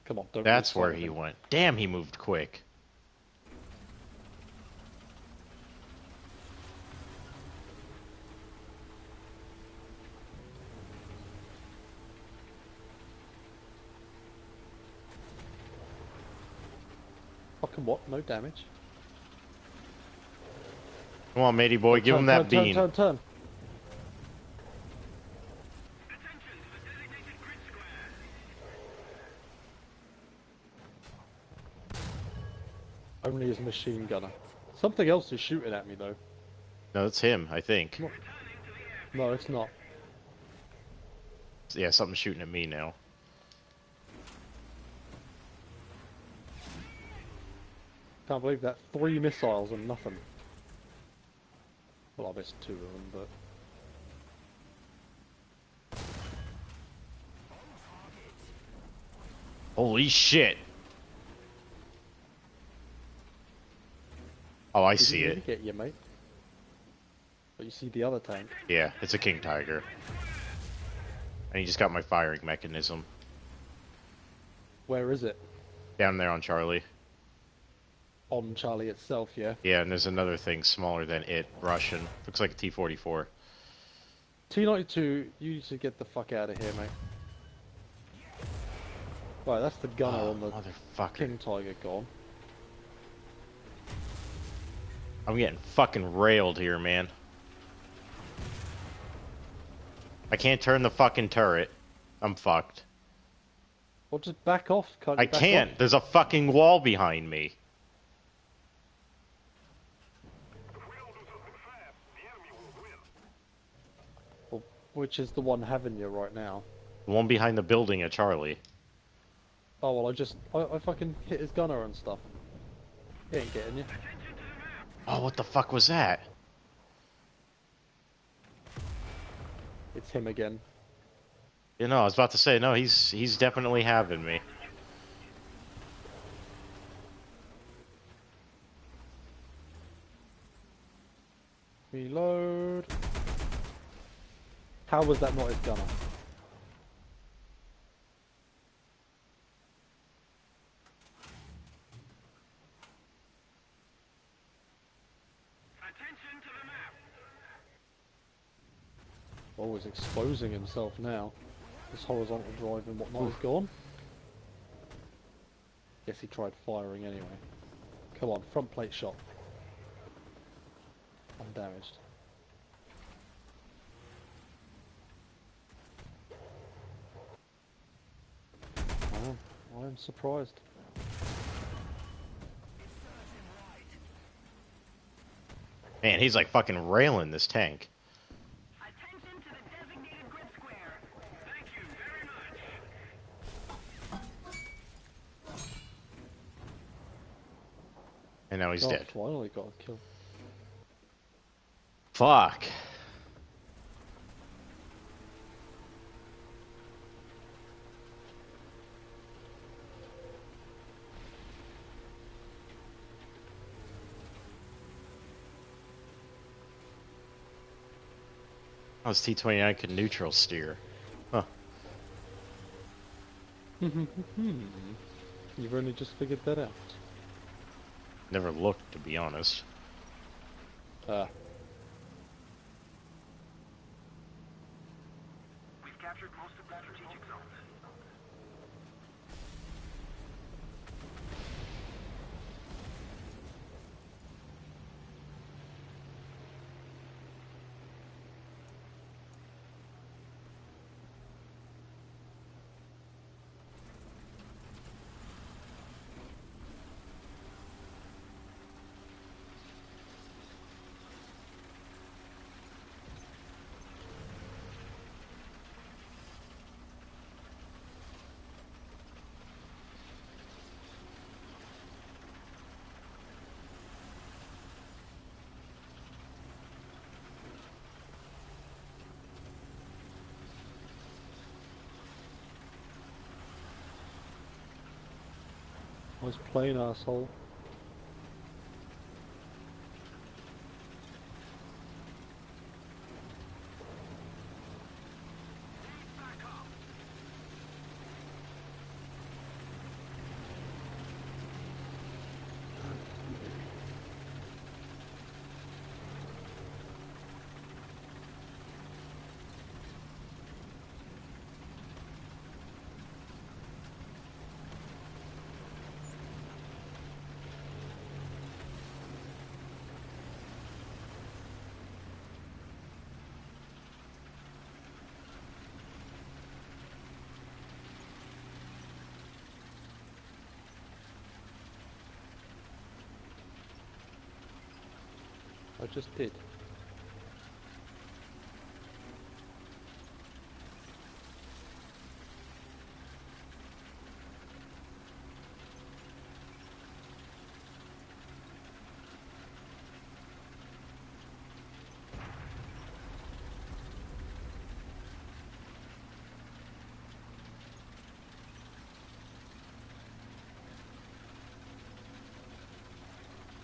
Come on, don't. That's lose where sight of he him. went. Damn, he moved quick. Fucking what? No damage. Come on, matey boy, give him that bean. Turn. Only his machine gunner. Something else is shooting at me though. No, it's him, I think. No, it's not. Yeah, something's shooting at me now. Can't believe that. 3 missiles and nothing. Well, I missed 2 of them, but... Holy shit! Oh, I Did see he it. really get you, mate? But you see the other tank. Yeah, it's a King Tiger. And he just got my firing mechanism. Where is it? Down there on Charlie. On Charlie itself, yeah. Yeah, and there's another thing smaller than it, Russian. Looks like a T-44. T-92, you need to get the fuck out of here, mate. Right, that's the gunner Oh, on the motherfucker. King Tiger gone. I'm getting fucking railed here, man. I can't turn the fucking turret. I'm fucked. Well, just back off. Can't you I back can't. off? There's a fucking wall behind me. If we don't do something fast, the enemy will win. Well, which is the one having you right now? The one behind the building at Charlie. Oh, well, I fucking hit his gunner and stuff. He ain't getting you. Oh, what the fuck was that? It's him again. You know, I was about to say, no, he's definitely having me. Reload. How was that not his gunner? Attention to the map. Always exposing himself now. This horizontal drive and whatnot is gone. Guess he tried firing anyway. Come on, front plate shot. Undamaged. I am surprised. Man, he's like fucking railing this tank. Attention to the designated grid square. Thank you very much. And now he's Oh, dead. finally got a kill. Fuck. Oh, this T-29 could neutral steer. Huh. You've only just figured that out. Never looked, to be honest. Ah. We've captured most of the strategic zones. Nice plane, asshole. I just did.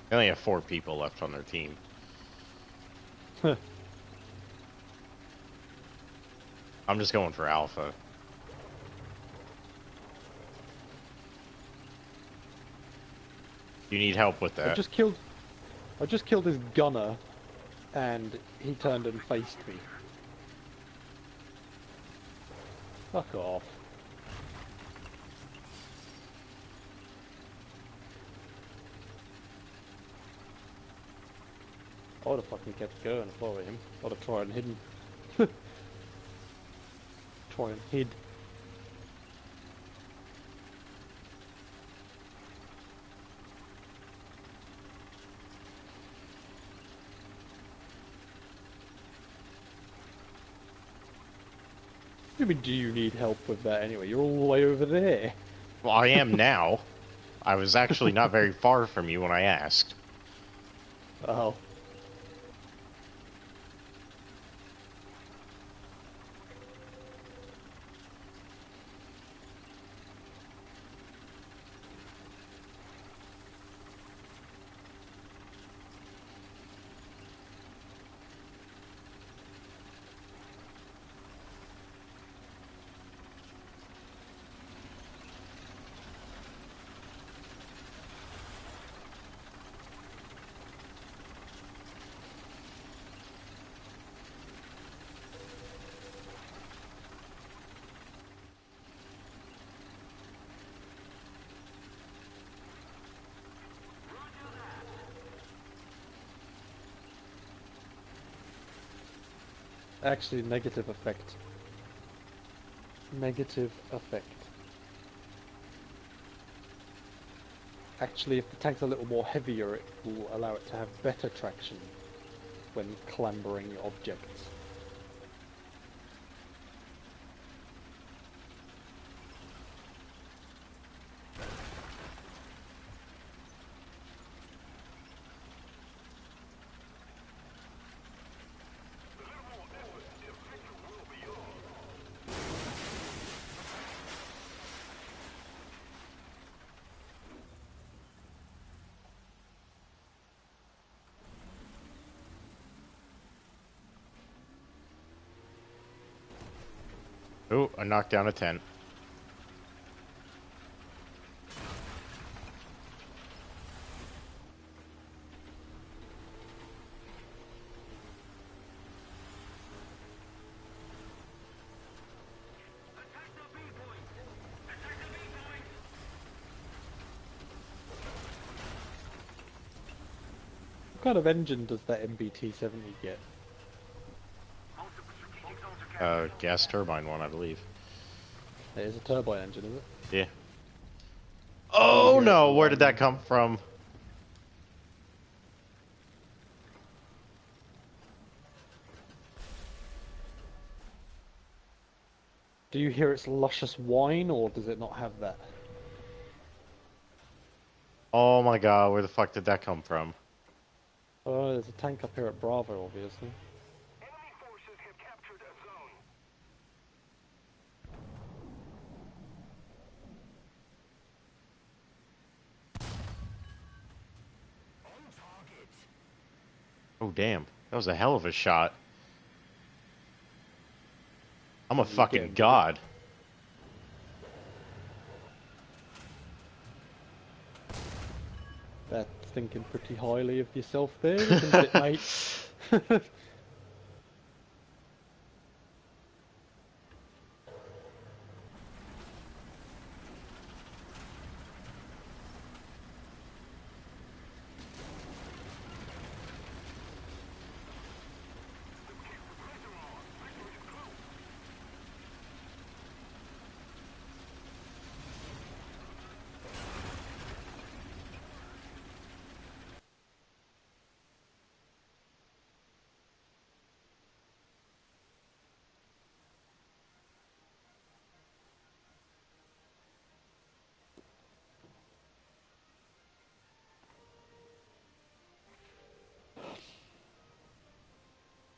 They only have 4 people left on their team. I'm just going for Alpha. You need help with I that. just killed his gunner, and he turned and faced me. Fuck off. I would have fucking kept going if I were him. I'd have tried and hidden. Try and hid. I mean, do you need help with that anyway? You're all the way over there. Well, I am now. I was actually not very far from you when I asked. Oh. Actually, negative effect. Negative effect. Actually, if the tank's a little more heavier, it will allow it to have better traction when clambering objects. Oh, I knocked down a tent. Attack the B point! Attack the B point! What kind of engine does that MBT-70 get? Multiple strategic zones are captured. Gas turbine one, I believe. It is a turbine engine, is it? Yeah. Oh, Oh yeah, no, it's where did that alarming. come from? Do you hear its luscious whine, or does it not have that? Oh my god, where the fuck did that come from? Oh, there's a tank up here at Bravo, obviously. Enemy forces have captured a zone. On target. Oh damn, that was a hell of a shot. I'm a You fucking getting- god. That's thinking pretty highly of yourself there, isn't it, mate?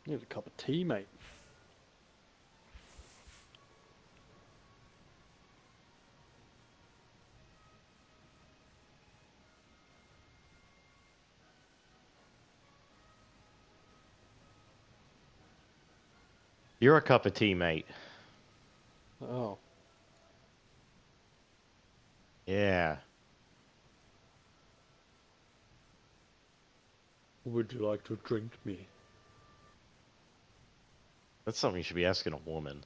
Need a cup of tea, mate. You're a cup of tea, mate. Oh. Yeah. Would you like to drink me? That's something you should be asking a woman.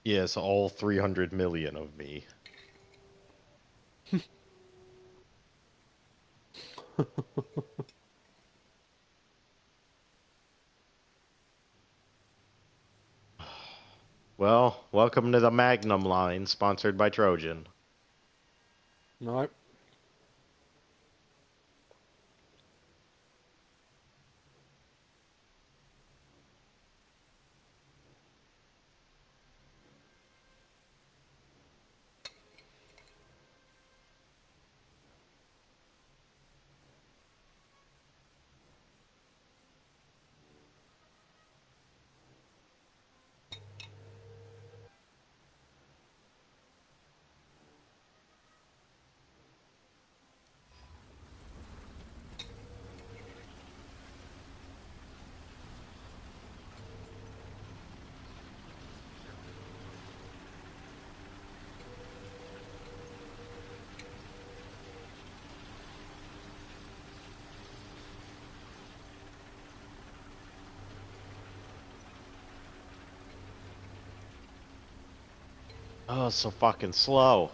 Yes, all 300 million of me. Well, welcome to the Magnum line, sponsored by Trojan. No. Oh, it's so fucking slow.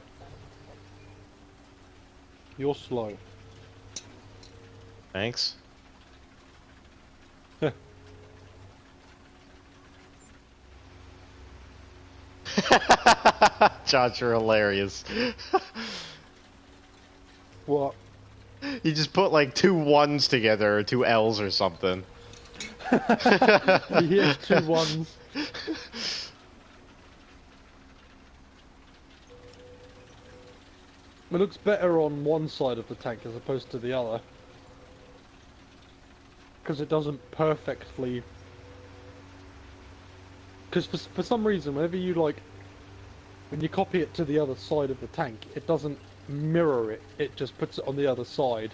You're slow. Thanks. Josh, you're hilarious. What? You just put like two ones together or two L's or something. Yeah, 2 1s. It looks better on one side of the tank as opposed to the other. Because it doesn't perfectly... Because for some reason, whenever you like... When you copy it to the other side of the tank, it doesn't mirror it. It just puts it on the other side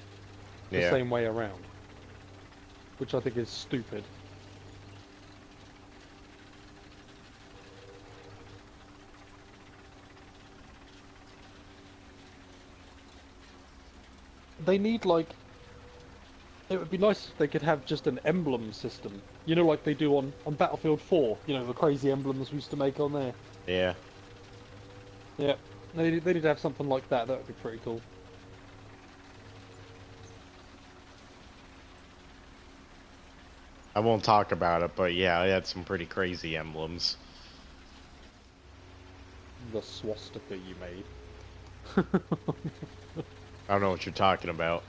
the Yeah. same way around. Which I think is stupid. They need like... It would be nice if they could have just an emblem system. You know, like they do on Battlefield 4. You know, the crazy emblems we used to make on there. Yeah. Yeah. They need to have something like that. That would be pretty cool. I won't talk about it, but yeah, I had some pretty crazy emblems. The swastika you made. I don't know what you're talking about.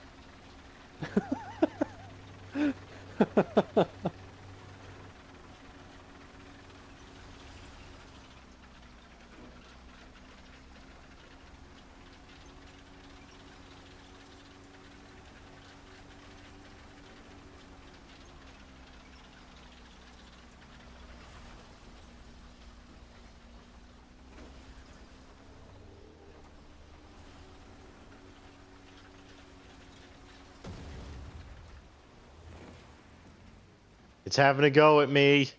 It's having a go at me.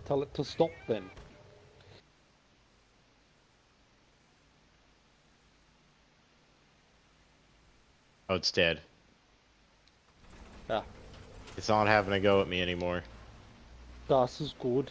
Tell it to stop then. Oh, it's dead. Ah, It's not having a go at me anymore. das ist gut.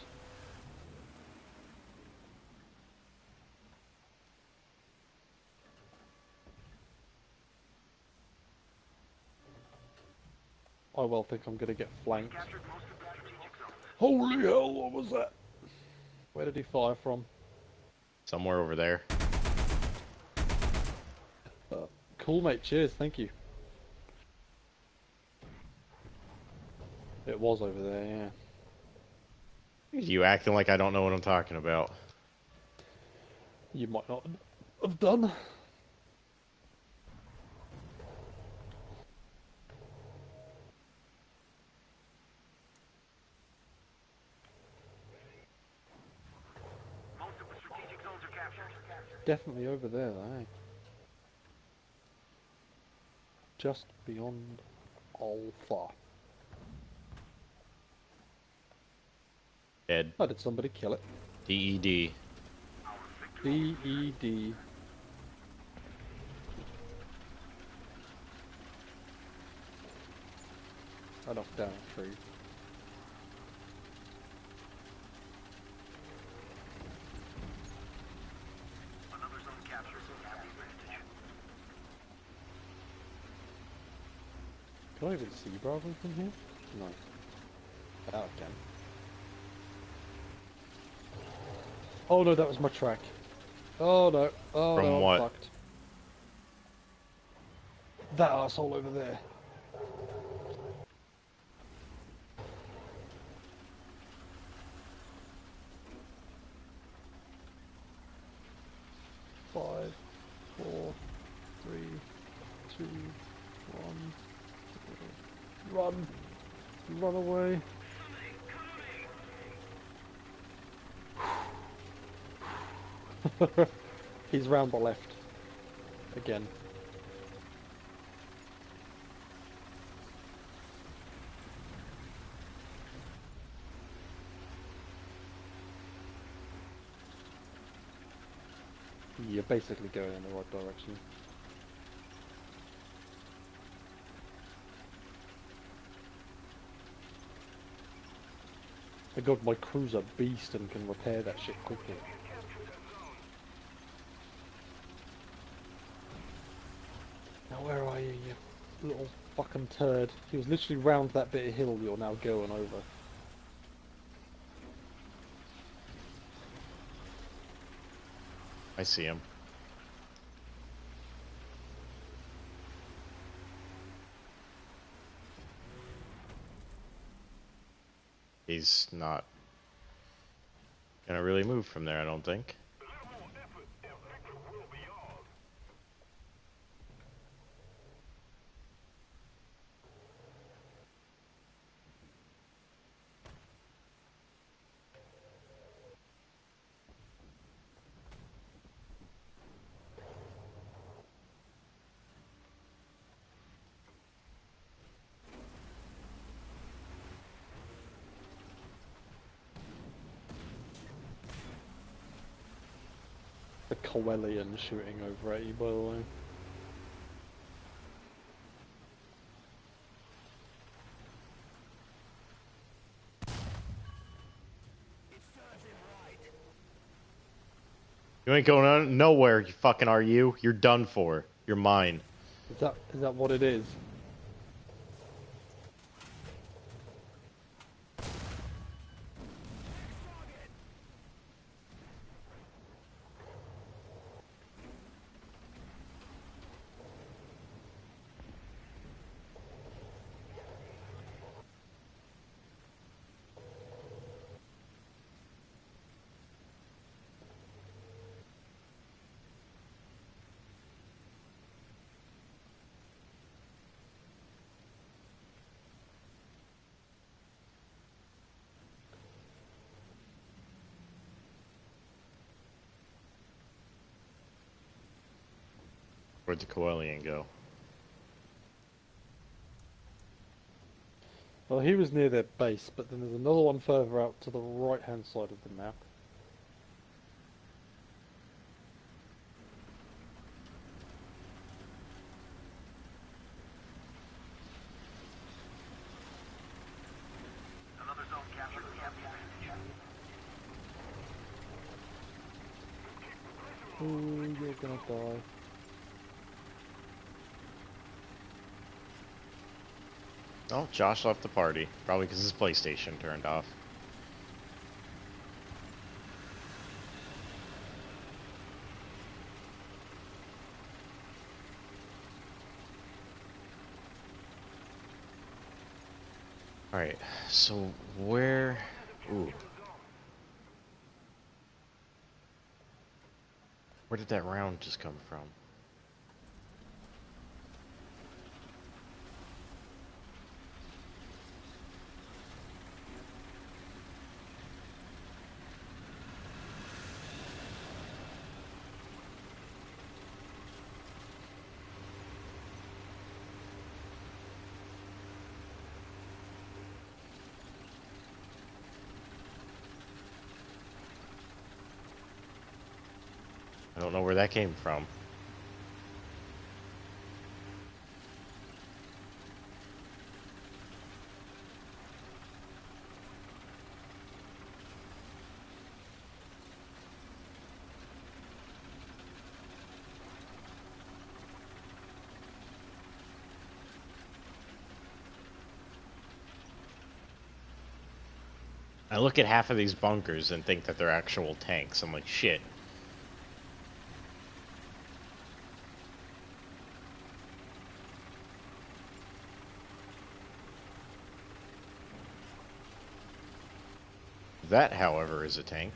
I well think I'm gonna get flanked. Captured most of the strategic zones. Holy hell, what was that? Where did he fire from? Somewhere over there. Cool mate, cheers, thank you. It was over there, yeah. You acting like I don't know what I'm talking about. You might not have done. Most of the strategic zones are captured. Definitely over there, though, eh? Just beyond Alpha. Dead. Oh, did somebody kill it? DED. DED. I knocked down a tree. Another zone captured. Have the advantage. Can I even see Bravo from here? No. Now I can. Oh no, that was my track. Oh no. Oh From no, I'm what? fucked. That arsehole over there. Five, four, three, two, one. Run! Run away! He's round the left. Again. You're basically going in the right direction. Thank God my crew's a beast and can repair that shit quickly. where are you, you little fucking turd? He was literally round that bit of hill you're now going over. I see him. He's not gonna really move from there, I don't think. The Coelian shooting over at you, by the way. You ain't going on nowhere, you fucking are you? You're done for. You're mine. Is that what it is? Where'd the Coelian go? Well, he was near their base, but then there's another one further out to the right-hand side of the map. Another zone captured. We have the advantage. Ooh, you're gonna die. Oh, Josh left the party. Probably because his PlayStation turned off. Alright, so where... Ooh. Where did that round just come from? I don't know where that came from. I look at half of these bunkers and think that they're actual tanks. I'm like, shit. That, however, is a tank.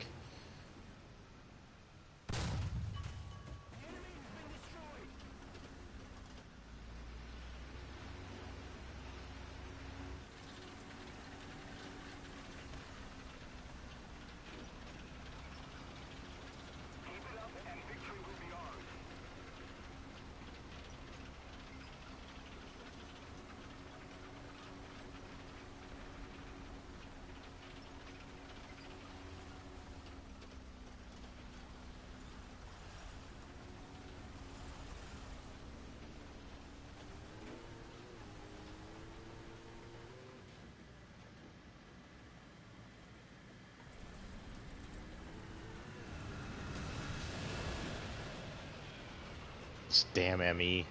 This damn ME.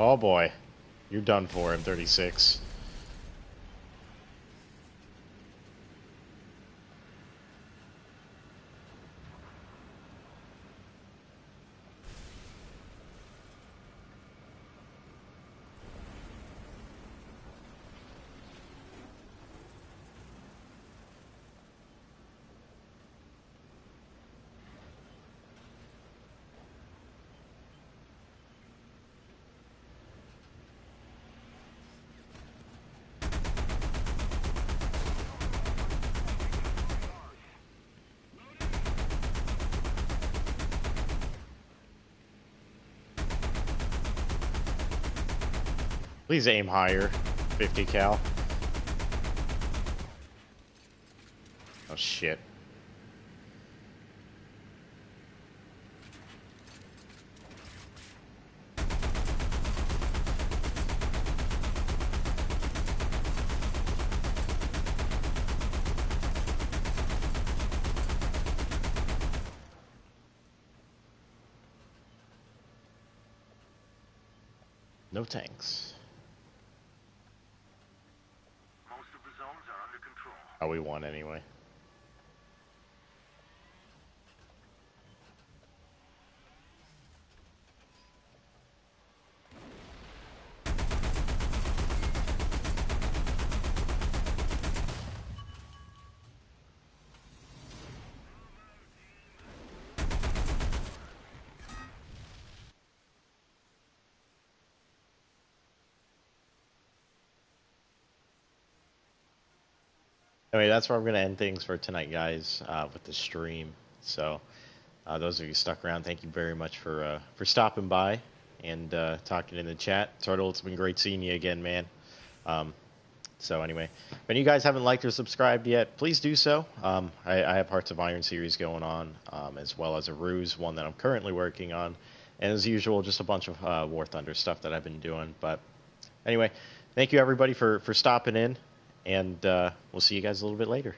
Oh boy. You're done for, M36. Please aim higher. 50 cal. Oh shit. No tanks. Most of the zones are under control. Oh, we won anyway. Anyway, that's where I'm going to end things for tonight, guys, with the stream. So, those of you stuck around, thank you very much for stopping by and talking in the chat. Turtle, it's been great seeing you again, man. So anyway, if any of you guys haven't liked or subscribed yet, please do so. I have Hearts of Iron series going on, as well as a Ruse, one that I'm currently working on. And as usual, just a bunch of War Thunder stuff that I've been doing. But anyway, thank you everybody for stopping in. And we'll see you guys a little bit later.